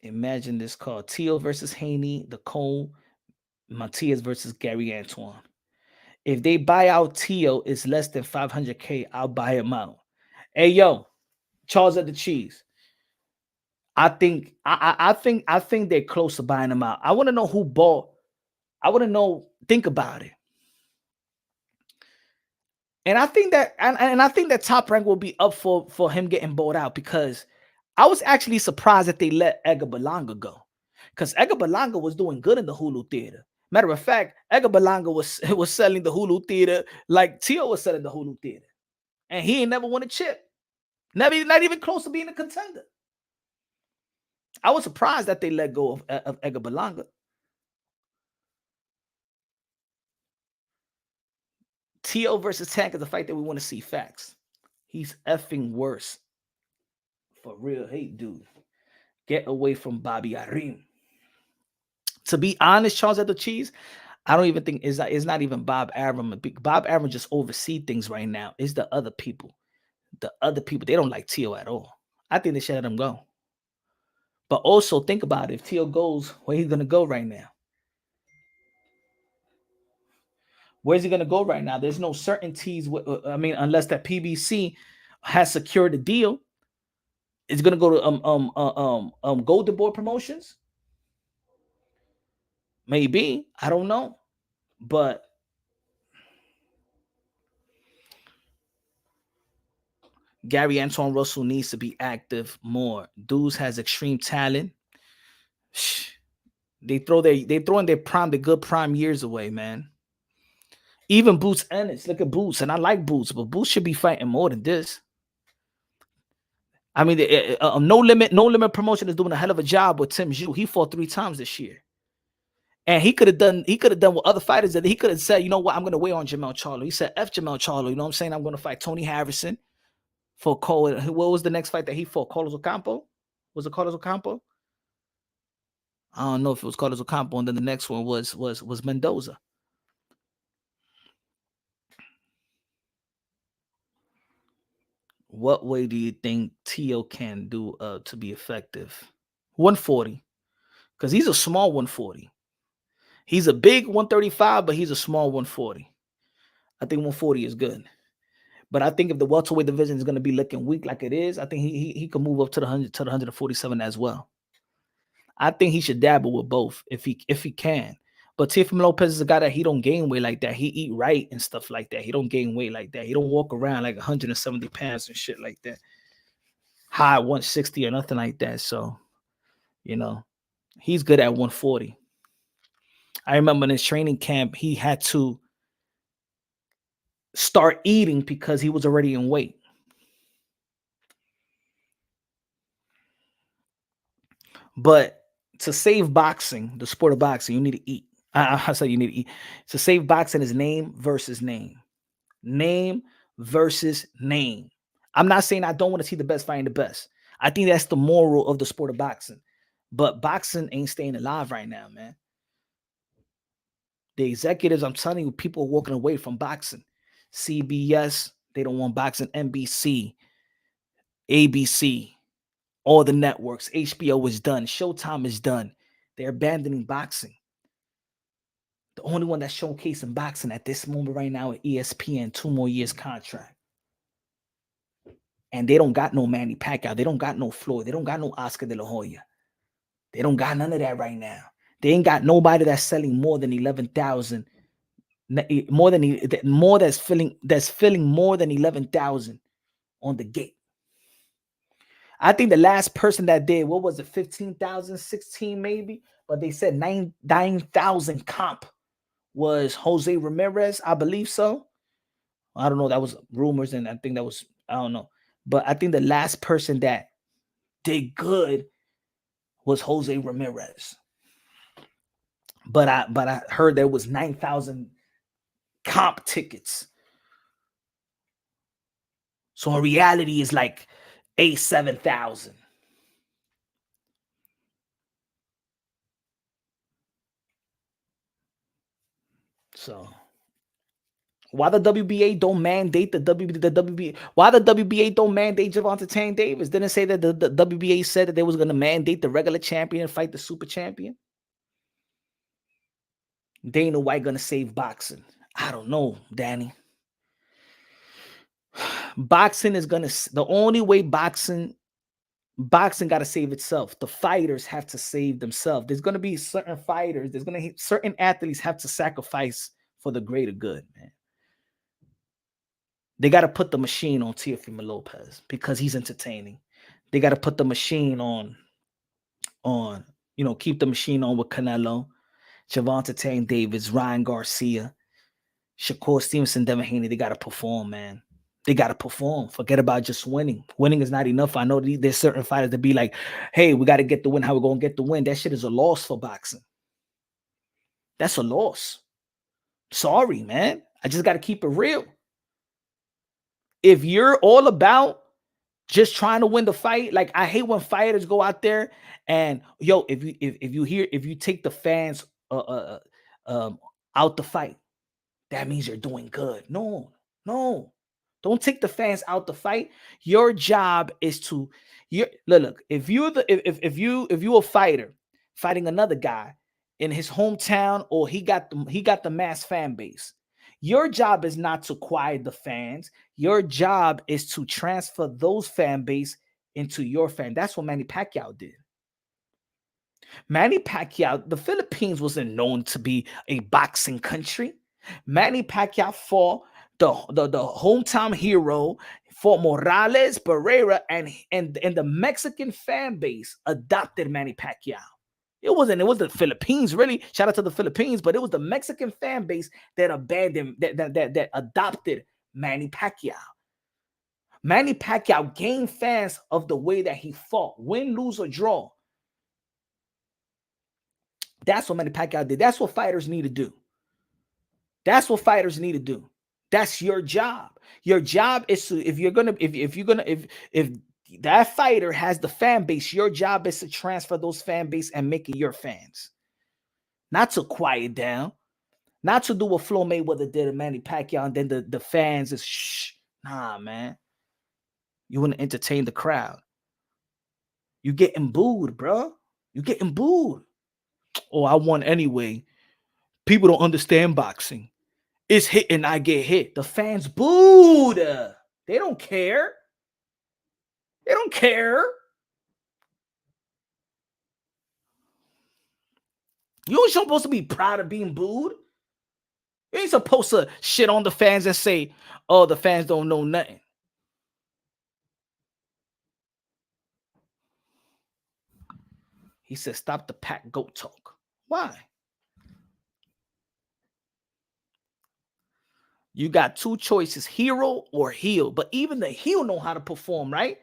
Imagine this card. Teo versus Haney, the Cole Matias versus Gary Antoine. If they buy out Teo, it's less than 500K. I'll buy him out. Hey, yo, Charles at the Cheese. I think they're close to buying him out. I want to know who bought. I want to know. Think about it. And I think that Top Rank will be up for him getting bought out, because I was actually surprised that they let Edgar Berlanga go, because Edgar Berlanga was doing good in the Hulu theater. Matter of fact, Edgar Berlanga was selling the Hulu theater like Teo was selling the Hulu theater, and he ain't never won a chip, not even close to being a contender. I was surprised that they let go of Edgar Berlanga. Teo versus Tank is the fight that we want to see. Facts. He's effing worse. For real. Hey, dude. Get away from Bobby Arim. To be honest, Charles at the Cheese, I don't even think it's not even Bob Arum. Bob Arum just oversee things right now. It's the other people. The other people, they don't like Teo at all. I think they should let him go. But also think about it. If Teo goes, where he's going to go right now? Where's he going to go right now? There's no certainties. Unless that PBC has secured a deal, it's going to go to Golden Boy Promotions. Maybe, I don't know, but Gary Antoine Russell needs to be active more. Dudes has extreme talent. They throw in their prime, the good prime years away, man. Even Boots Ennis. Look at Boots, and I like Boots, but Boots should be fighting more than this. I mean, No Limit Promotion is doing a hell of a job with Tim Zhu. He fought 3 times this year, and he could have done what other fighters did. He could have said, you know what, I'm going to weigh on Jamel Charlo. He said, F Jamel Charlo. You know what I'm saying? I'm going to fight Tony Harrison for Cole. What was the next fight that he fought? Carlos Ocampo? Was it Carlos Ocampo? I don't know if it was Carlos Ocampo, and then the next one was Mendoza. What way do you think Teo can do to be effective? 140, because he's a small 140. He's a big 135, but he's a small 140. I think 140 is good. But I think if the welterweight division is going to be looking weak like it is, I think he can move up to the 147 as well. I think he should dabble with both if he can. But Teofimo Lopez is a guy that he don't gain weight like that. He eat right and stuff like that. He don't gain weight like that. He don't walk around like 170 pounds and shit like that. High 160 or nothing like that. So, he's good at 140. I remember in his training camp, he had to start eating because he was already in weight. But to save boxing, the sport of boxing, you need to eat. I said you need to eat. To save boxing is name versus name. Name versus name. I'm not saying I don't want to see the best fighting the best. I think that's the moral of the sport of boxing. But boxing ain't staying alive right now, man. The executives, I'm telling you, people are walking away from boxing. CBS, they don't want boxing. NBC, ABC, all the networks. HBO is done. Showtime is done. They're abandoning boxing. The only one that's showcasing boxing at this moment right now is ESPN, 2 more years contract. And they don't got no Manny Pacquiao. They don't got no Floyd. They don't got no Oscar De La Hoya. They don't got none of that right now. They ain't got nobody that's selling more than 11,000. More that's filling more than 11,000 on the gate. I think the last person that did, what was it, 15,000, 16 maybe, but they said 9,000 comp was Jose Ramirez, I believe so. I don't know, that was rumors, and I think that was, I don't know, but I think the last person that did good was Jose Ramirez. But I heard there was 9,000 comp tickets. So in reality, it's like 7,000. So why the WBA don't mandate the WBA? Why the WBA don't mandate Gervonta Tank Davis? Didn't say that the WBA said that they was going to mandate the regular champion fight the super champion. Dana White going to save boxing? I don't know, Danny. Boxing is going to, the only way boxing got to save itself. The fighters have to save themselves. There's going to be certain fighters. Certain athletes have to sacrifice for the greater good, man. They got to put the machine on Teofimo Lopez because he's entertaining. They got to put the machine on, keep the machine on with Canelo, Gervonta Tank Davis, Ryan Garcia, Shakur Stevenson, Devin Haney. They got to perform, man. They got to perform. Forget about just winning. Winning is not enough. I know there's certain fighters that be like, hey, we got to get the win. How we going to get the win? That shit is a loss for boxing. That's a loss. Sorry, man. I just got to keep it real. If you're all about just trying to win the fight, like I hate when fighters go out there and if you take the fans out the fight, that means you're doing good. No. Don't take the fans out the fight. Your job is to look. If you're a fighter fighting another guy in his hometown, or he got the mass fan base, your job is not to quiet the fans. Your job is to transfer those fan base into your fan. That's what Manny Pacquiao did. Manny Pacquiao, the Philippines wasn't known to be a boxing country. Manny Pacquiao fought the hometown hero, fought Morales, Barrera, and the Mexican fan base adopted Manny Pacquiao. It wasn't the Philippines, really. Shout out to the Philippines, but it was the Mexican fan base that abandoned, that adopted Manny Pacquiao. Manny Pacquiao gained fans of the way that he fought, win, lose, or draw. That's what Manny Pacquiao did. That's what fighters need to do. That's what fighters need to do. That's your job. Your job is to, if that fighter has the fan base, your job is to transfer those fan base and make it your fans. Not to quiet down. Not to do what Flo Mayweather did to Manny Pacquiao, and then the fans is shh. Nah, man. You want to entertain the crowd. You getting booed, bro. You getting booed. Oh, I won anyway. People don't understand boxing. It's hit and I get hit. The fans booed. They don't care. They don't care. You ain't supposed to be proud of being booed. You ain't supposed to shit on the fans and say, oh, the fans don't know nothing. He said, stop the pack goat talk. Why? You got two choices, hero or heel. But even the heel know how to perform, right?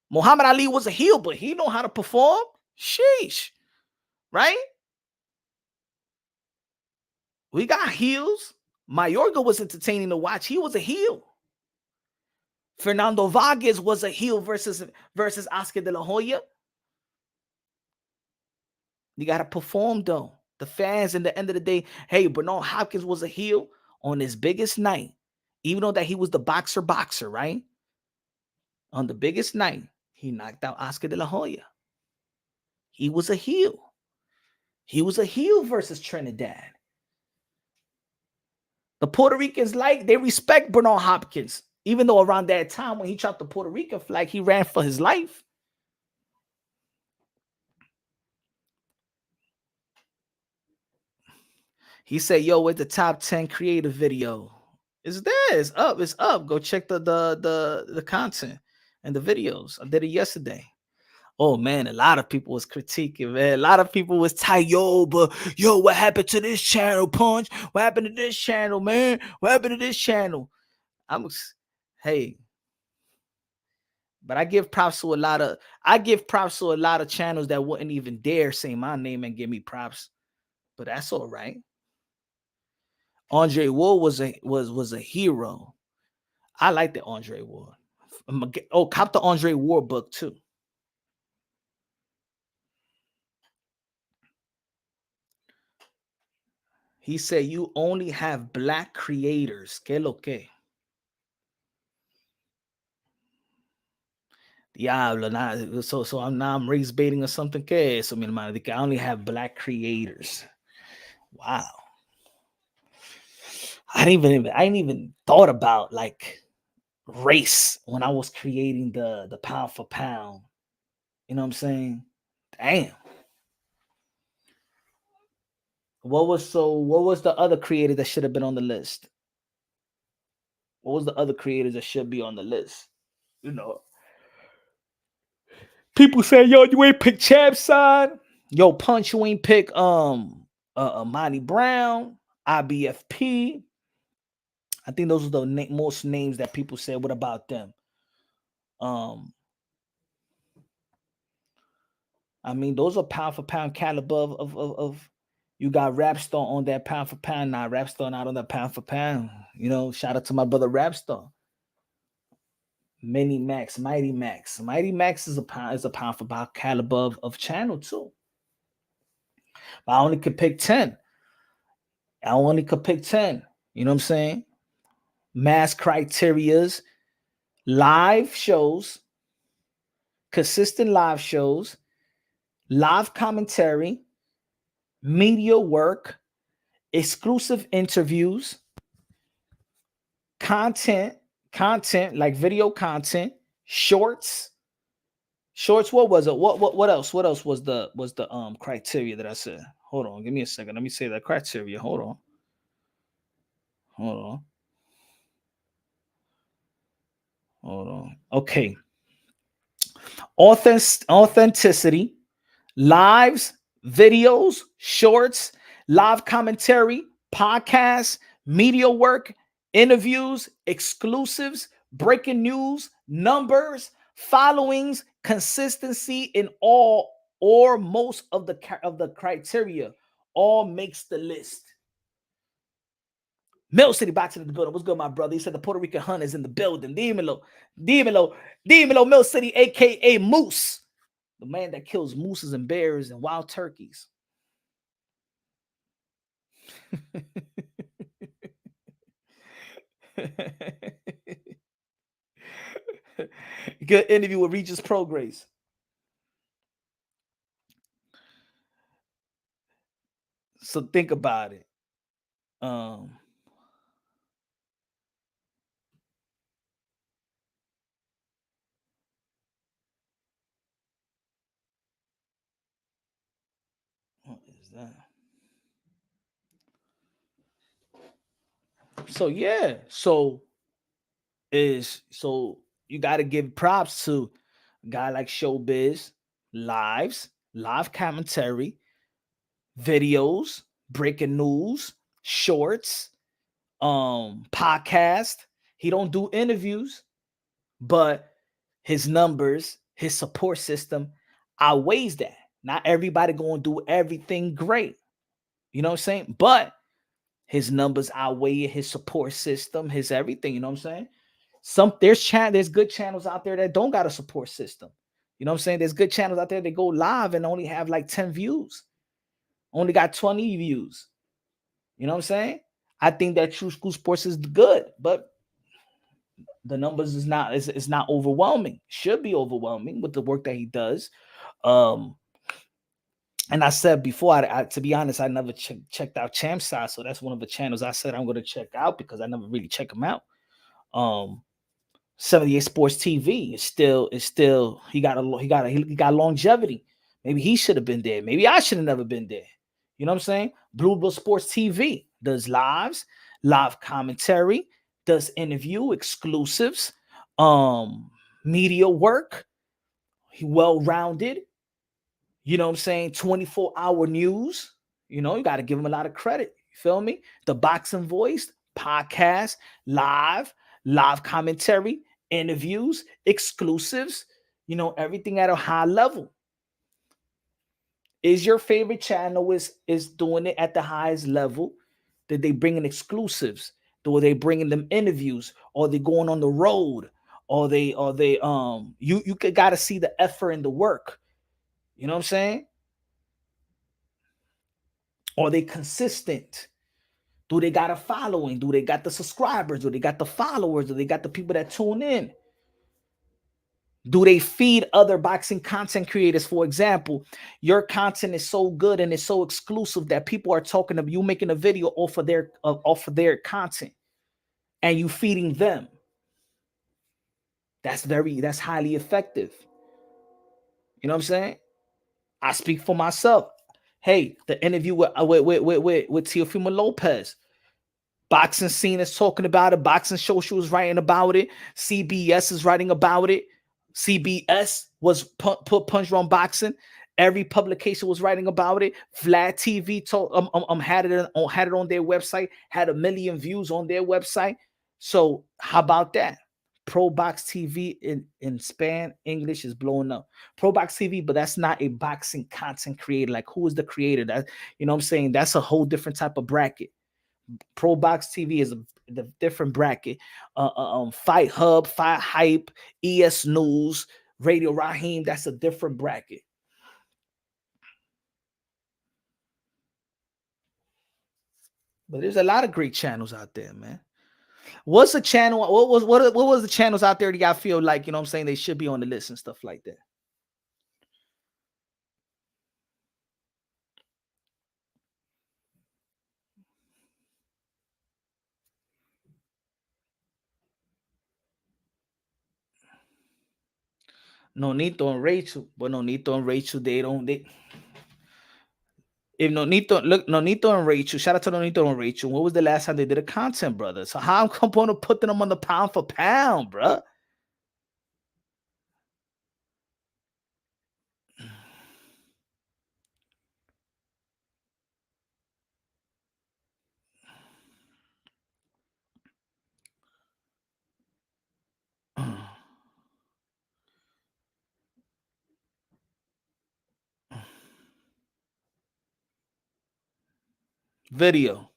Muhammad Ali was a heel, but he know how to perform. Sheesh. Right? We got heels. Mayorga was entertaining to watch. He was a heel. Fernando Vargas was a heel versus Oscar de la Hoya. You got to perform, though. The fans, in the end of the day, hey, Bernard Hopkins was a heel on his biggest night. Even though that he was the boxer, right? On the biggest night, he knocked out Oscar de la Hoya. He was a heel. He was a heel versus Trinidad. The Puerto Ricans, they respect Bernard Hopkins. Even though around that time when he chopped the Puerto Rican flag, he ran for his life. He said, "Yo, with the top 10 creative video, it's there. It's up. It's up. Go check the content and the videos. I did it yesterday." Oh man, a lot of people was critiquing, man. A lot of people was tight, yo, but yo, what happened to this channel, Punch? What happened to this channel, man? What happened to this channel? Hey, but I give props to a lot of channels that wouldn't even dare say my name and give me props. But that's all right. Andre Ward was a hero. I like the Andre Ward. Oh, cop the Andre Ward book too. He said you only have black creators. Que lo que? Diablo, so I'm race baiting or something. Que eso, mi hermano? I only have black creators. Wow. I didn't even thought about like race when I was creating the pound for pound. You know what I'm saying? Damn. What was the other creator that should have been on the list? What was the other creators that should be on the list? You know, people say, yo, you ain't pick Champ Side. Yo, Punch, you ain't pick Monty Brown, IBFP. I think those are the most names that people said. What about them? I mean, those are pound for pound caliber of you got Rapstar on that pound for pound. Nah, Rapstar not on that pound for pound. You know, shout out to my brother Rapstar. Mighty Max. Mighty Max is a pound for pound caliber of channel too. But I only could pick 10. You know what I'm saying? Mass criterias, live shows, consistent live shows, live commentary, media work, exclusive interviews, content like video content, shorts. What was it? What else? What else was the criteria that I said? Hold on, give me a second. Let me say that criteria. Hold on. Okay. Authenticity, lives, videos, shorts, live commentary, podcasts, media work, interviews, exclusives, breaking news, numbers, followings, consistency in all or most of the criteria all makes the list. Mill City boxing in the building. What's good, my brother? He said the Puerto Rican Hunt is in the building. Dímelo, Mill City, aka Moose, the man that kills mooses and bears and wild turkeys. Good interview with Regis Progress. So think about it. What is that? So yeah, so you got to give props to a guy like Showbiz, live commentary, videos, breaking news, shorts, podcast. He don't do interviews, but his numbers, his support system outweighs that. Not everybody going to do everything great. You know what I'm saying? But his numbers outweigh his support system, his everything. You know what I'm saying? There's good channels out there that don't got a support system. You know what I'm saying? There's good channels out there that go live and only have like 10 views, only got 20 views. You know what I'm saying? I think that True School Sports is good, but the numbers is not overwhelming. Should be overwhelming with the work that he does. And I said before, to be honest, I never checked out Champ Side, so that's one of the channels I said I'm going to check out because I never really check them out. 78 Sports TV is still he got longevity. Maybe he should have been there. Maybe I should have never been there. You know what I'm saying? Blue Bill Sports TV does lives, live commentary, does interview exclusives, media work. He well-rounded. You know what I'm saying? 24-hour news. You know, you got to give him a lot of credit. You feel me? The Boxing Voice podcast, live commentary, interviews, exclusives, you know, everything at a high level. Is your favorite channel is doing it at the highest level? Did they bring in exclusives? Or they bringing them interviews? Or they going on the road? Or they you got to see the effort and the work. You know what I'm saying? Are they consistent? Do they got a following? Do they got the subscribers? Do they got the followers? Do they got the people that tune in? Do they feed other boxing content creators? For example, your content is so good and it's so exclusive that people are talking about you making a video off of their content and you feeding them. That's highly effective. You know what I'm saying? I speak for myself. Hey, the interview with Teofimo Lopez. Boxing Scene is talking about it. Boxing Social is writing about it. CBS is writing about it. CBS was put Punch Drunk Boxing. Every publication was writing about it. Vlad TV had it on their website. Had 1 million views on their website. So how about that? Pro Box TV in Span English is blowing up. Pro Box TV, but that's not a boxing content creator. Like, who is the creator? That, you know what I'm saying? That's a whole different type of bracket. Pro Box TV is a different bracket. Fight Hub, Fight Hype, ES News, Radio Raheem, that's a different bracket. But there's a lot of great channels out there, man. What's the channel? What was the channels out there that y'all feel like, you know what I'm saying, they should be on the list and stuff like that? Nonito and Rachel, but Nonito and Rachel, they if Nonito and Rachel, shout out to Nonito and Rachel. What was the last time they did a content, brother? So how I'm going to put them on the pound for pound, bro? Video.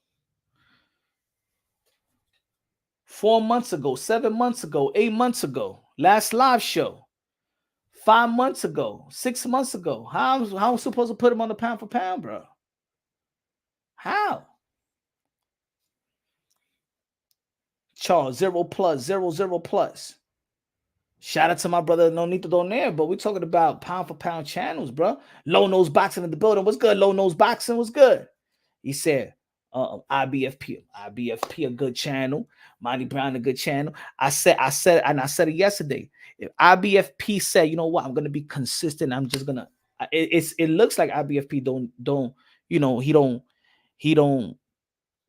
4 months ago, 7 months ago, 8 months ago, last live show, 5 months ago, 6 months ago. How am I supposed to put him on the pound for pound, bro? How? Charles, 0 plus, 0 plus. Shout out to my brother Nonito Donaire, but we're talking about pound for pound channels, bro. Low Nose Boxing in the building. What's good? Low Nose Boxing was good. He said, IBFP, a good channel. Monty Brown, a good channel. I said it yesterday. If IBFP said, you know what, I'm gonna be consistent. I'm just gonna. It looks like IBFP don't. You know, he don't.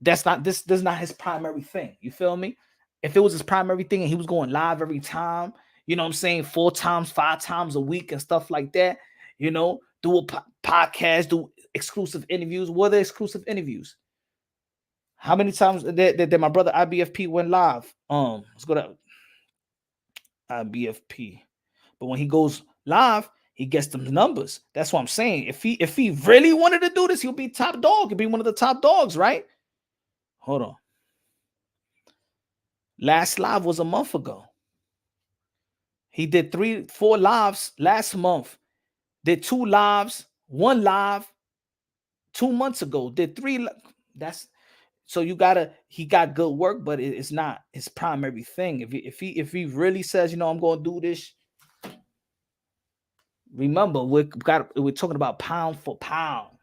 That's not this is not his primary thing. You feel me? If it was his primary thing and he was going live every time, you know what I'm saying, 4 times, 5 times a week and stuff like that, you know, do a podcast, do exclusive interviews. What are the exclusive interviews? How many times did my brother IBFP went live? Let's go to IBFP. But when he goes live, he gets them numbers. That's what I'm saying. If he really wanted to do this, he'll be top dog. He'll be one of the top dogs, right? Hold on. Last live was a month ago. He did 3-4 lives last month. Did 2 lives, 1 live 2 months ago. Did 3. That's so he got good work, but it's not his primary thing. If he really says, you know, I'm going to do this. Remember, we're talking about pound for pound.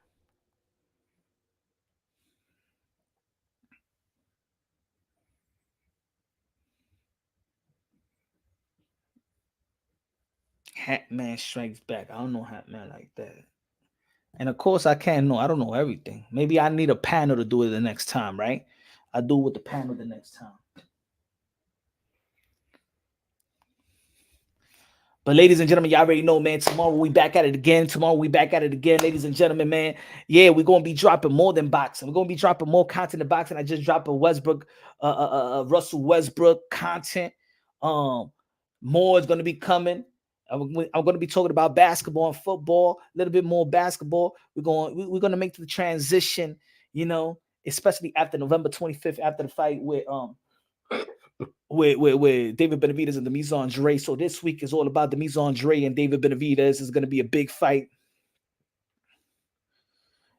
Hatman Strikes Back. I don't know Hatman like that. And of course, I can't know. I don't know everything. Maybe I need a panel to do it the next time, right? I do it with the panel the next time. But ladies and gentlemen, y'all already know, man. Tomorrow we back at it again. Ladies and gentlemen, man. Yeah, we're gonna be dropping more than boxing. We're gonna be dropping more content than boxing. I just dropped a Russell Westbrook content. More is gonna be coming. I'm gonna be talking about basketball and football, a little bit more basketball. We're gonna make the transition, especially after November 25th, after the fight with David Benavidez and the Mise Andre. So this week is all about the Mise Andre and David Benavidez. Is going to be a big fight.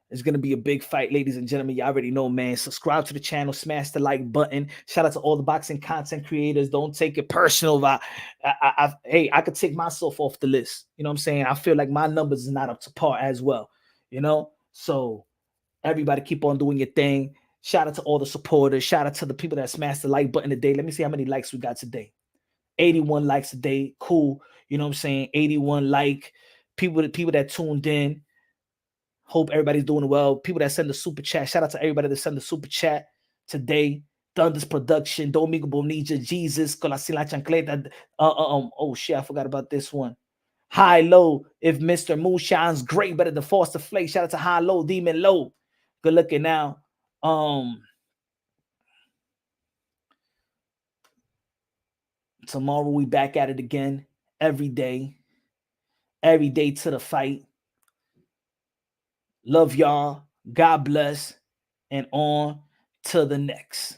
It's going to be a big fight, ladies and gentlemen. You already know, man. Subscribe to the channel. Smash the like button. Shout out to all the boxing content creators. Don't take it personal. Hey, I could take myself off the list. You know what I'm saying? I feel like my numbers is not up to par as well. So everybody keep on doing your thing. Shout out to all the supporters. Shout out to the people that smashed the like button today. Let me see how many likes we got today. 81 likes today. Cool. You know what I'm saying? 81 people that tuned in. Hope everybody's doing well. People that send the super chat. Shout out to everybody that send the super chat today. Thunder's Production. Domingo Bonilla. Jesus. Con la chancleta. Oh shit, I forgot about this one. High Low. If Mr. Moonshine's great, better than Foster Flake. Shout out to High Low. Demon Low. Good looking now. Tomorrow we back at it again. Every day to the fight. Love y'all. God bless. And on to the next.